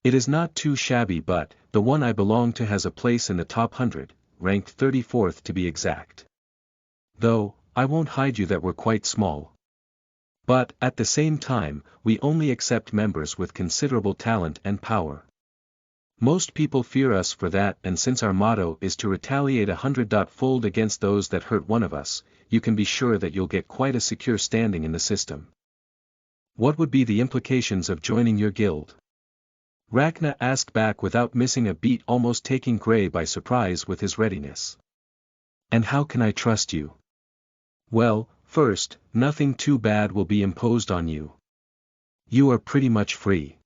It is not too shabby, but the one I belong to has a place in the top 100, ranked 34th to be exact. Though, I won't hide you that we're quite small. But, at the same time, we only accept members with considerable talent and power. Most people fear us for that, and since our motto is to retaliate 100-fold against those that hurt one of us, you can be sure that you'll get quite a secure standing in the system. What would be the implications of joining your guild? Rachna asked back without missing a beat, almost taking Gray by surprise with his readiness. And how can I trust you? Well, first, nothing too bad will be imposed on you. You are pretty much free.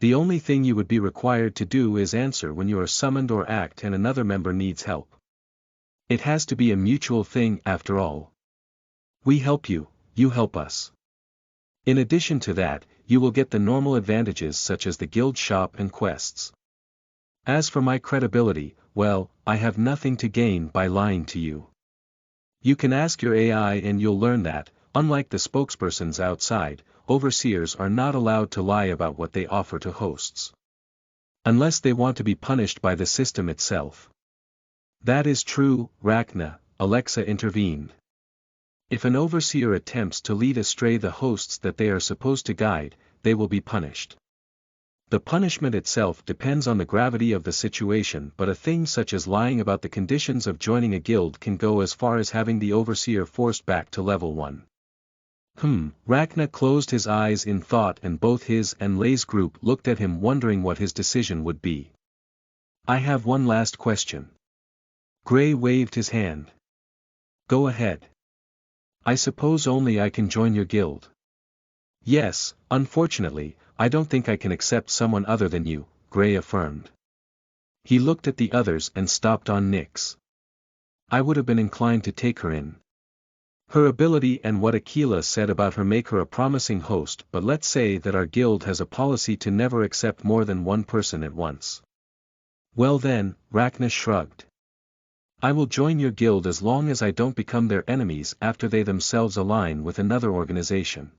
The only thing you would be required to do is answer when you are summoned or act and another member needs help. It has to be a mutual thing after all. We help you, you help us. In addition to that, you will get the normal advantages such as the guild shop and quests. As for my credibility, well, I have nothing to gain by lying to you. You can ask your AI and you'll learn that, unlike the spokespersons outside, overseers are not allowed to lie about what they offer to hosts. Unless they want to be punished by the system itself. That is true, Rachna, Alexa intervened. If an overseer attempts to lead astray the hosts that they are supposed to guide, they will be punished. The punishment itself depends on the gravity of the situation, but a thing such as lying about the conditions of joining a guild can go as far as having the overseer forced back to level 1. Ragnar closed his eyes in thought and both his and Lay's group looked at him wondering what his decision would be. I have one last question. Gray waved his hand. Go ahead. I suppose only I can join your guild. Yes, unfortunately, I don't think I can accept someone other than you, Gray affirmed. He looked at the others and stopped on Nyx. I would have been inclined to take her in. Her ability and what Aquila said about her make her a promising host, but let's say that our guild has a policy to never accept more than one person at once. Well then, Ragnar shrugged. I will join your guild as long as I don't become their enemies after they themselves align with another organization.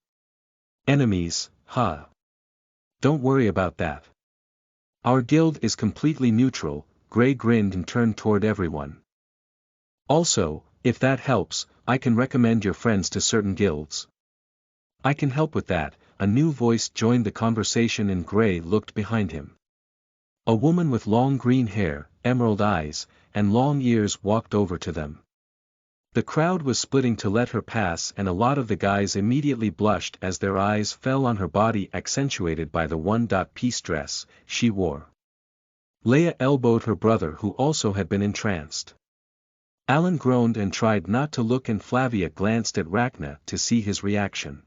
Enemies, huh? Don't worry about that. Our guild is completely neutral, Gray grinned and turned toward everyone. Also, if that helps, I can recommend your friends to certain guilds. I can help with that, a new voice joined the conversation and Gray looked behind him. A woman with long green hair, emerald eyes, and long ears walked over to them. The crowd was splitting to let her pass and a lot of the guys immediately blushed as their eyes fell on her body accentuated by the one-piece dress she wore. Leia elbowed her brother who also had been entranced. Alan groaned and tried not to look and Flavia glanced at Ragnar to see his reaction.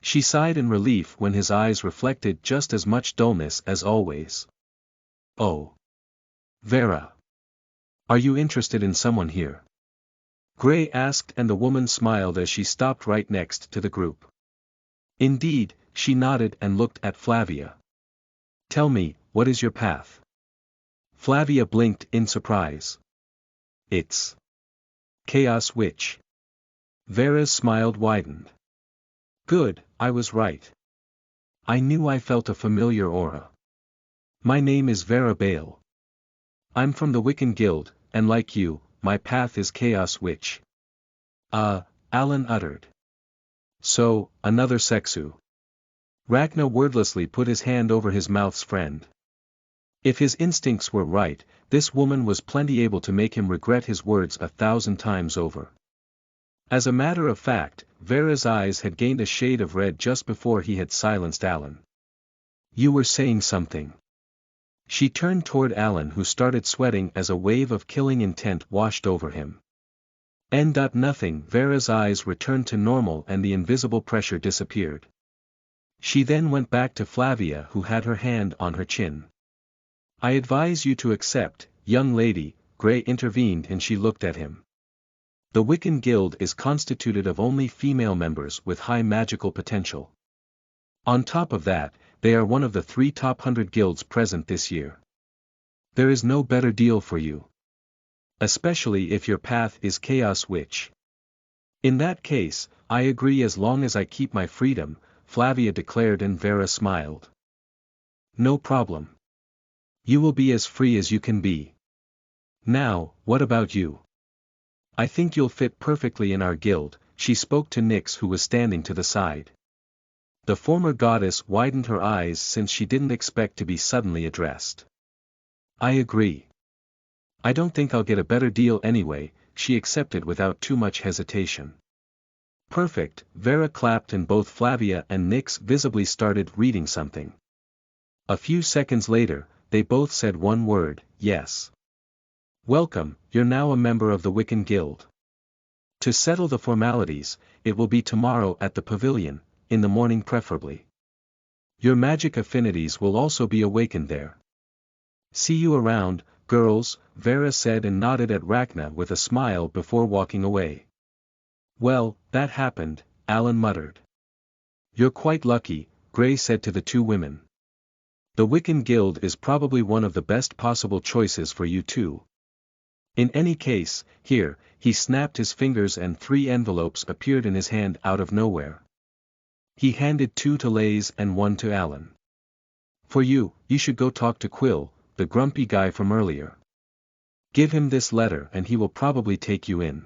She sighed in relief when his eyes reflected just as much dullness as always. Oh. Vera. Are you interested in someone here? Gray asked and the woman smiled as she stopped right next to the group. Indeed, she nodded and looked at Flavia. Tell me, what is your path? Flavia blinked in surprise. It's Chaos Witch. Vera's smile widened. Good, I was right. I knew I felt a familiar aura. My name is Vera Bale. I'm from the Wiccan Guild, and like you, my path is Chaos Witch. Alan uttered. So, another Sexu. Ragnar wordlessly put his hand over his mouth's friend. If his instincts were right, this woman was plenty able to make him regret his words 1,000 times over. As a matter of fact, Vera's eyes had gained a shade of red just before he had silenced Alan. You were saying something. She turned toward Alan who started sweating as a wave of killing intent washed over him. Nothing. Vera's eyes returned to normal and the invisible pressure disappeared. She then went back to Flavia who had her hand on her chin. I advise you to accept, young lady, Gray intervened and she looked at him. The Wiccan Guild is constituted of only female members with high magical potential. On top of that, they are one of the 3 top 100 guilds present this year. There is no better deal for you. Especially if your path is Chaos Witch. In that case, I agree as long as I keep my freedom, Flavia declared and Vera smiled. No problem. You will be as free as you can be. Now, what about you? I think you'll fit perfectly in our guild, she spoke to Nyx who was standing to the side. The former goddess widened her eyes since she didn't expect to be suddenly addressed. I agree. I don't think I'll get a better deal anyway, she accepted without too much hesitation. Perfect, Vera clapped and both Flavia and Nyx visibly started reading something. A few seconds later, they both said one word, yes. Welcome, you're now a member of the Wiccan Guild. To settle the formalities, it will be tomorrow at the pavilion, in the morning preferably. Your magic affinities will also be awakened there. See you around, girls, Vera said and nodded at Ragnar with a smile before walking away. Well, that happened, Alan muttered. You're quite lucky, Gray said to the 2 women. The Wiccan Guild is probably one of the best possible choices for you too. In any case, here, he snapped his fingers and 3 envelopes appeared in his hand out of nowhere. He handed 2 to Lays and 1 to Alan. For you, you should go talk to Quill, the grumpy guy from earlier. Give him this letter and he will probably take you in.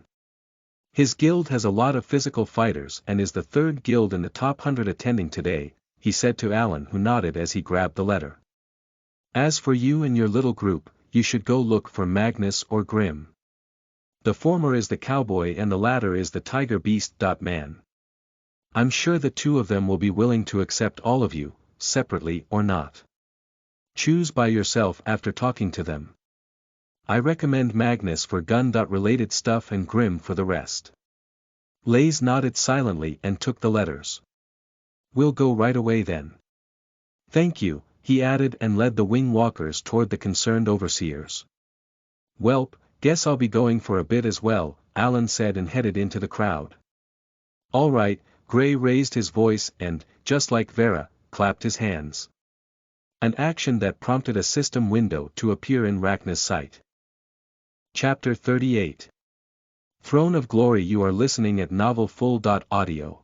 His guild has a lot of physical fighters and is the 3rd guild in the top 100 attending today, he said to Alan who nodded as he grabbed the letter. As for you and your little group, you should go look for Magnus or Grim. The former is the cowboy and the latter is the tiger beast. Man. I'm sure the two of them will be willing to accept all of you, separately or not. Choose by yourself after talking to them. I recommend Magnus for gun-related stuff and Grimm for the rest. Lays nodded silently and took the letters. We'll go right away then. Thank you, he added and led the wing walkers toward the concerned overseers. Welp, guess I'll be going for a bit as well, Alan said and headed into the crowd. All right, Gray raised his voice and, just like Vera, clapped his hands. An action that prompted a system window to appear in Rachna's sight. Chapter 38. Throne of Glory. You are listening at novelfull.audio.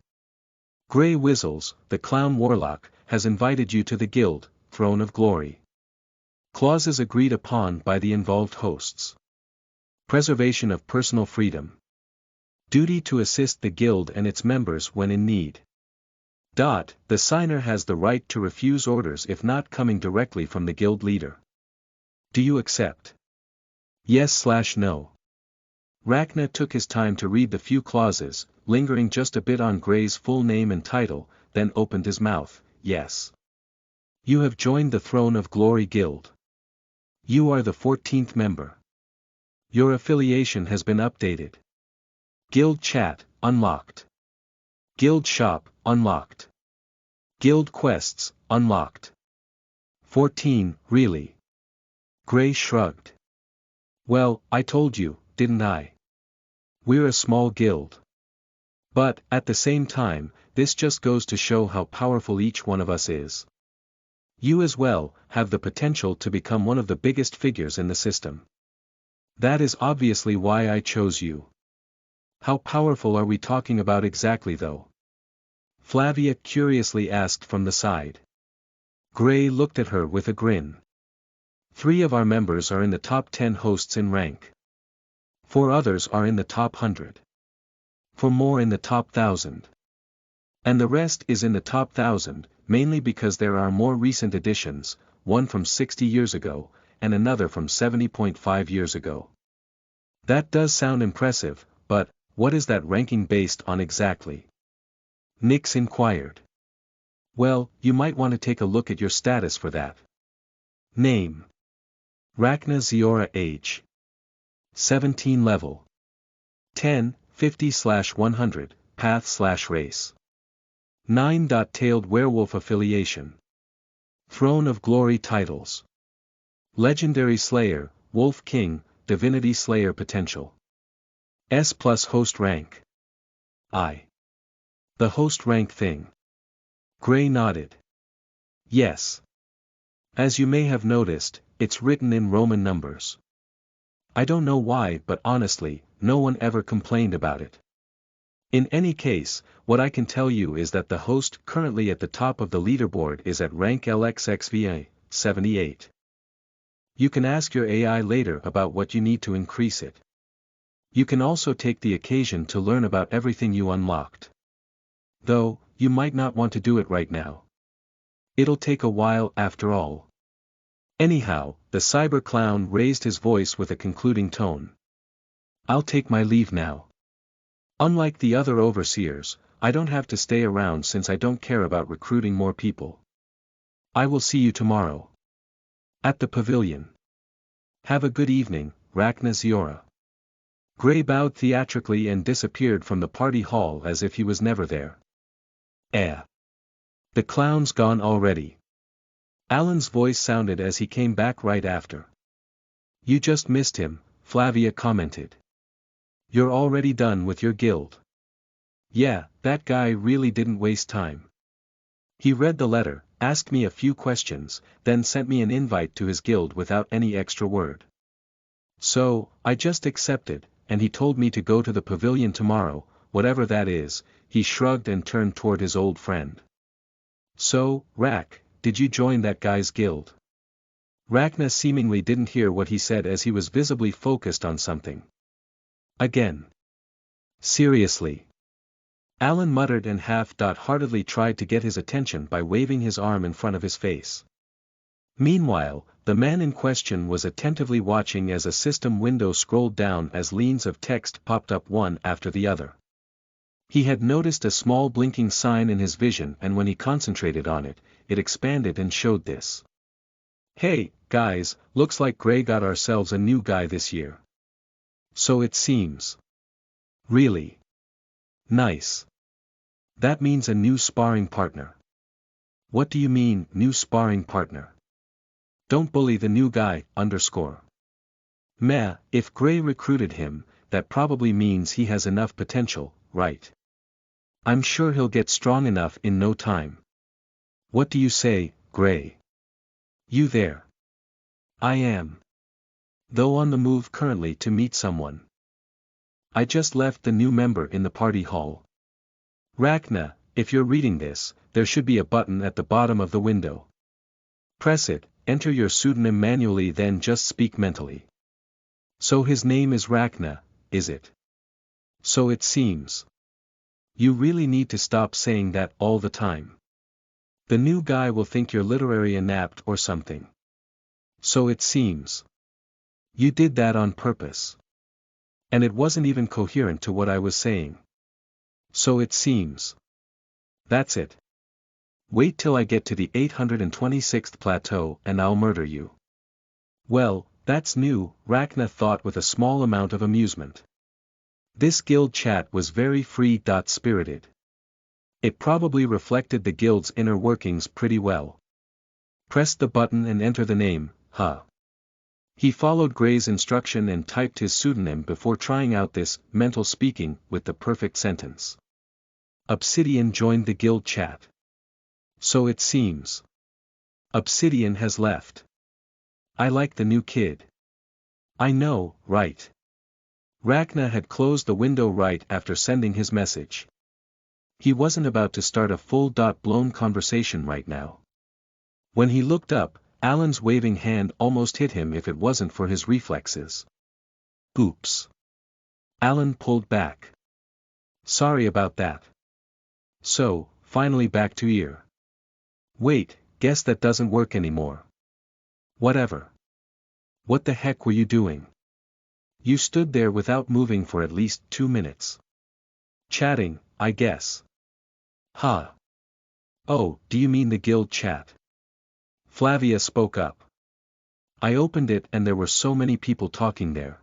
Gray Whizzles, the clown warlock, has invited you to the guild, Throne of Glory. Clauses agreed upon by the involved hosts. Preservation of personal freedom. Duty to assist the guild and its members when in need. The signer has the right to refuse orders if not coming directly from the guild leader. Do you accept? Yes/no. Rachna took his time to read the few clauses, lingering just a bit on Gray's full name and title, then opened his mouth. Yes. You have joined the Throne of Glory Guild. You are the 14th member. Your affiliation has been updated. Guild chat, unlocked. Guild shop, unlocked. Guild quests, unlocked. 14, really? Gray shrugged. Well, I told you, didn't I? We're a small guild. But, at the same time, this just goes to show how powerful each one of us is. You as well, have the potential to become one of the biggest figures in the system. That is obviously why I chose you. How powerful are we talking about exactly though? Flavia curiously asked from the side. Gray looked at her with a grin. 3 of our members are in the top 10 hosts in rank. 4 others are in the top 100. 4 more in the top 1,000. And the rest is in the top 1,000, mainly because there are more recent additions, one from 60 years ago, and another from 70.5 years ago. That does sound impressive, but, what is that ranking based on exactly? Nix inquired. Well, you might want to take a look at your status for that. Name. Rachna Ziora. Age. 17 level. 10, 50/100, path/race. 9. Tailed werewolf affiliation. Throne of Glory titles. Legendary Slayer, Wolf King, Divinity Slayer potential. S+ host rank. I. The host rank thing. Gray nodded. Yes. As you may have noticed, it's written in Roman numbers. I don't know why, but honestly, no one ever complained about it. In any case, what I can tell you is that the host currently at the top of the leaderboard is at rank LXXVA, 78. You can ask your AI later about what you need to increase it. You can also take the occasion to learn about everything you unlocked. Though, you might not want to do it right now. It'll take a while after all. Anyhow, the cyber clown raised his voice with a concluding tone. I'll take my leave now. Unlike the other overseers, I don't have to stay around since I don't care about recruiting more people. I will see you tomorrow. At the pavilion. Have a good evening, Rachna Ziora. Gray bowed theatrically and disappeared from the party hall as if he was never there. The clown's gone already. Alan's voice sounded as he came back right after. You just missed him, Flavia commented. You're already done with your guild. Yeah, that guy really didn't waste time. He read the letter, asked me a few questions, then sent me an invite to his guild without any extra word. So, I just accepted, and he told me to go to the pavilion tomorrow, whatever that is. He shrugged and turned toward his old friend. So, Rak, did you join that guy's guild? Rachna seemingly didn't hear what he said as he was visibly focused on something. Again. Seriously. Alan muttered and half-heartedly tried to get his attention by waving his arm in front of his face. Meanwhile, the man in question was attentively watching as a system window scrolled down as lines of text popped up one after the other. He had noticed a small blinking sign in his vision, and when he concentrated on it, it expanded and showed this. Hey, guys, looks like Gray got ourselves a new guy this year. So it seems. Really? Nice. That means a new sparring partner. What do you mean, new sparring partner? Don't bully the new guy, underscore. Meh, if Gray recruited him, that probably means he has enough potential, right? I'm sure he'll get strong enough in no time. What do you say, Gray? You there? I am. Though on the move currently to meet someone. I just left the new member in the party hall. Rachna, if you're reading this, there should be a button at the bottom of the window. Press it, enter your pseudonym manually, then just speak mentally. So his name is Rachna, is it? So it seems. You really need to stop saying that all the time. The new guy will think you're literary inept or something. So it seems. You did that on purpose. And it wasn't even coherent to what I was saying. So it seems. That's it. Wait till I get to the 826th plateau and I'll murder you. Well, that's new, Rachna thought with a small amount of amusement. This guild chat was very free-spirited. It probably reflected the guild's inner workings pretty well. Press the button and enter the name, huh? He followed Gray's instruction and typed his pseudonym before trying out this mental speaking with the perfect sentence. Obsidian joined the guild chat. So it seems. Obsidian has left. I like the new kid. I know, right? Rachna had closed the window right after sending his message. He wasn't about to start a full-blown conversation right now. When he looked up, Alan's waving hand almost hit him if it wasn't for his reflexes. Oops. Alan pulled back. Sorry about that. So, finally back to ear. Wait, guess that doesn't work anymore. Whatever. What the heck were you doing? You stood there without moving for at least 2 minutes. Chatting, I guess. Huh. Oh, do you mean the guild chat? Flavia spoke up. I opened it and there were so many people talking there.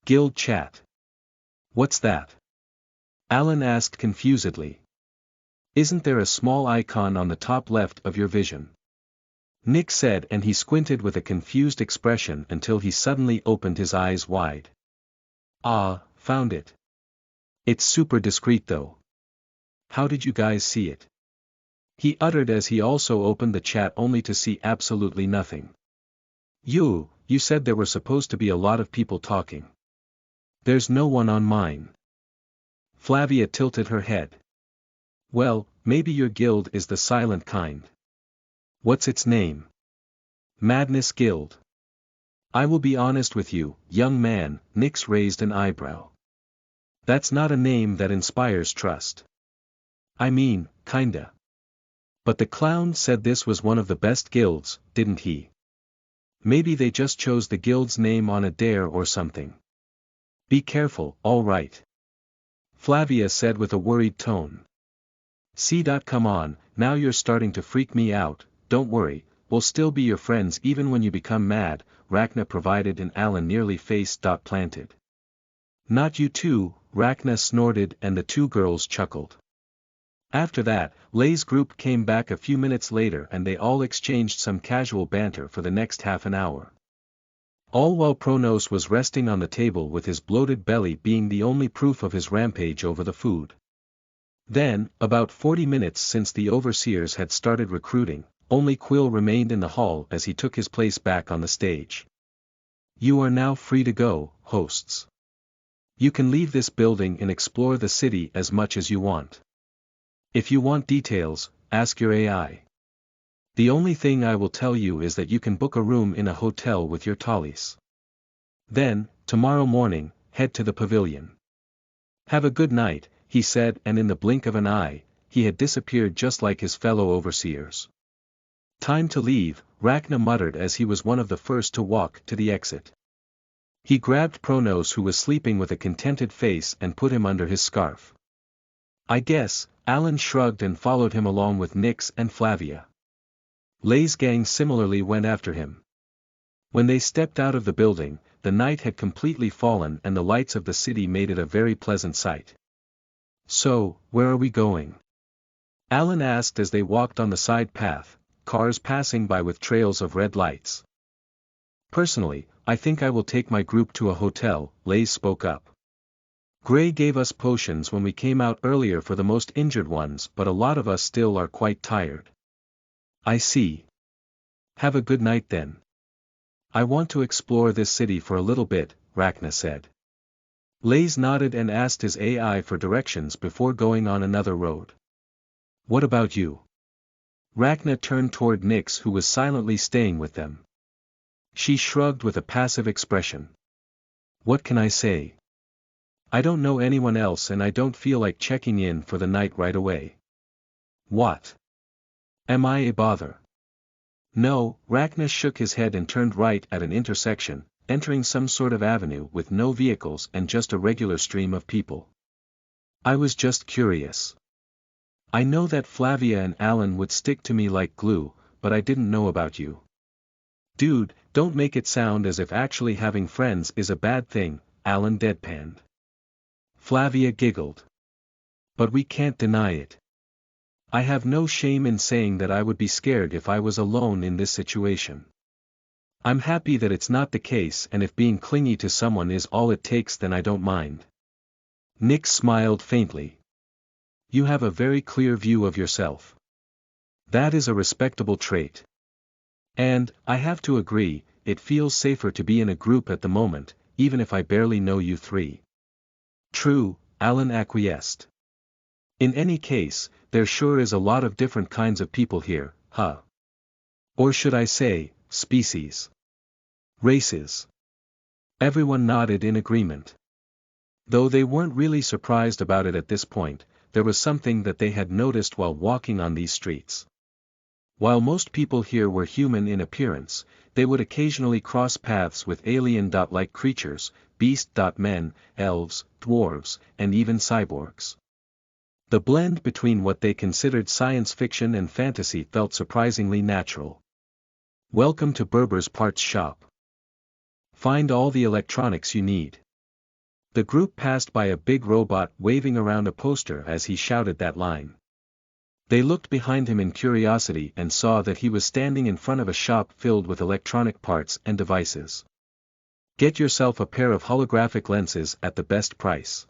Guild chat. What's that? Alan asked confusedly. Isn't there a small icon on the top left of your vision? Nick said, and he squinted with a confused expression until he suddenly opened his eyes wide. Ah, found it. It's super discreet though. How did you guys see it? He uttered as he also opened the chat only to see absolutely nothing. You said there were supposed to be a lot of people talking. There's no one on mine. Flavia tilted her head. Well, maybe your guild is the silent kind. What's its name? Madness Guild. I will be honest with you, young man, Nix raised an eyebrow. That's not a name that inspires trust. I mean, kinda. But the clown said this was one of the best guilds, didn't he? Maybe they just chose the guild's name on a dare or something. Be careful, all right. Flavia said with a worried tone. Come on, now you're starting to freak me out, don't worry, we'll still be your friends even when you become mad, Rachna provided, and Alan nearly face-planted. Not you too, Rachna snorted, and the two girls chuckled. After that, Lay's group came back a few minutes later and they all exchanged some casual banter for the next half an hour. All while Pronos was resting on the table with his bloated belly being the only proof of his rampage over the food. Then, about 40 minutes since the overseers had started recruiting, only Quill remained in the hall as he took his place back on the stage. You are now free to go, hosts. You can leave this building and explore the city as much as you want. If you want details, ask your AI. The only thing I will tell you is that you can book a room in a hotel with your Talis. Then, tomorrow morning, head to the pavilion. Have a good night, he said, and in the blink of an eye, he had disappeared just like his fellow overseers. Time to leave, Rachna muttered as he was one of the first to walk to the exit. He grabbed Pronos, who was sleeping with a contented face, and put him under his scarf. I guess. Alan shrugged and followed him along with Nix and Flavia. Lay's gang similarly went after him. When they stepped out of the building, the night had completely fallen and the lights of the city made it a very pleasant sight. So, where are we going? Alan asked as they walked on the side path, cars passing by with trails of red lights. Personally, I think I will take my group to a hotel, Lay spoke up. Gray gave us potions when we came out earlier for the most injured ones, but a lot of us still are quite tired. I see. Have a good night then. I want to explore this city for a little bit, Rachna said. Lays nodded and asked his AI for directions before going on another road. What about you? Rachna turned toward Nix, who was silently staying with them. She shrugged with a passive expression. What can I say? I don't know anyone else and I don't feel like checking in for the night right away. What? Am I a bother? No, Rachna shook his head and turned right at an intersection, entering some sort of avenue with no vehicles and just a regular stream of people. I was just curious. I know that Flavia and Alan would stick to me like glue, but I didn't know about you. Dude, don't make it sound as if actually having friends is a bad thing, Alan deadpanned. Flavia giggled. But we can't deny it. I have no shame in saying that I would be scared if I was alone in this situation. I'm happy that it's not the case, and if being clingy to someone is all it takes then I don't mind. Nick smiled faintly. You have a very clear view of yourself. That is a respectable trait. And, I have to agree, it feels safer to be in a group at the moment, even if I barely know you three. True, Alan acquiesced. In any case, there sure is a lot of different kinds of people here, huh? Or should I say, species. Races. Everyone nodded in agreement. Though they weren't really surprised about it at this point, there was something that they had noticed while walking on these streets. While most people here were human in appearance, they would occasionally cross paths with alien-like creatures, beast-men, elves, dwarves, and even cyborgs. The blend between what they considered science fiction and fantasy felt surprisingly natural. Welcome to Berber's parts shop. Find all the electronics you need. The group passed by a big robot waving around a poster as he shouted that line. They looked behind him in curiosity and saw that he was standing in front of a shop filled with electronic parts and devices. Get yourself a pair of holographic lenses at the best price.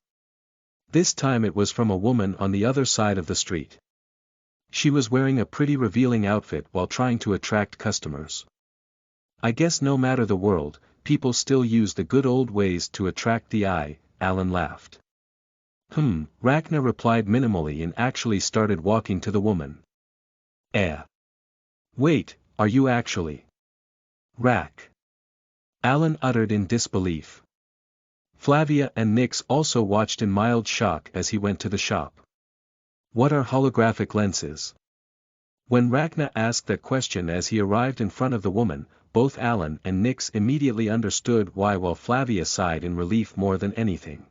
This time it was from a woman on the other side of the street. She was wearing a pretty revealing outfit while trying to attract customers. I guess no matter the world, people still use the good old ways to attract the eye, Alan laughed. Rachna replied minimally and actually started walking to the woman. Wait, are you actually? Alan uttered in disbelief. Flavia and Nix also watched in mild shock as he went to the shop. What are holographic lenses? When Rachna asked that question as he arrived in front of the woman, both Alan and Nix immediately understood why, while Flavia sighed in relief more than anything.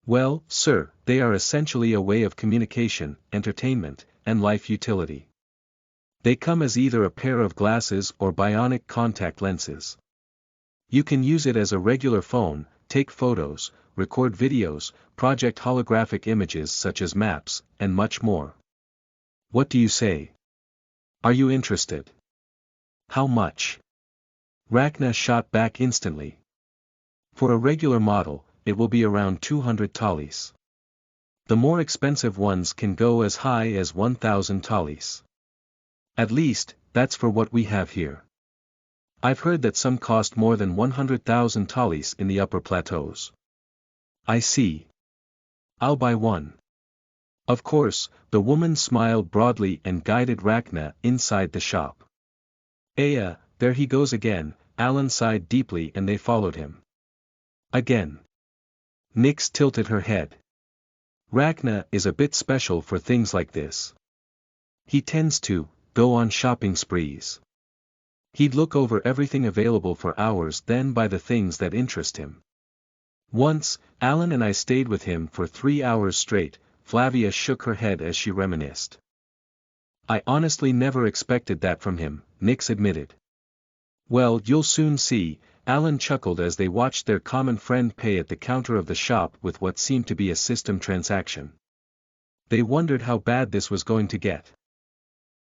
Well, sir, they are essentially a way of communication, entertainment, and life utility. They come as either a pair of glasses or bionic contact lenses. You can use it as a regular phone, take photos, record videos, project holographic images such as maps, and much more. What do you say? Are you interested? How much? Rachna shot back instantly. For a regular model, it will be around 200 talis. The more expensive ones can go as high as 1,000 talis. At least, that's for what we have here. I've heard that some cost more than 100,000 talis in the upper plateaus. I see. I'll buy one. Of course, the woman smiled broadly and guided Rachna inside the shop. There he goes again, Alan sighed deeply and they followed him. Again. Nix tilted her head. Rachna is a bit special for things like this. He tends to go on shopping sprees. He'd look over everything available for hours, then buy the things that interest him. Once, Alan and I stayed with him for 3 hours straight, Flavia shook her head as she reminisced. I honestly never expected that from him, Nix admitted. Well, you'll soon see, Alan chuckled as they watched their common friend pay at the counter of the shop with what seemed to be a system transaction. They wondered how bad this was going to get.